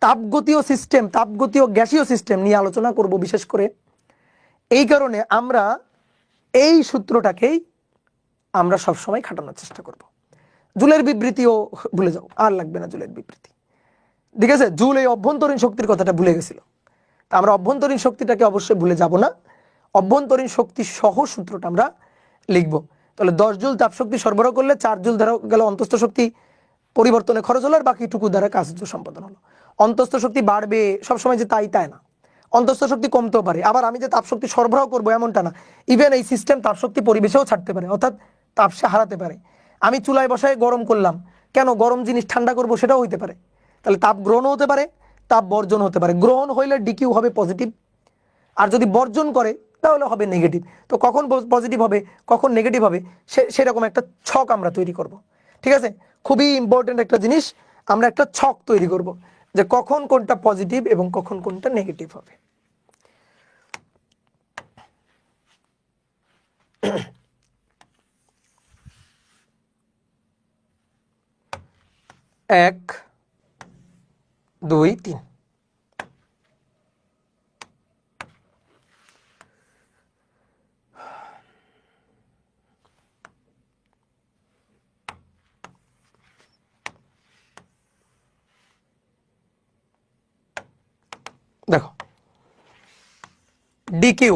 তাপগতীয় সিস্টেম, তাপগতীয় গ্যাসীয় সিস্টেম নিয়ে আলোচনা করব বিশেষ করে, এই কারণে আমরা এই সূত্রটাকেই আমরা সবসময় খাটানোর চেষ্টা করব। জুলের বিবৃতিও ভুলে যাও, আর লাগবে না জুলের বিবৃতি। ঠিক আছে, জুল এই অভ্যন্তরীণ শক্তির কথাটা ভুলে গেছিল, তা আমরা অভ্যন্তরীণ শক্তিটাকে অবশ্যই ভুলে যাব না। অভ্যন্তরীণ শক্তি সহ সূত্রটা আমরা লিখব। তাহলে 10 জুল তাপশক্তি সরবরাহ করলে 4 জুল ধরা গেল অন্তস্থ শক্তি পরিবর্তনে খরচ হলো, আর বাকিটুকু দ্বারা কার্য সম্পাদন হলো। অন্তস্থ শক্তি বাড়বে সবসময় যে তাই না, অন্তস্থ শক্তি কমতেও পারে। আবার আমি যে তাপশক্তি সরবরাহ করবো এমনটা না, ইভেন এই সিস্টেম তাপশক্তি পরিবেশেও ছাড়তে পারে, অর্থাৎ তাপসে হারাতে পারে। আমি চুলায় বসায় গরম করলাম, কেন গরম জিনিস ঠান্ডা করব সেটাও হইতে পারে। তাহলে তাপ গ্রহণ হতে পারে, তাপ বর্জন হতে পারে। গ্রহণ হইলে ডিকিউ হবে পজিটিভ, আর যদি বর্জন করে তাহলে হবে নেগেটিভ। তো কখন পজিটিভ হবে কখন নেগেটিভ হবে সেরকম একটা ছক আমরা তৈরি করব। ঠিক আছে, খুবই ইম্পর্টেন্ট একটা জিনিস, আমরা একটা ছক তৈরি করব যে কখন কোনটা পজিটিভ এবং কখন কোনটা নেগেটিভ হবে। এক, দুই, তিন। দেখো, ডিকিউ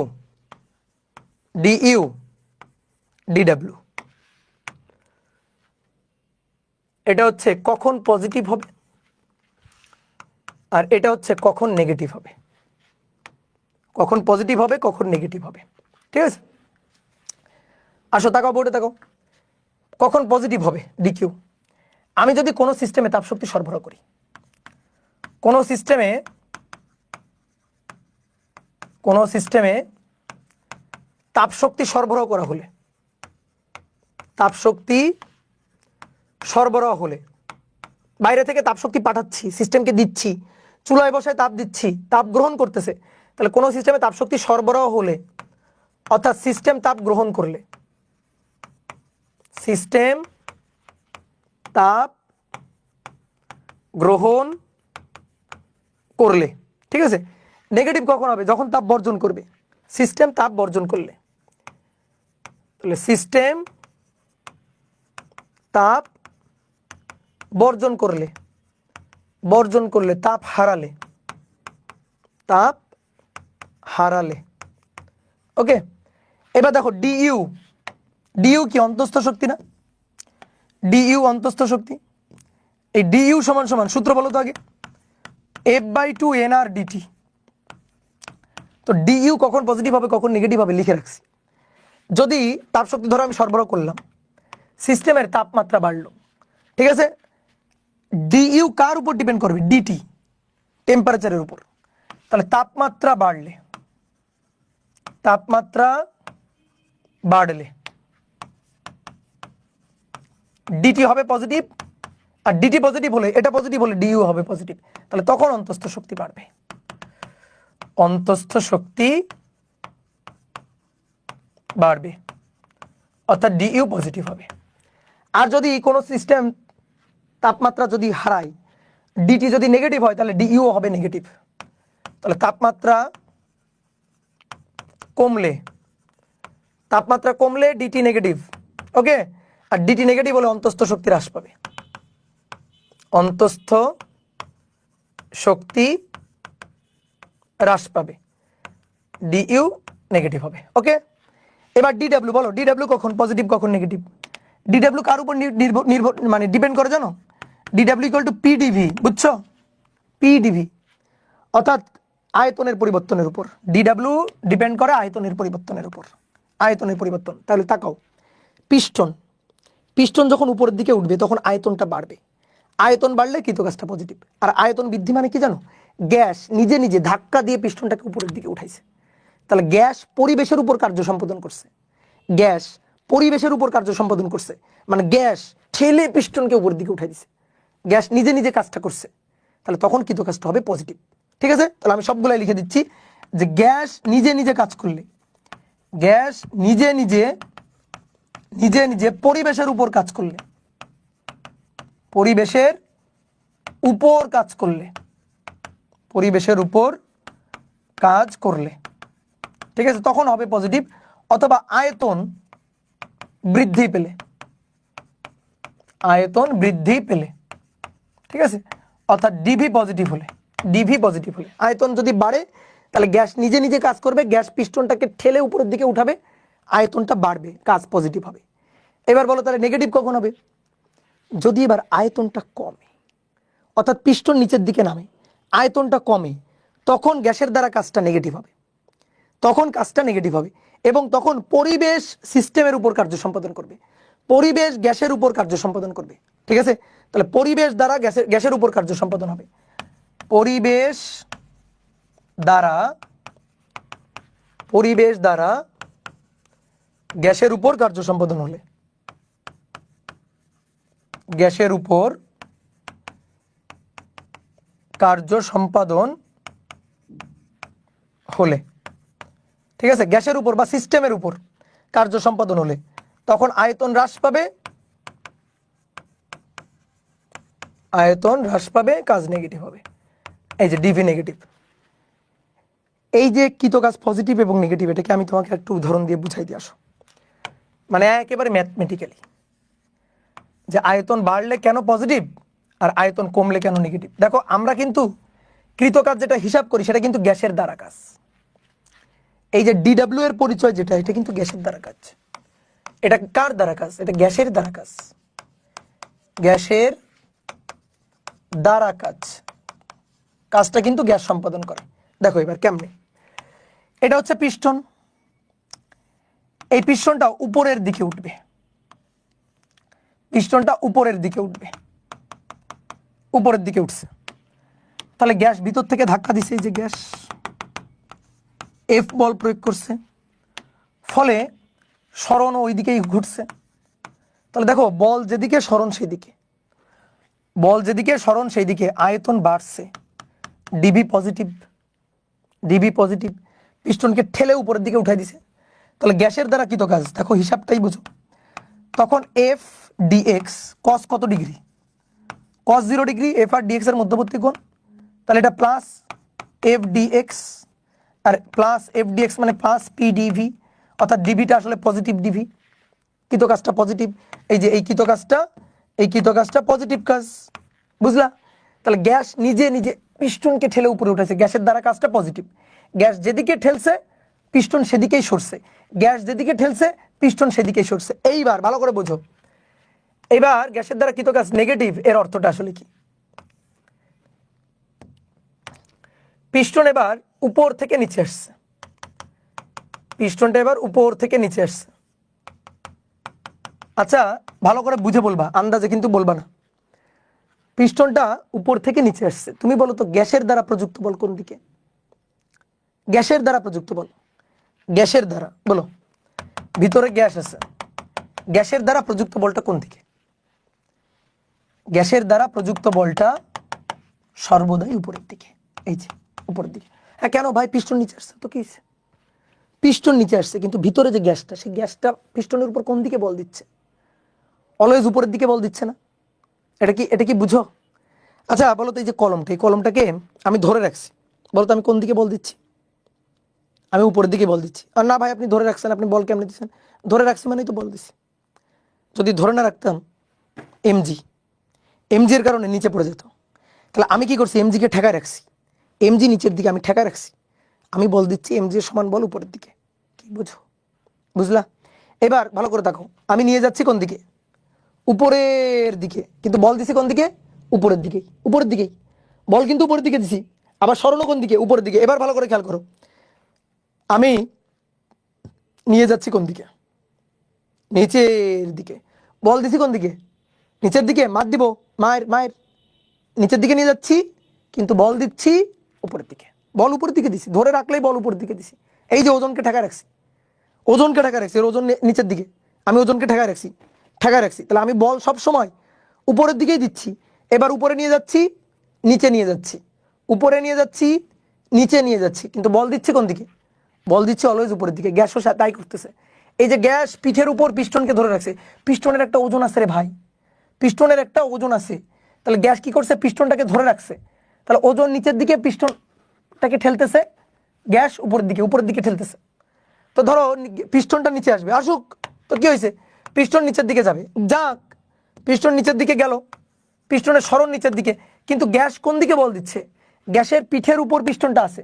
ডিইউ ডিডাব্লিউ, এটা হচ্ছে কখন পজিটিভ হবে আর এটা হচ্ছে কখন নেগেটিভ হবে। কখন পজিটিভ হবে কখন নেগেটিভ হবে। ঠিক আছে, আসো তাকাও বোর্ডে তাকাও। কখন পজিটিভ হবে ডিকিউ, আমি যদি কোনো সিস্টেমে তাপশক্তি সরবরাহ করি, কোনো সিস্টেমে তাপশক্তি সরবরাহ করা হলে, তাপশক্তি সরবরাহ হলে বাইরে থেকে তাপশক্তি পাঠাচ্ছি, সিস্টেমকে দিচ্ছি, চুলায় বসায় তাপ দিচ্ছি, তাপ গ্রহণ করতেছে। তাহলে কোনো সিস্টেমে তাপশক্তি সরবরাহ হলে অর্থাৎ সিস্টেম তাপ গ্রহণ করলে, সিস্টেম তাপ গ্রহণ করলে, ঠিক আছে। নেগেটিভ কখন হবে? যখন তাপ বর্জন করবে, সিস্টেম তাপ বর্জন করলে। তাহলে সিস্টেম তাপ বর্জন করলে, তাপ হারালে, ওকে। এবার দেখো ডিইউ কি অন্তস্থ শক্তি না? ডিইউ অন্তস্থ শক্তি। এই ডিইউ সমান সমান সূত্র বলো তো আগে, F/2 NR DT। তো ডিইউ কখন পজিটিভ হবে কখন নেগেটিভ হবে লিখে রাখছি। যদি তাপশক্তি ধরো আমি সরবরাহ করলাম, সিস্টেমের তাপমাত্রা বাড়লো, ঠিক আছে, ডিইউ কার উপর ডিপেন্ড করবে? ডিটি, টেম্পারেচারের উপর। তাহলে তাপমাত্রা বাড়লে ডিটি হবে পজিটিভ, আর ডিটি পজিটিভ হলে, এটা পজিটিভ হলে ডিইউ হবে পজিটিভ। তাহলে তখন অন্তস্থ শক্তি বাড়বে, অর্থাৎ ডিইউ পজিটিভ হবে। আর যদি কোনো সিস্টেম তাপমাত্রা যদি হারায়, ডিটি যদি নেগেটিভ হয়, তাহলে ডিইউ হবে নেগেটিভ। তাহলে তাপমাত্রা কমলে ডিটি নেগেটিভ, ওকে। আর ডিটি নেগেটিভ হলে অন্তস্থ শক্তি হ্রাস পাবে, ডিইউ নেগেটিভ হবে, ওকে। এবার ডিডাব্লিউ বলো, ডিডাব্লিউ কখন পজিটিভ কখন নেগেটিভ? ডিডাব্লিউ কার উপর নির্ভর মানে ডিপেন্ড করে জানো? ডিডাব্লিউ ইকুয়াল টু পিডিভি, বুঝছো? পিডিভি অর্থাৎ আয়তনের পরিবর্তনের উপর। ডিডাব্লিউ ডিপেন্ড করে আয়তনের পরিবর্তনের উপর, আয়তনের পরিবর্তন। তাহলে তাকাও, পিস্টন যখন উপরের দিকে উঠবে তখন আয়তনটা বাড়বে, আয়তন বাড়লে কৃত কাজটা পজিটিভ। আর আয়তন বৃদ্ধি মানে কি জানো? গ্যাস নিজে নিজে ধাক্কা দিয়ে পিস্টনটাকে উপরের দিকে উঠাইছে। তাহলে গ্যাস পরিবেশের উপর কার্য সম্পাদন করছে, গ্যাস পরিবেশের উপর কার্য সম্পাদন করছে, মানে গ্যাস ঠেলে পিস্টনকে উপরের দিকে উঠাই দিছে, গ্যাস নিজে নিজে কাজটা করছে। তাহলে তখন কৃত কাজটা হবে পজিটিভ। ঠিক আছে, তাহলে আমি সবগুলাই লিখে দিচ্ছি যে গ্যাস নিজে নিজে কাজ করলে, গ্যাস নিজে নিজে নিজে নিজে পরিবেশের উপর কাজ করলে, পরিবেশের উপর কাজ করলে, পরিবেশের উপর কাজ করলে, ঠিক আছে, তখন হবে পজিটিভ। অথবা আয়তন বৃদ্ধি পেলে, আয়তন বৃদ্ধি পেলে, ঠিক আছে, অর্থাৎ ডিভি পজিটিভ হলে, ডিভি পজিটিভ হলে আয়তন যদি বাড়ে তাহলে গ্যাস নিজে নিজে কাজ করবে, গ্যাস পিস্টনটাকে ঠেলে উপরের দিকে উঠাবে, আয়তনটা বাড়বে, কাজ পজিটিভ হবে। এবার বলো তাহলে নেগেটিভ কখন হবে? যদি এবার আয়তনটা কমে, অর্থাৎ পিস্টন নিচের দিকে নামে, আয়তনটা কমে, তখন গ্যাসের দ্বারা কাজটা নেগেটিভ হবে, তখন কাজটা নেগেটিভ হবে এবং তখন পরিবেশ সিস্টেমের উপর কার্য সম্পাদন করবে, পরিবেশ গ্যাসের উপর কার্য সম্পাদন করবে। ঠিক আছে, তাহলে পরিবেশ দ্বারা গ্যাসের উপর কার্য সম্পাদন হবে, পরিবেশ দ্বারা, পরিবেশ দ্বারা গ্যাসের উপর কার্য সম্পাদন হলে, গ্যাসের উপর কার্য সম্পাদন হলে, ঠিক আছে, গ্যাসের উপর বা সিস্টেমের উপর কার্য সম্পাদন হলে তখন আয়তন হ্রাস পাবে, আয়তন হ্রাস পাবে, কাজ নেগেটিভ হবে। এই যে ডিভি নেগেটিভ, এই যে কৃত কাজ পজিটিভ এবং নেগেটিভ, এটাকে আমি তোমাকে একটু উদাহরণ দিয়ে বুঝাই দিয়ে আসো, মানে একেবারে ম্যাথমেটিক্যালি, যে আয়তন বাড়লে কেন পজিটিভ আর আয়তন কমলে কেন নেগেটিভ। দেখো আমরা কিন্তু কৃত কাজ যেটা হিসাব করি সেটা কিন্তু গ্যাসের দ্বারা কাজ, এই যে ডিডব্লিউ এর পরিচয় যেটা, এটা কিন্তু গ্যাসের দ্বারা কাজ। এটা কার দ্বারা কাজ? এটা গ্যাসের দ্বারা কাজ, গ্যাসের দ্বারা কাজ, কাজটা কিন্তু গ্যাস সম্পাদন করে। দেখো এবার কেমনে, এটা হচ্ছে পিস্টন, এই পিস্টনটা উপরের দিকে উঠবে, পিস্টনটা উপরের দিকে উঠবে, উপরের দিকে উঠছে, তাহলে গ্যাস ভিতর থেকে ধাক্কা দিছে, এই যে গ্যাস এফ বল প্রয়োগ করছে, ফলে সরণ ওই দিকেই ঘুরছে। তাহলে দেখো বল যেদিকে সরণ সেই দিকে, বল যেদিকে সরণ সেই দিকে আয়তন বাড়ছে, ডিবি পজিটিভ, ডিবি পজিটিভ, পিস্টনকে ঠেলে উপরের দিকে উঠাই দিছে। তাহলে গ্যাসের দ্বারা কৃত কাজ, দেখো হিসাবটাই বুঝো, তখন এফ ডিএক্স কস কত ডিগ্রি? কস 0 ডিগ্রি, এফ আর ডিএক্স এর মধ্যবর্তী কোণ, তাহলে এটা প্লাস এফ ডিএক্স, আর প্লাস এফ ডিএক্স মানে প্লাস পি ডিভি, অর্থাৎ ডিভিটা আসলে পজিটিভ ডিভি, কৃত কাজটা পজিটিভ। এই যে এই কৃত কাজটা, এই কৃত কাজটা পজিটিভ কাজ, বুঝলা? তাহলে গ্যাস নিজে নিজে পিস্টনকে ঠেলে উপরে উঠেছে, গ্যাসের দ্বারা কাজটা পজিটিভ, গ্যাস যেদিকে ঠেলছে পিস্টন সেদিকেই সরছে, গ্যাস যেদিকে ঠেলছে পিস্টন সেদিকেই সরছে। এইবার ভালো করে বোঝো, এবার গ্যাসের দ্বারা কৃত কাজ নেগেটিভ, এর অর্থটা আসলে কি? পিস্টন এবার উপর থেকে নিচে আসছে, পিস্টনটা এবার উপর থেকে নিচে আসছে। আচ্ছা ভালো করে বুঝে বলবা, আন্দাজে কিন্তু বলবা না। পিস্টনটা উপর থেকে নিচে আসছে, তুমি বলো তো গ্যাসের দ্বারা প্রযুক্ত বল কোন দিকে? গ্যাসের দ্বারা প্রযুক্ত বল, গ্যাসের দ্বারা বলো, ভিতরে গ্যাস আছে, গ্যাসের দ্বারা প্রযুক্ত বলটা কোন দিকে? গ্যাসের দ্বারা প্রযুক্ত বলটা সর্বদাই উপরের দিকে, এই যে উপরের দিকে। হ্যাঁ কেন ভাই, পিস্টন নিচে আসছে তো কি হয়েছে? পিস্টন নিচে আসছে কিন্তু ভিতরে যে গ্যাসটা, সেই গ্যাসটা পিস্টনের উপর কোন দিকে বল দিচ্ছে? অলওয়েজ উপরের দিকে বল দিচ্ছে না? এটা কি বুঝো? আচ্ছা বলো তো, এই যে কলমটা, এই কলমটাকে আমি ধরে রাখছি, বলো তো আমি কোন দিকে বল দিচ্ছি? আমি উপরের দিকে বল দিচ্ছি। আর না ভাই আপনি ধরে রাখছেন, আপনি বল কেমনে দিচ্ছেন? ধরে রাখছি মানেই তো বল দিচ্ছি। যদি ধরে না রাখতাম এমজি এর কারণে নিচে পড়ে যেত। তাহলে আমি কি করছি, এমজিকে ঠেকায় রাখছি, এমজি নিচের দিকে আমি ঠেকায় রাখছি, আমি বল দিচ্ছি এমজি এর সমান বল উপরের দিকে। কি বুঝো? বুঝলা? এবার ভালো করে দেখো, আমি নিয়ে যাচ্ছি কোন দিকে? উপরের দিকে, কিন্তু বল দিছি কোন দিকে? উপরের দিকেই, উপরের দিকেই বল কিন্তু উপরের দিকে দিছি, আবার সরণও কোন দিকে? উপরের দিকে। এবার ভালো করে খেয়াল করো, আমি নিয়ে যাচ্ছি কোন দিকে? নিচের দিকে। বল দিছি কোন দিকে? নিচের দিকে। মার দিব, মায়ের নিচের দিকে নিয়ে যাচ্ছি, কিন্তু বল দিচ্ছি উপরের দিকে, বল উপরের দিকে দিছি, ধরে রাখলেই বল উপরের দিকে দিছি। এই যে ওজনকে ঠেকায় রাখছি, ওজনকে ঠেকায় রাখছি, এর ওজন নিচের দিকে, আমি ওজনকে ঠেকায় রাখছি, তাহলে আমি বল সব সময় উপরের দিকেই দিচ্ছি। এবার উপরে নিয়ে যাচ্ছি, নিচে নিয়ে যাচ্ছি, উপরে নিয়ে যাচ্ছি, নিচে নিয়ে যাচ্ছি, কিন্তু বল দিচ্ছে কোন দিকে? বল দিচ্ছে অলওয়েজ উপরের দিকে। গ্যাসও তাই করতেছে। এই যে গ্যাস পিঠের উপর পিস্টনকে ধরে রাখছে, পিস্টনের একটা ওজন আছে রে ভাই, পিস্টনের একটা ওজন আছে। তাহলে গ্যাস কি করছে? পিস্টনটাকে ধরে রাখছে। তাহলে ওজন নিচের দিকে, পিস্টনটাকে ঠেলতেছে, গ্যাস উপরের দিকে ঠেলতেছে। তো ধরো পিস্টনটা নিচে আসবে, আসুক, তো কি হয়েছে? পিস্টন নিচের দিকে যাবে, যাক, পিস্টন নিচের দিকে গেল, পিস্টনের সরণ নিচের দিকে, কিন্তু গ্যাস কোন দিকে বল দিচ্ছে? গ্যাসের পিঠের উপর পিস্টনটা আছে,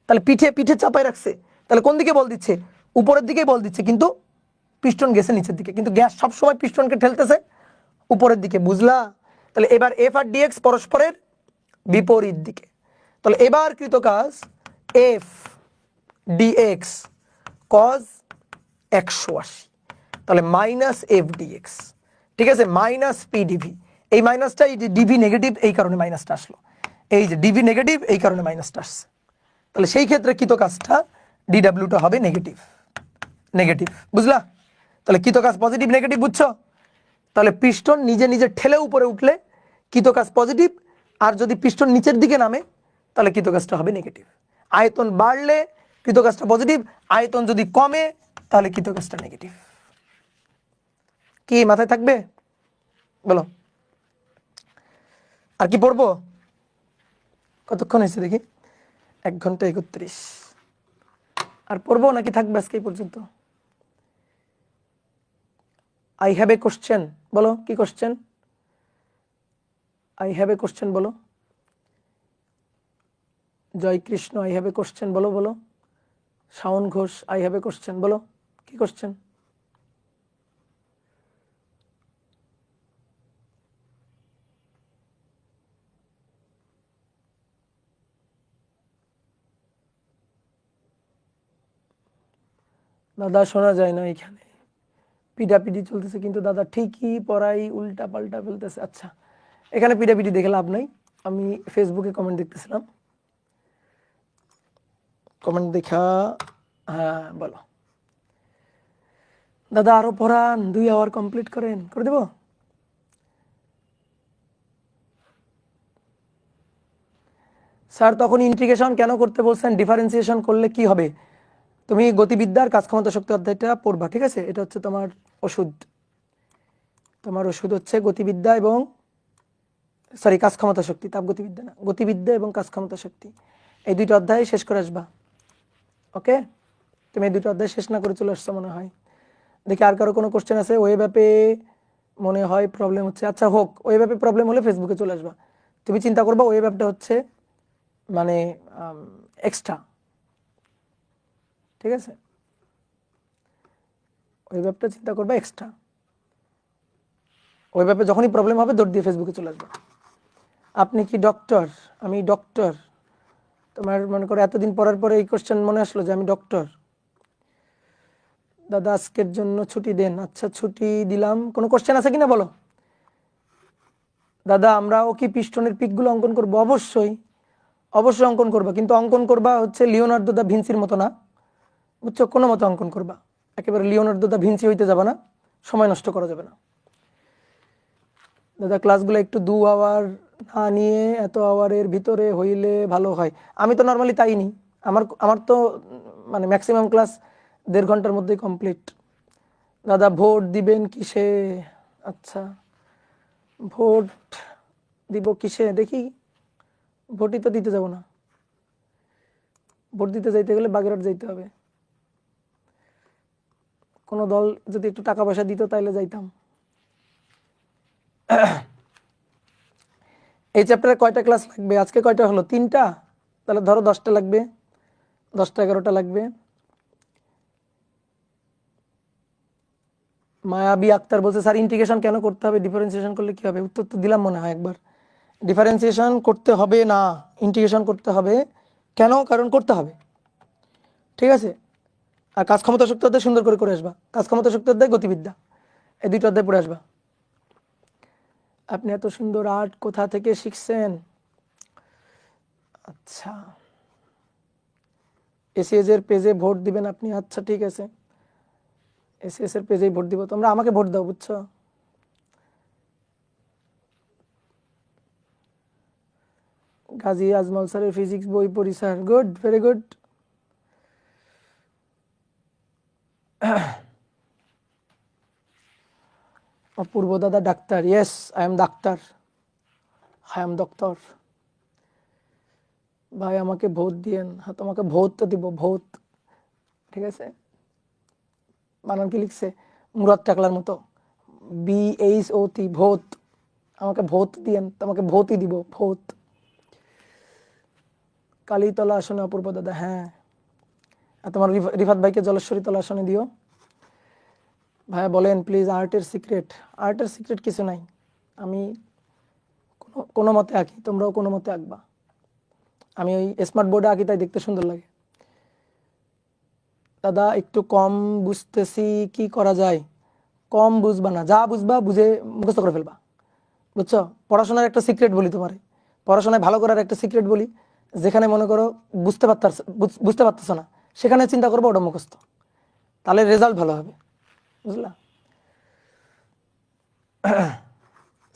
তাহলে পিঠে চাপায় রাখছে, তাহলে কোন দিকে বল দিচ্ছে? উপরের দিকেই বল দিচ্ছে, কিন্তু পিস্টন গেছে নিচের দিকে, কিন্তু গ্যাস সবসময় পিস্টনকে ঠেলতেছে উপরের দিকে। বুঝলা? তাহলে এবার এফ আর ডিএক্স পরস্পরের বিপরীত দিকে। তাহলে এবার কৃত কাজ এফ ডিএক্স কজ 180, তাহলে মাইনাস এফ ডিএক্স, ঠিক আছে, মাইনাস পি ডিভি। এই মাইনাসটা, এই যে ডিভি নেগেটিভ, এই কারণে মাইনাসটা আসলো, এই যে ডিভি নেগেটিভ, এই কারণে মাইনাসটা আসছে। তাহলে সেই ক্ষেত্রে কৃত কাজটা ডিডাব্লিউটা হবে নেগেটিভ, বুঝলা? তাহলে কৃত কাজ পজিটিভ নেগেটিভ, বুঝছো? তাহলে পিস্টন নিজে নিজে ঠেলে উপরে উঠলে কৃত কাজ পজিটিভ, আর যদি পিস্টন নিচের দিকে নামে তাহলে কৃত কাজটা হবে নেগেটিভ। আয়তন বাড়লে কৃত কাজটা পজিটিভ, আয়তন যদি কমে তাহলে কৃত কাজটা নেগেটিভ। কি মাথায় থাকবে? বলো। আর কি পড়বো? কতক্ষণ হয়েছে দেখি? 1 ঘন্টা 31। আর পড়বো নাকি থাকবে আজকে এই পর্যন্ত? আই হ্যাভ এ কোশ্চেন, বলো কি question? I have a question বলো। Joy Krishna, I have a question বলো, বলো। Shaon Ghosh, I have a question বলো, কি কোশ্চেন? দাদা শোনা যায় না এখানে, পিডাপিডি চলতেছে, কিন্তু দাদা ঠিকই পড়াই উল্টা পাল্টা ফেলতেছে। আচ্ছা, এখানে পিডাপিডি দেখে লাভ নাই, আমি ফেসবুকে কমেন্ট দেখতেছিলাম, কমেন্ট দেখা। হ্যাঁ বলো। দাদা আরো পড়ান, 2 আওয়ার কমপ্লিট করেন, করে দেব। স্যার তখন ইন্টিগ্রেশন কেন করতে বলছেন? ডিফারেন্সিয়েশন করলে কি হবে? তুমি গতিবিদ্যার কাজ ক্ষমতা শক্তি অধ্যায়টা পড়বা, ঠিক আছে? এটা হচ্ছে তোমার ওষুধ, তোমার ওষুধ হচ্ছে গতিবিদ্যা এবং কাজ ক্ষমতা শক্তি, তাপগতিবিদ্যা না, গতিবিদ্যা এবং কাজ ক্ষমতা শক্তি, এই 2টা অধ্যায় শেষ করে আসবা। ওকে, তুমি এই 2টা অধ্যায় শেষ না করে চলে আসছো মনে হয়। দেখি আর কারো কোনো কোশ্চেন আছে? ওয়েব অ্যাপে মনে হয় প্রবলেম হচ্ছে। আচ্ছা হোক, ওয়েব অ্যাপে প্রবলেম হলে ফেসবুকে চলে আসবা। তুমি চিন্তা করবা ওয়েব অ্যাপটা হচ্ছে মানে এক্সট্রা, ঠিক আছে? ওয়েব অ্যাপটা চিন্তা করবা এক্সট্রা। ওয়েব অ্যাপে যখনই প্রবলেম হবে দৌড় দিয়ে ফেসবুকে চলে আসবা। আপনি কি ডক্টর? আমি ডক্টর। তোমার মনে করো এতদিন পড়ার পরে এই কোশ্চেন মনে আসলো যে আমি ডক্টর। দাদা আজকের জন্য ছুটি দেন। আচ্ছা ছুটি দিলাম। কোনো কোশ্চেন আছে কিনা বলো। দাদা আমরাও কি পিস্টনের পিকগুলো অঙ্কন করবো? অবশ্যই, অবশ্যই অঙ্কন করবা, কিন্তু অঙ্কন করবা হচ্ছে লিওনার্দো দা ভিঞ্চির মতো না, বুঝছো? কোনো মতো অঙ্কন করবা, একেবারে লিওনার্দো দা ভিঞ্চি হইতে যাবে না, সময় নষ্ট করা যাবে না। দাদা ক্লাসগুলো একটু 2 আওয়ার না নিয়ে এত আওয়ারের ভিতরে হইলে ভালো হয়। আমি তো নর্মালি তাই নি, আমার আমার তো মানে ম্যাক্সিমাম ক্লাস 1.5 ঘন্টার মধ্যেই কমপ্লিট। দাদা ভোট দিবেন কিসে? আচ্ছা ভোট দিব কিসে দেখি, ভোটই তো দিতে যাব না, ভোট দিতে যাইতে গেলে বাগেরহাট যাইতে হবে। কোনো দল যদি একটু টাকা পয়সা দিত তাইলে যাইতাম। এই চ্যাপ্টারে কয়টা ক্লাস লাগবে? আজকে কয়টা হলো? 3টা, তাহলে ধরো 10টা লাগবে, 10টা 11টা লাগবে। মায়াবী আক্তার বলছে স্যার ইন্টিগ্রেশন কেন করতে হবে? ডিফারেন্সিয়েশন করলে কি হবে? উত্তর তো দিলাম মনে হয় একবার। ডিফারেন্সিয়েশন করতে হবে না, ইন্টিগ্রেশন করতে হবে। কেন? কারণ করতে হবে, ঠিক আছে? আর কাজ ক্ষমতা শক্তি অধ্যায় সুন্দর করে করে আসবা, কাজ ক্ষমতা শক্তি অধ্যায় গতিবিদ্যা, এই 2টা অধ্যায় পড়ে আসবা। আপনি এত সুন্দর আর্ট কোথা থেকে শিখছেন? আচ্ছা, এসিএস এর পেজে ভোট দিবেন আপনি? আচ্ছা ঠিক আছে, এসিএস এর পেজেই ভোট দিব। তোমরা আমাকে ভোট দাও, বুঝছো? গাজী আজমল স্যারের ফিজিক্স বই পড়ি sir. Good, very good. Apurba দাদা ডাক্তার। ইয়েস, আই এম ডাক্তার, আই এম ডক্টর। ভাই আমাকে ভোট দিয়েন। হ্যাঁ, তোমাকে ভোট তো দিব, ভোট। ঠিক আছে, বানান কি লিখছে? মুরাদ টাকলার মতো, BHOT, ভোট। আমাকে ভোট দিয়েন, তোমাকে ভোটই দিব, ভোট। কালীতলা আসনে অপূর্ব দাদা, হ্যাঁ। আর তোমার রিফাত ভাইকে জলেশ্বরী তলা আসনে দিও। ভাইয়া বলেন প্লিজ, আর্টের সিক্রেট। আর্টের সিক্রেট কিছু নাই, আমি কোনো মতে আঁকি, তোমরাও কোনো মতে আঁকবা। আমি ওই স্মার্ট বোর্ডে আঁকি, তাই দেখতে সুন্দর লাগে। দাদা একটু কম বুঝতেছি, কি করা যায়? কম বুঝবা না, যা বুঝবা বুঝে মুখস্থ করে ফেলবা, বুঝছো? পড়াশোনার একটা সিক্রেট বলি তোমারে, পড়াশোনায় ভালো করার একটা সিক্রেট বলি। যেখানে মনে করো বুঝতে পারতেছো না, সেখানে চিন্তা করবো ওটা মুখস্থ, তাহলে রেজাল্ট ভালো হবে, বুঝলা?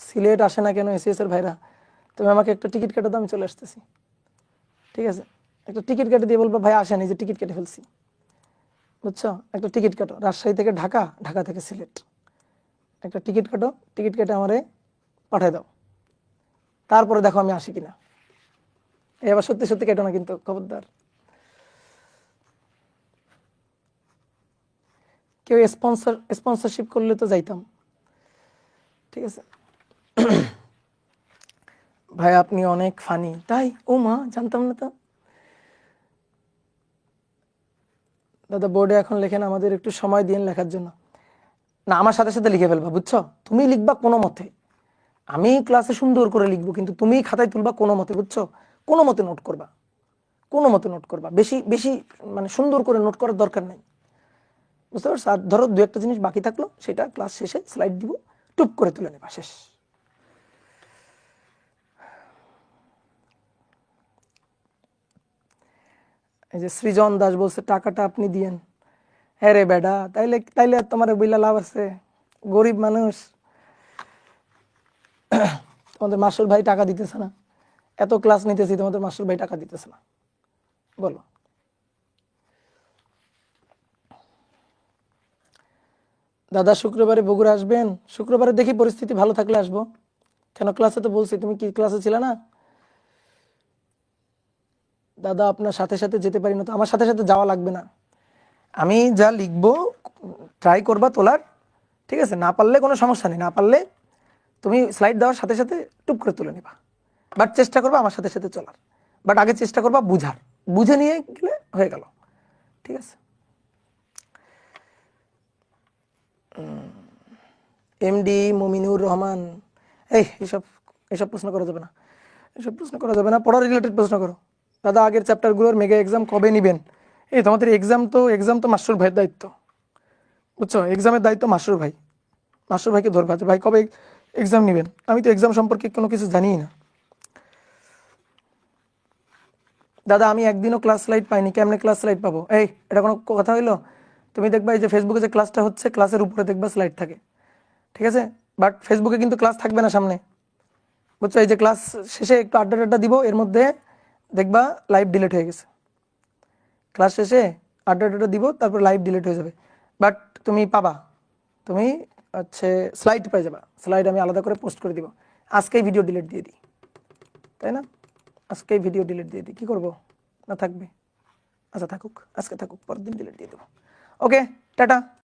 সিলেট আসে না কেন এসিএস এর ভাইরা? তুমি আমাকে একটা টিকিট কেটে দাও, আমি চলে আসতেছি। ঠিক আছে, একটা টিকিট কেটে দিয়ে বলবো ভাই আসেন, এই যে টিকিট কেটে ফেলছি, বুঝছো? একটা টিকিট কাটো, রাজশাহী থেকে ঢাকা, ঢাকা থেকে সিলেট, একটা টিকিট কাটো, টিকিট কেটে আমারে পাঠিয়ে দাও, তারপরে দেখো আমি আসি কিনা। এবার সত্যি সত্যি কেটো না কিন্তু, খবরদার। কেউ স্পন্সরশিপ করলে তো যাইতাম। ঠিক আছে। ভাই আপনি অনেক ফানি। তাই? ও মা, জানতাম না তো। দাদা বোর্ডে এখন লেখেন, আমাদের একটু সময় দিন লেখার জন্য। না, আমার সাথে সাথে লিখে ফেলবা, বুঝছো? তুমি লিখবা কোনো মতে, আমি ক্লাসে সুন্দর করে লিখবো, কিন্তু তুমি খাতায় তুলবা কোনো মতে, বুঝছো? কোনো মতে নোট করবা, কোনো মতে নোট করবা, বেশি বেশি মানে সুন্দর করে নোট করার দরকার নাই, বুঝতে পারছো? আর ধরো দু একটা জিনিস বাকি থাকলো, সেটা ক্লাস শেষে স্লাইড দিব, টুপ করে তুলে নেবা, শেষ। এই যে সৃজন দাস বলছে টাকাটা আপনি দিয়েন। হ্যাঁ রে বেডা, তাইলে তাইলে তোমার বইলা লাভ আছে? গরিব মানুষ, তোমাদের মাস্টার ভাই টাকা দিতেছে না, এত ক্লাস নিতেছি, তোমাদের মাস্টার ভাই টাকা দিতেছে না, বলো? দাদা শুক্রবারে বগুড়া আসবেন? শুক্রবারে দেখি, পরিস্থিতি ভালো থাকলে আসবো। কেন, ক্লাসে তো বলছি, তুমি কি ক্লাসে ছিলে না? দাদা আপনার সাথে সাথে যেতে পারি না তো? আমার সাথে সাথে যাওয়া লাগবে না, আমি যা লিখবো ট্রাই করবা তোলার, ঠিক আছে? না পারলে কোনো সমস্যা নেই, না পারলে তুমি স্লাইড দেওয়ার সাথে সাথে টুপ করে তুলে নিবা, বাট চেষ্টা করবা আমার সাথে সাথে চলার, বাট আগে চেষ্টা করবা বুঝার, বুঝে নিয়ে গেলে হয়ে গেল, ঠিক আছে? এমডি মুমিনুর রহমান, এইসব এসব প্রশ্ন করা যাবে না, এসব প্রশ্ন করা যাবে না, পড়া রিলেটেড প্রশ্ন করো। দাদা আগের চ্যাপ্টারগুলোর মেগা এক্সাম কবে নেবেন? তোমাদের এক্সাম তো মাস্টার ভাইয়ের দায়িত্ব, বুঝছো? এক্সামের দায়িত্ব মাস্টার ভাই, মাস্টার ভাইকে ধরবা যে ভাই কবে এক্সাম নেবেন। আমি তো এক্সাম সম্পর্কে কোনো কিছু জানিই না। দাদা আমি একদিনও ক্লাস স্লাইড পাইনি, কেমনে ক্লাস স্লাইড পাবো? এটা কোনো কথা হইলো? তুমি দেখবা এই যে ফেসবুকে যে ক্লাসটা হচ্ছে, ক্লাসের উপরে দেখবা স্লাইড থাকে, ঠিক আছে? বাট ফেসবুকে কিন্তু ক্লাস থাকবে না সামনে, বুঝছো? এই যে ক্লাস শেষে একটু আড্ডা টাড্ডা দিব, এর মধ্যে দেখবা লাইভ ডিলিট হয়ে গেছে, ক্লাস শেষে আড্ডা টাড্ডা দিব, তারপর লাইভ ডিলিট হয়ে যাবে, বাট তুমি পাবা, তুমি হচ্ছে স্লাইড পেয়ে যাবা, স্লাইড আমি আলাদা করে পোস্ট করে দিব। আজকেই ভিডিও ডিলিট দিয়ে দিই, তাই না? আজকেই ভিডিও ডিলিট দিয়ে দিই, কী করবো? না থাকবে? আচ্ছা থাকুক, আজকে থাকুক, পরের দিন ডিলিট দিয়ে দেবো। ওকে, টাটা।